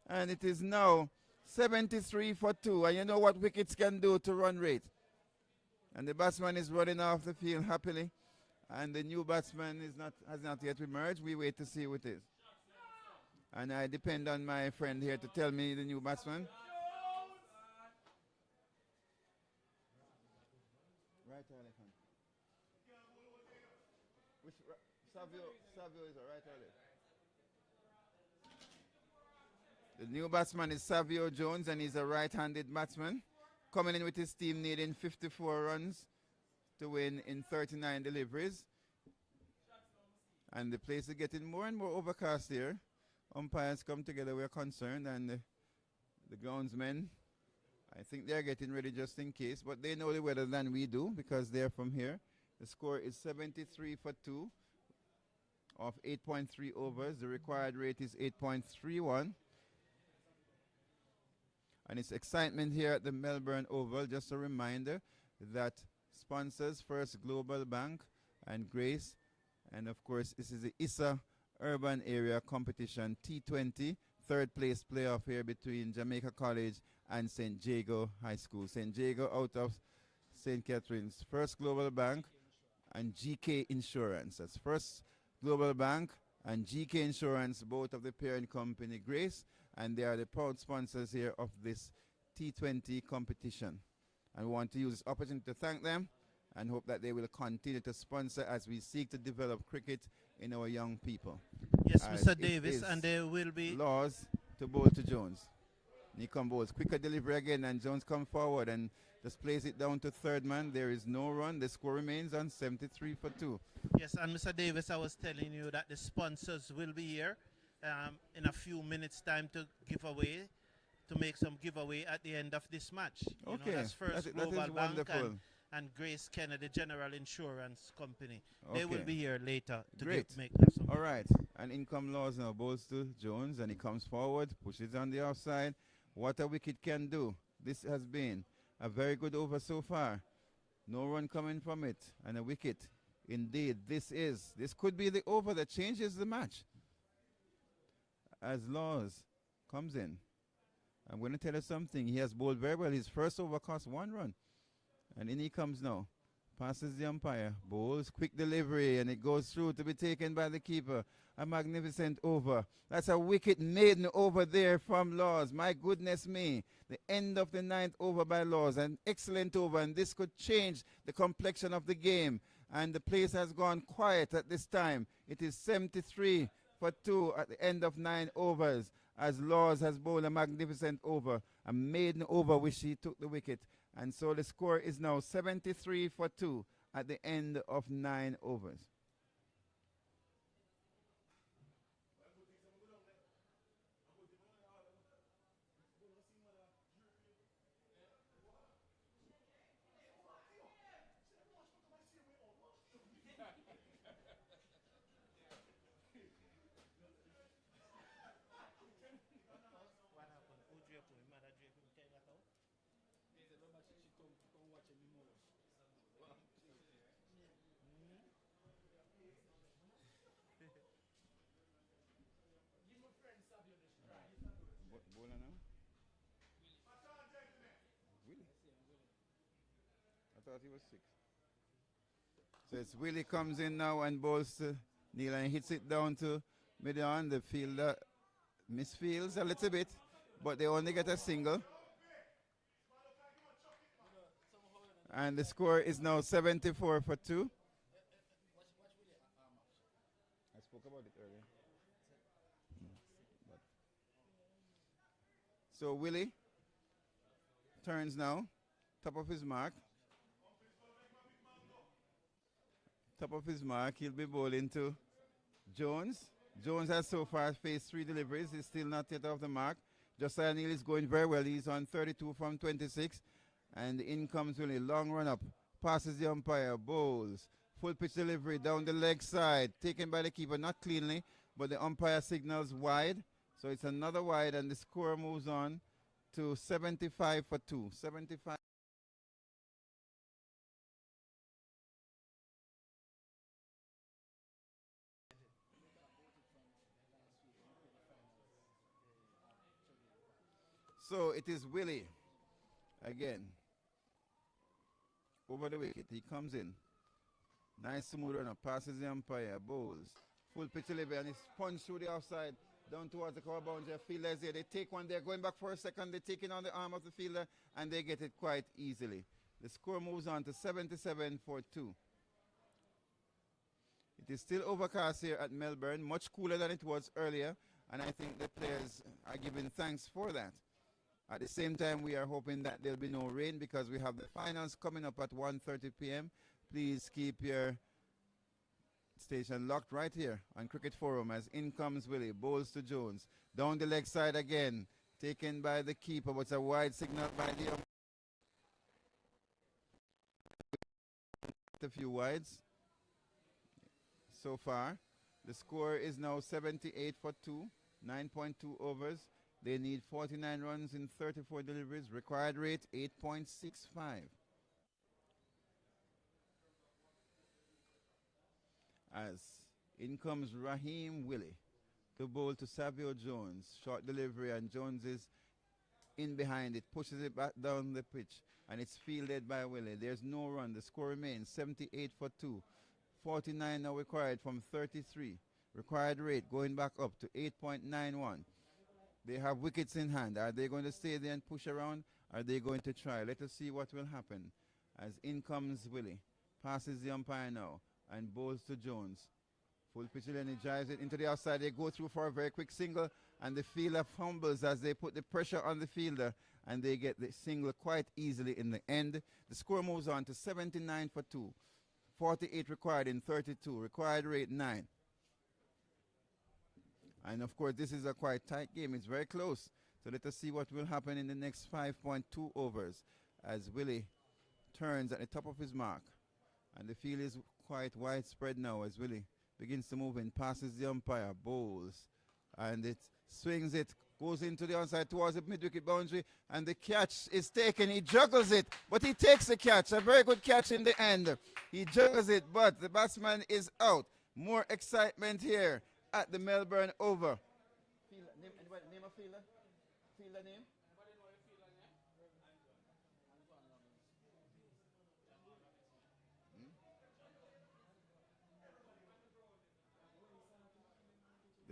And it is now 73 for 2, and you know what wickets can do to run rate. And the batsman is running off the field happily, and the new batsman has not yet emerged. We wait to see who it is. And I depend on my friend here to tell me the new batsman. Right or left hand? Which Savio is a right or left? The new batsman is Savio Jones, and he's a right-handed batsman. Coming in with his team needing 54 runs to win in 39 deliveries. And the place is getting more and more overcast here. Umpires come together, we're concerned, and the groundsmen, I think they're getting ready just in case, but they know the weather than we do because they're from here. The score is 73 for 2 of 8.3 overs. The required rate is 8.31. And it's excitement here at the Melbourne Oval. Just a reminder that sponsors First Global Bank and Grace. And of course, this is the ISSA Urban Area Competition T20. Third place playoff here between Jamaica College and St. Jago High School. St. Jago out of St. Catherine's. First Global Bank and GK Insurance. That's First Global Bank and GK Insurance, both of the parent company Grace, and they are the proud sponsors here of this T20 competition. And we want to use this opportunity to thank them and hope that they will continue to sponsor as we seek to develop cricket in our young people. Yes, Mr. Davis, and there will be Laws to bowl to Jones. He comes bowls, quicker delivery again, and Jones come forward and just plays it down to third man. There is no run. The score remains on 73 for 2. Yes, and Mr. Davis, I was telling you that the sponsors will be here in a few minutes' time to give away, to make some giveaway at the end of this match. You Okay, know, that's First Global Bank wonderful. and Grace Kennedy General Insurance Company. They Okay. will be here later to Great. make some. All right, and income Laws now bowls to Jones, and he comes forward, pushes on the offside. What a wicket can do. This has been a very good over so far. No run coming from it, and a wicket. Indeed, this could be the over that changes the match. As Laws comes in, I'm going to tell you something. He has bowled very well. His first over cost 1 run. And in he comes now. Passes the umpire. Bowls, quick delivery, and it goes through to be taken by the keeper. A magnificent over. That's a wicket maiden over there from Laws. My goodness me. The end of the 9th over by Laws. An excellent over, and this could change the complexion of the game. And the place has gone quiet at this time. It is 73 for 2 at the end of 9 overs, as Laws has bowled a magnificent over, a maiden over which he took the wicket. And so the score is now 73 for 2 at the end of 9 overs. Bowler now? Willie? I thought he was 6. So it's Willie comes in now and bowls to Neil and hits it down to mid-on. The fielder misfields a little bit, but they only get a single. And the score is now 74 for 2. I spoke about it earlier. So Willie turns now, top of his mark. Top of his mark, he'll be bowling to Jones. Jones has so far faced 3 deliveries. He's still not yet off the mark. Josiah Neal is going very well. He's on 32 from 26. And in comes Willie. Long run up. Passes the umpire. Bowls. Full pitch delivery down the leg side. Taken by the keeper. Not cleanly, but the umpire signals wide. So it's another wide, and the score moves on to 75 for 2. 75. So it is Willie again. Over the wicket. He comes in. Nice smooth runner. Passes the umpire. Bowls. Full pitch delivery, and it's punched through the offside. Down towards the cover boundary. Fielders there. They take one there. Going back for a second. They take it on the arm of the fielder, and they get it quite easily. The score moves on to 77 for 2. It is still overcast here at Melbourne. Much cooler than it was earlier. And I think the players are giving thanks for that. At the same time, we are hoping that there'll be no rain because we have the finals coming up at 1:30 p.m. Please keep your station locked right here on Cricket Forum as in comes Willie. Bowls to Jones. Down the leg side again. Taken by the keeper, but it's a wide signal by the a few wides so far. The score is now 78 for 2. 9.2 overs. They need 49 runs in 34 deliveries. Required rate 8.65. As in comes Raheem Willie to bowl to Savio Jones. Short delivery, and Jones is in behind it. Pushes it back down the pitch, and it's fielded by Willie. There's no run. The score remains 78 for 2. 49 now required from 33. Required rate going back up to 8.91. They have wickets in hand. Are they going to stay there and push around? Are they going to try? Let us see what will happen. As in comes Willie. Passes the umpire now and bowls to Jones. Full pitch, and he drives it into the outside. They go through for a very quick single, and the fielder fumbles as they put the pressure on the fielder, and they get the single quite easily in the end. The score moves on to 79 for 2. 48 required in 32. Required rate 9. And of course, this is a quite tight game. It's very close. So let us see what will happen in the next 5.2 overs as Willie turns at the top of his mark. And the field is quite widespread now as Willie begins to move in, passes the umpire, bowls, and it swings it, goes into the onside towards the mid-wicket boundary, and the catch is taken. He juggles it, but he takes the catch. A very good catch in the end. He juggles it, but the batsman is out. More excitement here at the Melbourne Oval. Name a fielder? Fielder name?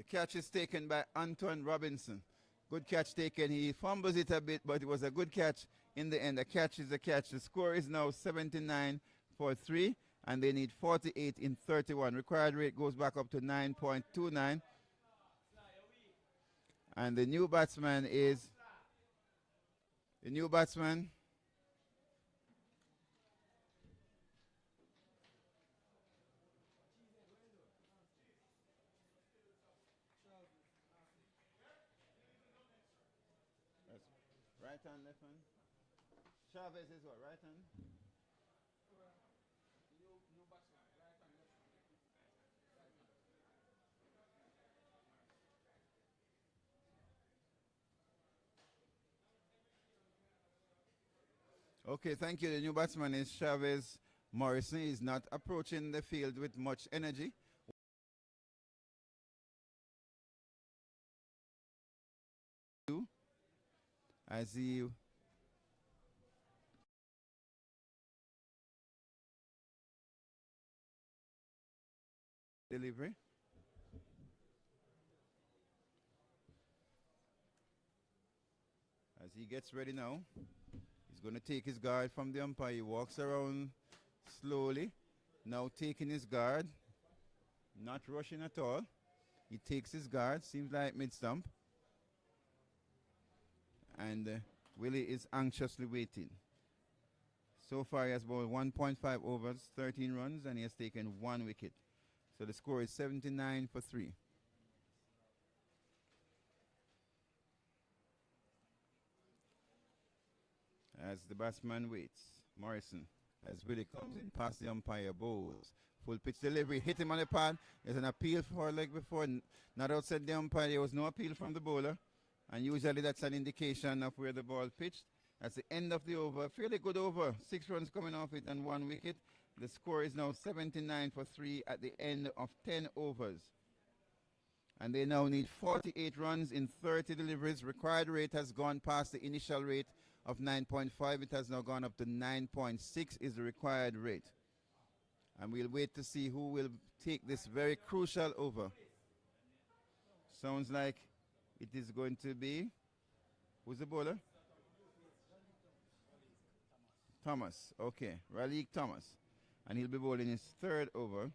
The catch is taken by Antoine Robinson. Good catch taken. He fumbles it a bit, but it was a good catch in the end. A catch is a catch. The score is now 79 for 3, and they need 48 in 31. Required rate goes back up to 9.29. And the new batsman is right hand, left hand. Chavez is what, right hand? Okay, thank you. The new batsman is Chavez Morrison. He's not approaching the field with much energy. As he delivery. As he gets ready now, he's going to take his guard from the umpire. He walks around slowly, now taking his guard, not rushing at all. He takes his guard, seems like mid-stump. And Willie is anxiously waiting. So far he has bowled 1.5 overs, 13 runs, and he has taken 1 wicket. So the score is 79 for 3. As the batsman waits, Morrison, as Willie comes in past the umpire, bowls. Full pitch delivery, hit him on the pad. There's an appeal for a leg before, not outside the umpire. There was no appeal from the bowler. And usually that's an indication of where the ball pitched. That's the end of the over. Fairly good over. 6 runs coming off it and 1 wicket. The score is now 79 for 3 at the end of 10 overs. And they now need 48 runs in 30 deliveries. Required rate has gone past the initial rate of 9.5. It has now gone up to 9.6 is the required rate. And we'll wait to see who will take this very crucial over. Sounds like it is going to be, who's the bowler? Thomas, okay, Raleigh Thomas. And he'll be bowling his 3rd over.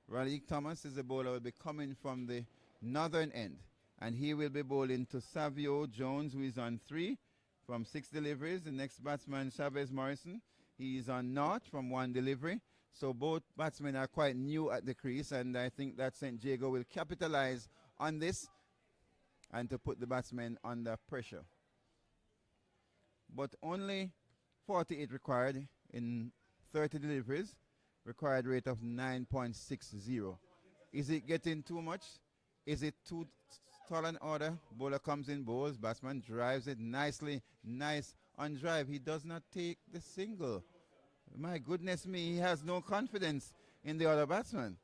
Raleigh Thomas is the bowler who will be coming from the northern end. And he will be bowling to Savio Jones, who is on 3 from 6 deliveries. The next batsman, Chavez Morrison, he is on 0 from 1 delivery. So both batsmen are quite new at the crease, and I think that St. Jago will capitalize on this and to put the batsmen under pressure. But only 48 required in 30 deliveries, required rate of 9.60. Is it getting too much? Is it too tall an order? Bowler comes in, bowls, batsman drives it nicely, nice on drive. He does not take the single. My goodness me, he has no confidence in the other batsman.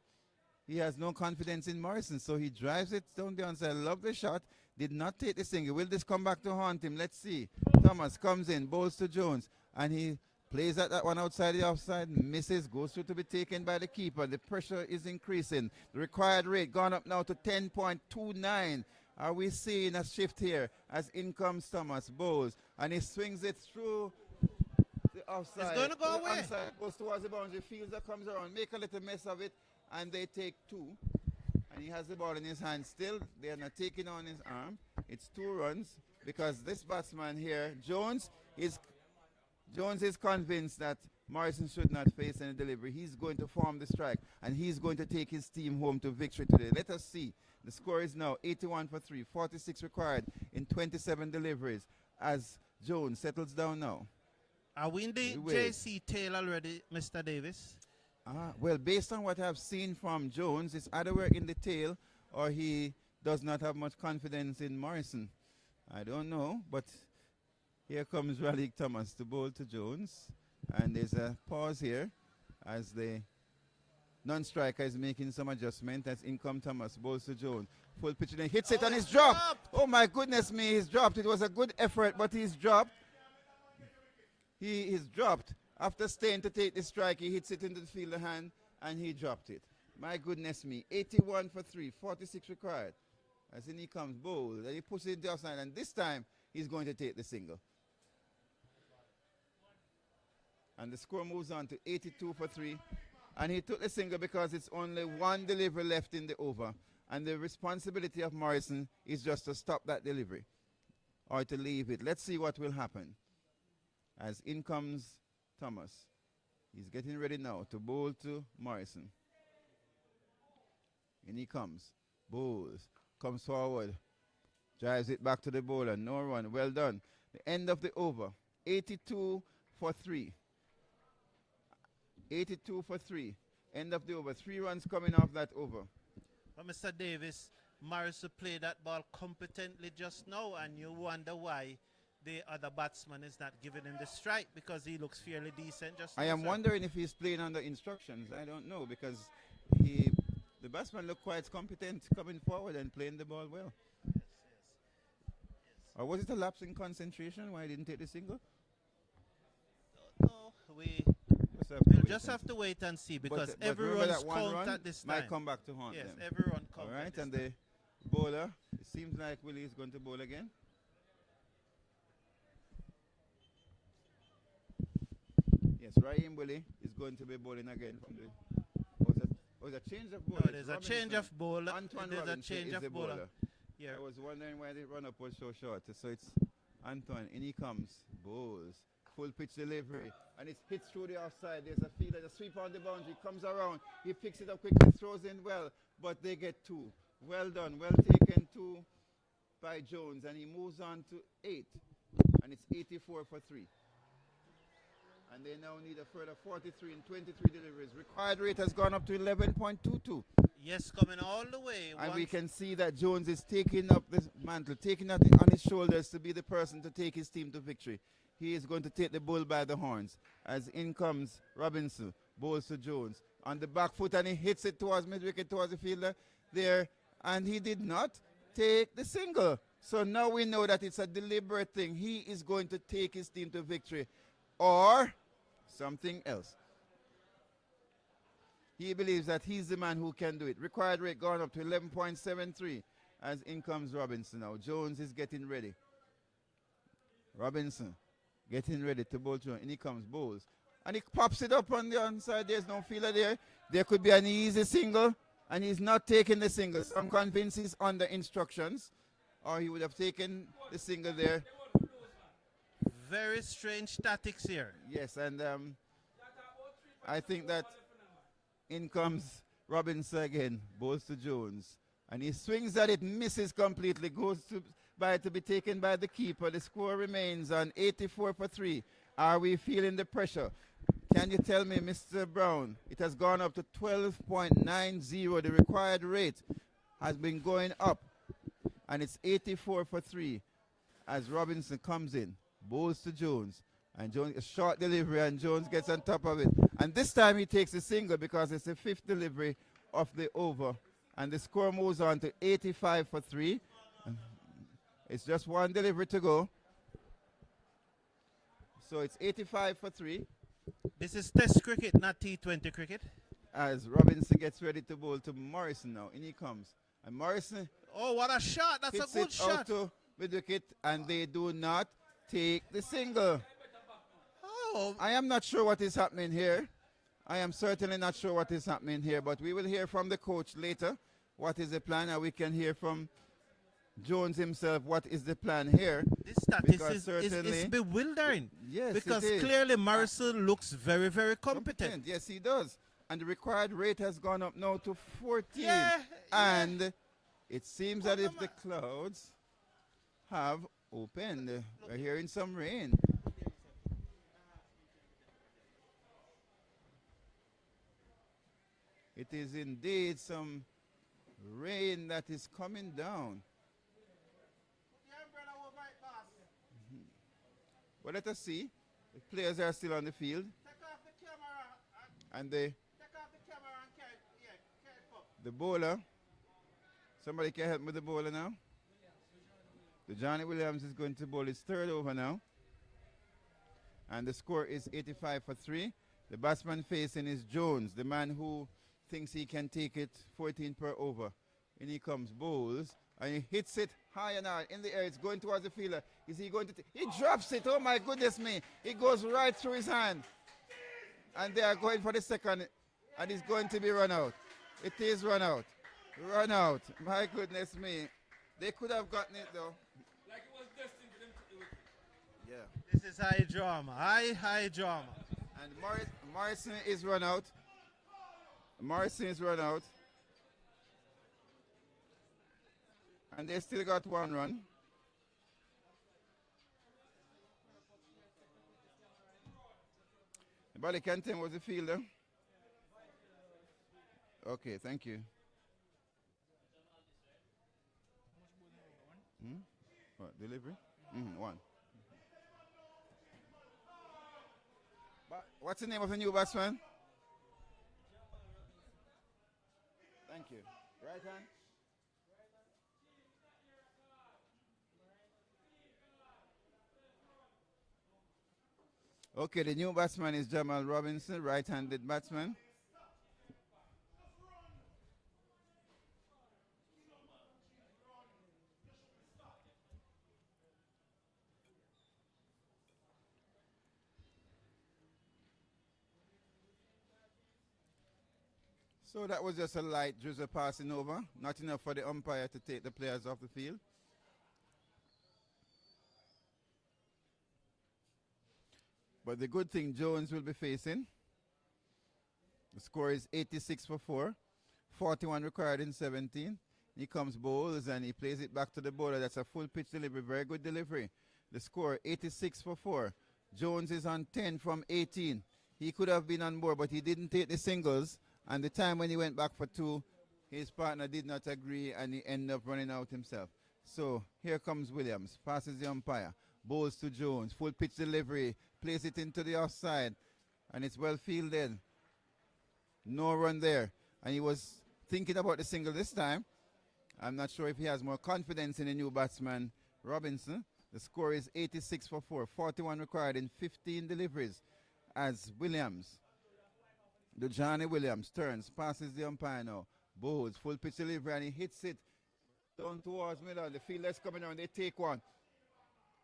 He has no confidence in Morrison, so he drives it down the onside. Love the shot, did not take the single. Will this come back to haunt him? Let's see. Thomas comes in, bowls to Jones, and he plays at that one outside the offside, misses, goes through to be taken by the keeper. The pressure is increasing. The required rate gone up now to 10.29. Are we seeing a shift here as in comes Thomas, bowls, and he swings it through the offside. It's going to go away. Onside, goes towards the boundary, fielder comes around, make a little mess of it, and they take 2. And he has the ball in his hand still. They are not taking on his arm. It's 2 runs because this batsman here, Jones is convinced that Morrison should not face any delivery. He's going to form the strike, and he's going to take his team home to victory today. Let us see. The score is now 81 for 3, 46 required in 27 deliveries as Jones settles down now. Are we in the JC tail already, Mr. Davis? Well, based on what I've seen from Jones, it's either we're in the tail or he does not have much confidence in Morrison. I don't know, but here comes Raleigh Thomas to bowl to Jones. And there's a pause here as the non-striker is making some adjustment as in comes Thomas, bowls to Jones. Full pitch and hits it and he's dropped. Oh my goodness me, he's dropped. It was a good effort, but he's dropped. He is dropped. After staying to take the strike, he hits it into the fielder hand and he dropped it. My goodness me, 81 for 3, 46 required. As in he comes, bowl. Then he puts it outside, and this time he's going to take the single. And the score moves on to 82 for 3. And he took the single because it's only one delivery left in the over. And the responsibility of Morrison is just to stop that delivery or to leave it. Let's see what will happen. As in comes Thomas. He's getting ready now to bowl to Morrison. In he comes. Bowls. Comes forward. Drives it back to the bowler. No run. Well done. The end of the over. 82 for 3. 82 for 3. End of the over. 3 runs coming off that over. But Mr. Davis, Morrison played that ball competently just now, and you wonder why the other batsman is not giving him the strike, because he looks fairly decent just now. I am sir. wondering if he's playing under instructions. I don't know, because the batsman looked quite competent coming forward and playing the ball well. Yes. Or was it a lapse in concentration why he didn't take the single? No, we'll just have to wait and see, because but every remember run's that one count run at this time. might come back to haunt Yes, them. every run counts. All right, and the bowler, it seems like Willie is going to bowl again. Yes, Raheem Willie is going to be bowling again from the. Was a change of bowler? No, there's a change of bowler. Antoine There's a Robinson change is of the bowler. bowler. Yeah. I was wondering why the run-up was so short. So it's Antoine. In he comes. Bowls. Full pitch delivery. And it hits through the offside. There's a fielder, a sweep on the boundary. Comes around. He picks it up quickly. Throws in well. But they get 2. Well done. Well taken 2 by Jones. And he moves on to 8. And it's 84 for 3. And they now need a further 43 and 23 deliveries. Required rate has gone up to 11.22. Yes, coming all the way. And we can see that Jones is taking up this mantle, taking it on his shoulders to be the person to take his team to victory. He is going to take the bull by the horns. As in comes Robinson, bowls to Jones. On the back foot, and he hits it towards mid-wicket, towards the fielder there. And he did not take the single. So now we know that it's a deliberate thing. He is going to take his team to victory. Or something else. He believes that he's the man who can do it. Required rate gone up to 11.73 as in comes Robinson now. Jones is getting ready. Robinson getting ready to bowl through. And he comes, bowls. And he pops it up on the onside. There's no fielder there. There could be an easy single. And he's not taking the single. So I'm convinced he's under instructions. Or he would have taken the single there. Very strange tactics here. Yes, and I think that in comes Robinson again, bowls to Jones. And he swings at it, misses completely, goes to be taken by the keeper. The score remains on 84 for 3. Are we feeling the pressure? Can you tell me, Mr. Brown? It has gone up to 12.90. The required rate has been going up. And it's 84 for 3 as Robinson comes in. Bowls to Jones, and Jones a short delivery, and Jones gets on top of it. And this time he takes a single because it's the 5th delivery of the over, and the score moves on to 85 for 3. It's just one delivery to go, so it's 85 for 3. This is Test cricket, not T20 cricket. As Robinson gets ready to bowl to Morrison now, in he comes, and Morrison. Oh, what a shot! That's a good shot. Out to mid-wicket, and they do not take the single. Oh, I am not sure what is happening here. I am certainly not sure what is happening here, but we will hear from the coach later what is the plan, and we can hear from Jones himself what is the plan here. this tactics is bewildering. Yes, because it is. clearly Morrison looks very, very competent. Yes, he does. And the required rate has gone up now to 14. Yeah, and it seems that if the clouds have opened, we're hearing some rain. It is indeed some rain that is coming down. Well, let us see. The players are still on the field. And the bowler, somebody can help me with the bowler now. The Johnny Williams is going to bowl his 3rd over now. And the score is 85 for 3. The batsman facing is Jones, the man who thinks he can take it 14 per over. In he comes, bowls, And he hits it high and hard in the air. It's going towards the fielder. Is he going to? He drops it. Oh my goodness me! It goes right through his hand. And they are going for the second, and it's going to be run out. It is run out. Run out. My goodness me! They could have gotten it though. Like it was destined for them to do it. Yeah. This is high drama. High drama. And Morrison is run out. Morrison is run out. And they still got one run. Nobody can tell me was the fielder. Okay, thank you. What, delivery? One. But what's the name of the new batsman? Thank you. Right hand? Okay, the new batsman is Jamal Robinson, right-handed batsman. So that was just a light drizzle passing over, not enough for the umpire to take the players off the field. But the good thing Jones will be facing, the score is 86 for 4, 41 required in 17. He comes bowls and he plays it back to the bowler. That's a full pitch delivery, very good delivery. The score 86 for 4. Jones is on 10 from 18. He could have been on more, but he didn't take the singles. And the time when he went back for 2, his partner did not agree and he ended up running out himself. So here comes Williams, passes the umpire, bowls to Jones, full pitch delivery, plays it into the offside, and it's well fielded. No run there. And he was thinking about the single this time. I'm not sure if he has more confidence in the new batsman, Robinson. The score is 86 for 4, 41 required in 15 deliveries as Williams. Johnny Williams turns, passes the umpire now, bowls, full pitch delivery, and he hits it down towards middle. The fielders coming around, they take one.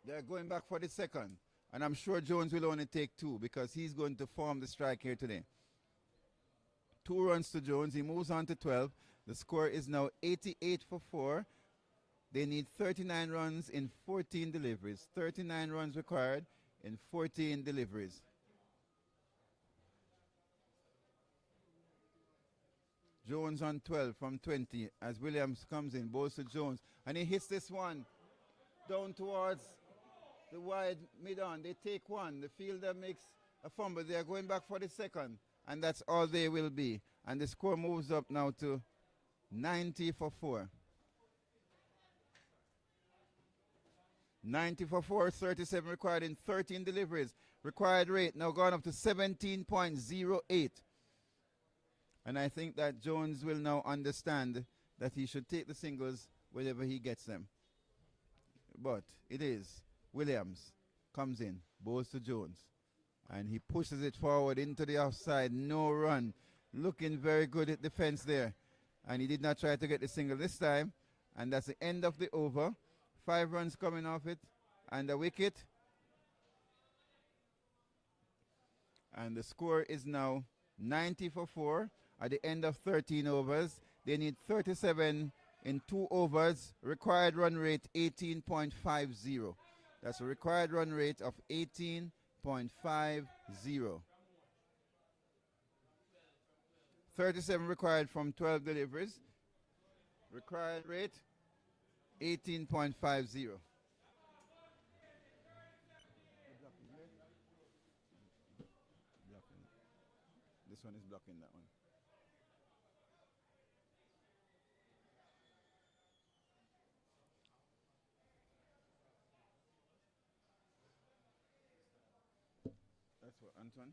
They're going back for the second. And I'm sure Jones will only take 2 because he's going to form the strike here today. 2 runs to Jones. He moves on to 12. The score is now 88 for 4. They need 39 runs in 14 deliveries. 39 runs required in 14 deliveries. Jones on 12 from 20 as Williams comes in, bowls to Jones, and he hits this one down towards the wide mid-on. They take one. The fielder makes a fumble. They are going back for the second, and that's all they will be. And the score moves up now to 90 for 4. 90 for 4, 37 required in 13 deliveries. Required rate now gone up to 17.08. And I think that Jones will now understand that he should take the singles wherever he gets them. But it is Williams comes in, bowls to Jones, and he pushes it forward into the offside. No run. Looking very good at defense there. And he did not try to get the single this time. And that's the end of the over. 5 runs coming off it. And the wicket. And the score is now 90 for 4 at the end of 13 overs. They need 37 in 2 overs. Required run rate 18.50. That's a required run rate of 18.50. 37 required from 12 deliveries. Required rate 18.50. This one is blocking that one. That's what, Antoine?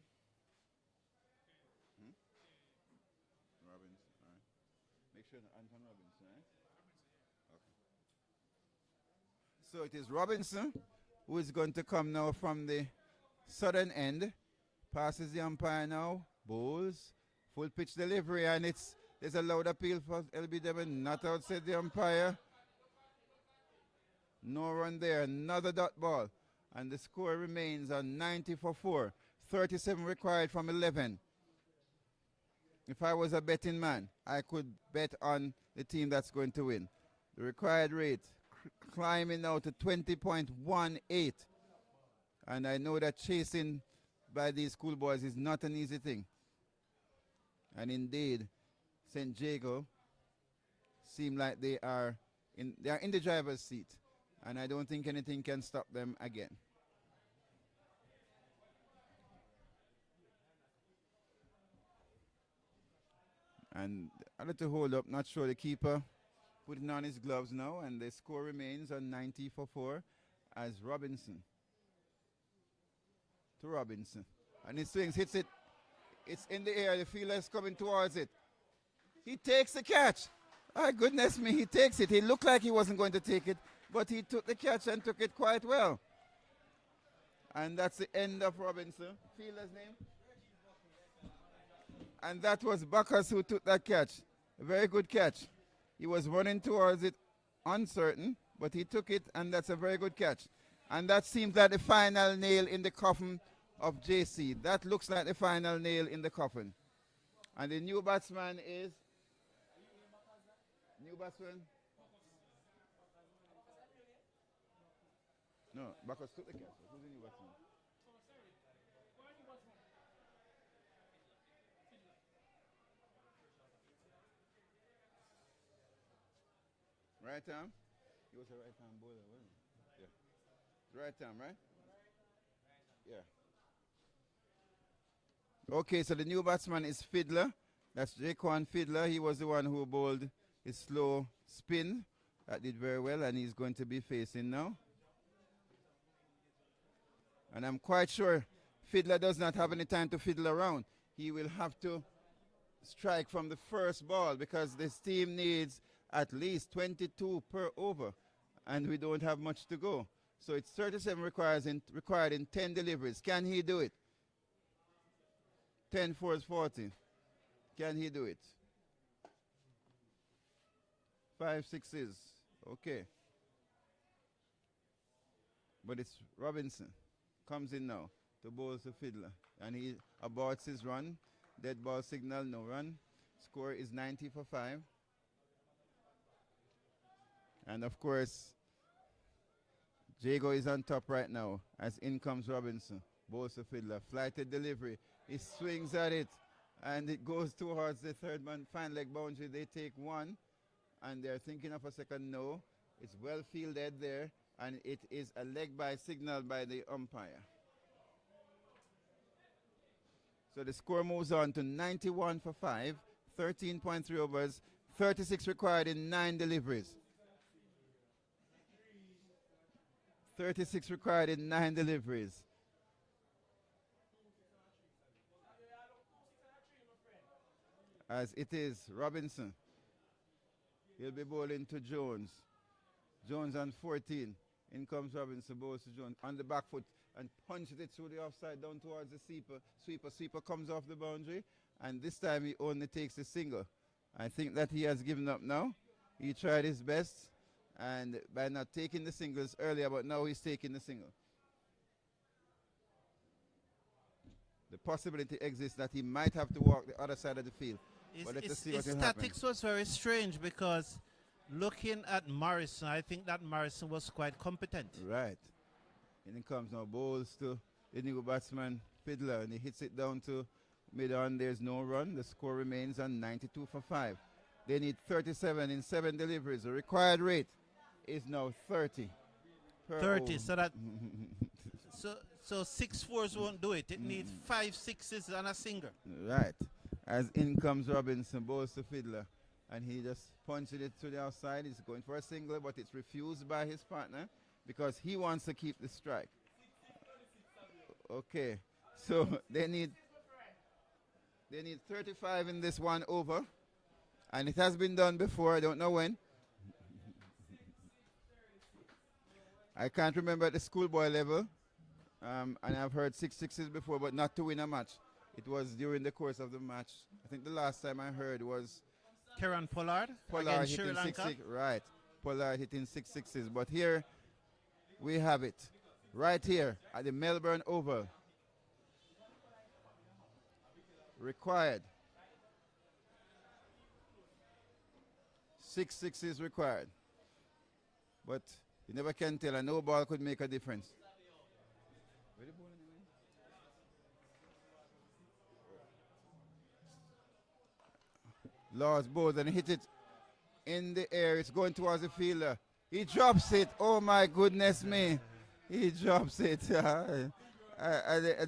Robbins, all right. Make sure that Antoine Robinson, right? Okay. So it is Robinson who is going to come now from the southern end. Passes the umpire now, bowls, full pitch delivery, and there's a loud appeal for LBW, not outside the umpire. No run there. Another dot ball. And the score remains on 90 for 4. 37 required from 11. If I was a betting man, I could bet on the team that's going to win. The required rate climbing now to 20.18. And I know that chasing by these schoolboys is not an easy thing. And indeed, St. Jago seem like they are in the driver's seat. And I don't think anything can stop them again. And a little hold up, not sure the keeper putting on his gloves now, and the score remains on 90 for 4 as Robinson to Robinson. And he swings, hits it. It's in the air. The fielder is coming towards it. He takes the catch. Oh, goodness me, he takes it. He looked like he wasn't going to take it, but he took the catch and took it quite well. And that's the end of Robinson. Fielder's name? And that was Bacchus who took that catch. A very good catch. He was running towards it uncertain, but he took it, and that's a very good catch. And that seems like the final nail in the coffin of JC. That looks like the final nail in the coffin. And the new batsman is? New batsman? No, Bacchus took the catch. Who's the new batsman? Right arm? He was a right arm bowler, wasn't he? Yeah. Right arm, right? Yeah. Okay, so the new batsman is Fiddler. That's Jaquan Fiddler. He was the one who bowled his slow spin. That did very well, and he's going to be facing now. And I'm quite sure Fiddler does not have any time to fiddle around. He will have to strike from the first ball because this team needs at least 22 per over, and we don't have much to go. So it's 37 required in 10 deliveries. Can he do it? 10 4 is 40. Can he do it? 5 6s. Okay. But it's Robinson. Comes in now to bowl to Fiddler. And he aborts his run. Dead ball signal, no run. Score is 90 for 5. And of course, Jago is on top right now as in comes Robinson. Bowls to Fiddler. Flighted delivery. He swings at it and it goes towards the third man fine leg boundary. They take one and they're thinking of a second. No, it's well fielded there and it is a leg by signal by the umpire. So the score moves on to 91 for 5, 13.3 overs, 36 required in 9 deliveries. 36 required in 9 deliveries. As it is Robinson. He'll be bowling to Jones. Jones on 14. In comes Robinson, bowls to Jones on the back foot and punches it through the offside down towards the sweeper. Sweeper comes off the boundary, and this time he only takes a single. I think that he has given up now. He tried his best, and by not taking the singles earlier, but now he's taking the single. The possibility exists that he might have to walk the other side of the field. But let's see what will happen. His statics was very strange because looking at Morrison, I think that Morrison was quite competent. Right. And he comes now, bowls to the new batsman, Fiddler, and he hits it down to mid-on. There's no run. The score remains on 92 for 5. They need 37 in 7 deliveries. The required rate is now 30. 30, so that so 6 4s won't do it. It needs 5 6s and a single. Right. As in comes Robinson, bowls to Fiddler, and he just punches it to the outside. He's going for a single, but it's refused by his partner because he wants to keep the strike. Okay, so they need 35 in this one over, and it has been done before. I don't know when. I can't remember at the schoolboy level, and I've heard 6 6s before, but not to win a match. It was during the course of the match. I think the last time I heard was Kieran Pollard hitting against Sri Lanka. 6 6, right. Pollard hitting 6 6s. But here we have it right here at the Melbourne Oval. Required. 6 sixes required. But you never can tell, a no ball could make a difference. Laws bowls and hit it in the air. It's going towards the fielder. He drops it. Oh my goodness me. He drops it. The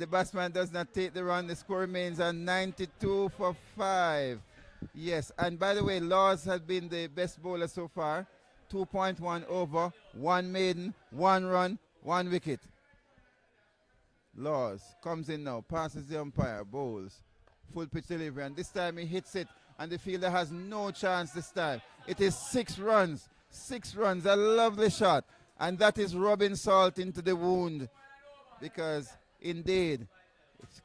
batsman does not take the run. The score remains at 92 for 5. Yes, and by the way, Laws has been the best bowler so far. 2.1 over, 1 maiden, 1 run, 1 wicket. Laws comes in now, passes the umpire, bowls. Full pitch delivery, and this time he hits it, and the fielder has no chance this time. It is 6 runs. 6 runs, a lovely shot. And that is rubbing salt into the wound, because indeed,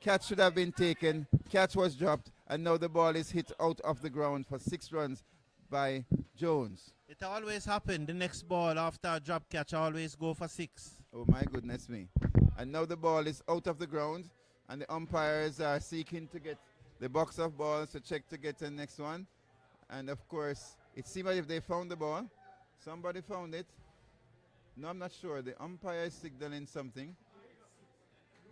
catch should have been taken, catch was dropped, and now the ball is hit out of the ground for 6 runs by Jones. It always happens. The next ball after a drop catch always go for 6. Oh my goodness me. And now the ball is out of the ground, and the umpires are seeking to get the box of balls to check to get the next one. And of course, it seems as if they found the ball. Somebody found it. No, I'm not sure. The umpire is signaling something.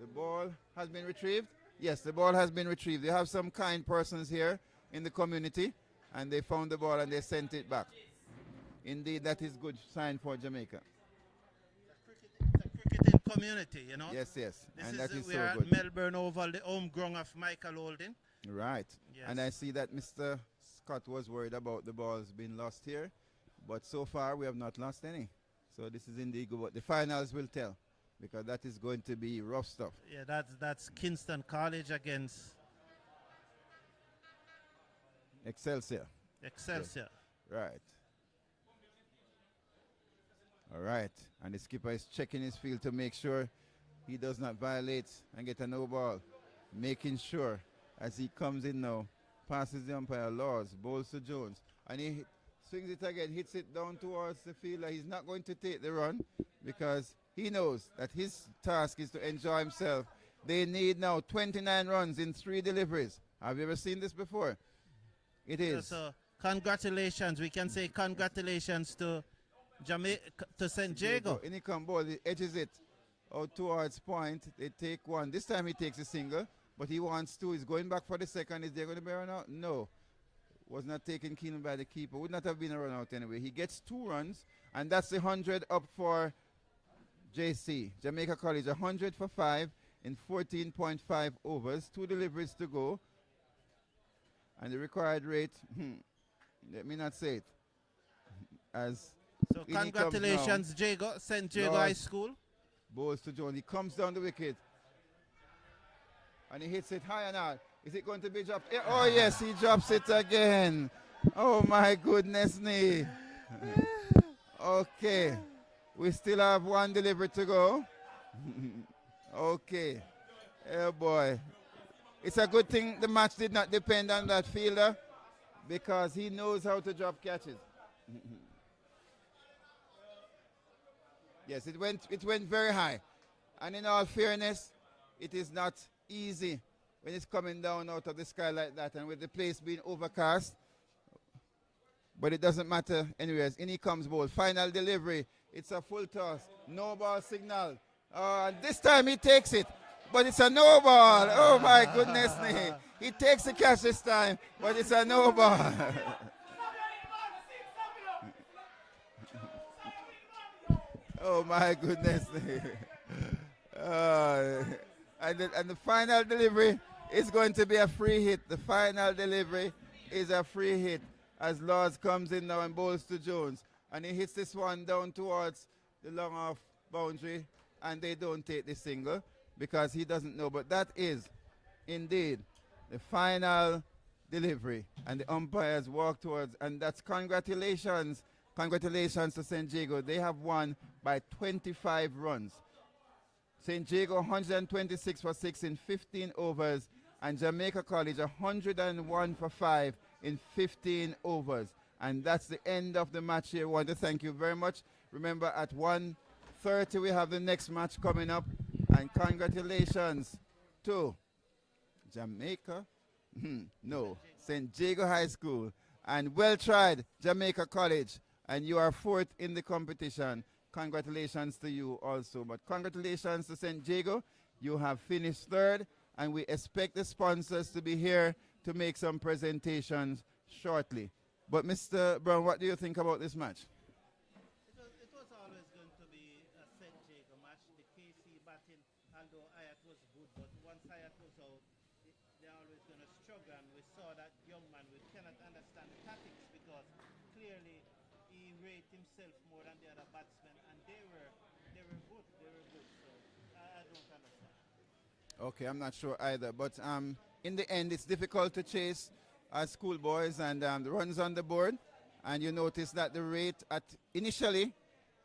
The ball has been retrieved. Yes, the ball has been retrieved. They have some kind persons here in the community, and they found the ball and they sent it back. Indeed, that is good sign for Jamaica. The cricketing community, you know. Yes, yes. This And is that is we so are good. at Melbourne Oval, the home ground of Michael Holding. Right. Yes. And I see that Mr. Scott was worried about the balls being lost here. But so far, we have not lost any. So this is indeed good. But the finals will tell, because that is going to be rough stuff. Yeah, that's Kingston College against Excelsior. Excelsior. Right. All right. And the skipper is checking his field to make sure he does not violate and get a no ball. Making sure as he comes in now, passes the umpire, Laws, bowls to Jones. And he swings it again, hits it down towards the fielder. He's not going to take the run because he knows that his task is to enjoy himself. They need now 29 runs in 3 deliveries. Have you ever seen this before? It is. So congratulations. We can say congratulations to Jamaica, to St. Jago. In he come ball, he edges it out towards point. They take 1. This time he takes a single, but he wants 2. He's going back for the second. Is there going to be a run out? No. Was not taken keen by the keeper. Would not have been a run out anyway. He gets 2 runs, and that's the 100 up for JC. Jamaica College, 100 for 5 in 14.5 overs. 2 deliveries to go. And the required rate, let me not say it. As So congratulations, Jago, St. Jago High School. Bowls to Jones. He comes down the wicket. And he hits it high and hard. Is it going to be dropped? Oh, yes, he drops it again. Oh, my goodness me. Okay. We still have 1 delivery to go. Okay. Oh, boy. It's a good thing the match did not depend on that fielder because he knows how to drop catches. Yes, it went very high. And in all fairness, it is not easy when it's coming down out of the sky like that and with the place being overcast. But it doesn't matter anyways. In he comes ball. Final delivery. It's a full toss. No ball signal. And this time he takes it. But it's a no ball. Oh my goodness me. He takes the catch this time, but it's a no ball. Oh my goodness me. And the final delivery is going to be a free hit. The final delivery is a free hit as Laws comes in now and bowls to Jones. And he hits this one down towards the long off boundary, and they don't take the single because he doesn't know. But that is indeed the final delivery. And the umpires walk towards, and that's congratulations. Congratulations to St. Jago. They have won by 25 runs. St. Jago 126 for 6 in 15 overs, and Jamaica College 101 for 5 in 15 overs. And that's the end of the match here. I want to thank you very much. Remember, at 30 we have the next match coming up. And congratulations to Jamaica. No, St. Jago High School. And well tried, Jamaica College. And you are fourth in the competition. Congratulations to you also. But congratulations to St. Jago. You have finished third. And we expect the sponsors to be here to make some presentations shortly. But Mr. Brown, what do you think about this match? It was always going to be a St. Jago match. The KC batting, although Ayat was good, but once Ayat was out, they're always going to struggle. And we saw that young man, we cannot understand the tactics because clearly he rated himself more than the other batsmen, and they were good. They were good. So I don't understand. Okay, I'm not sure either. But in the end, it's difficult to chase as schoolboys and the runs on the board. And you notice that the rate initially,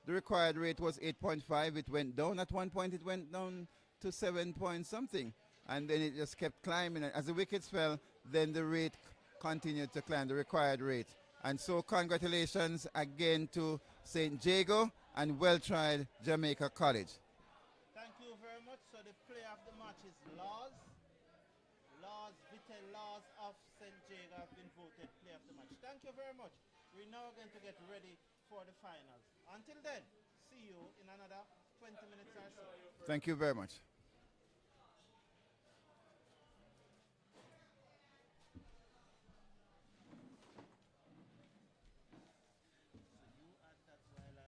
the required rate was 8.5. It went down at one point. It went down to 7 point something. And then it just kept climbing. And as the wickets fell, then the rate continued to climb, the required rate. And so congratulations again to St. Jago and well tried Jamaica College. Thank you very much. So the player of the match is Laws. Vital Laws of St. Jago have been voted player of the match. Thank you very much. We're now going to get ready for the finals. Until then, see you in another 20 minutes or so. Thank you very much.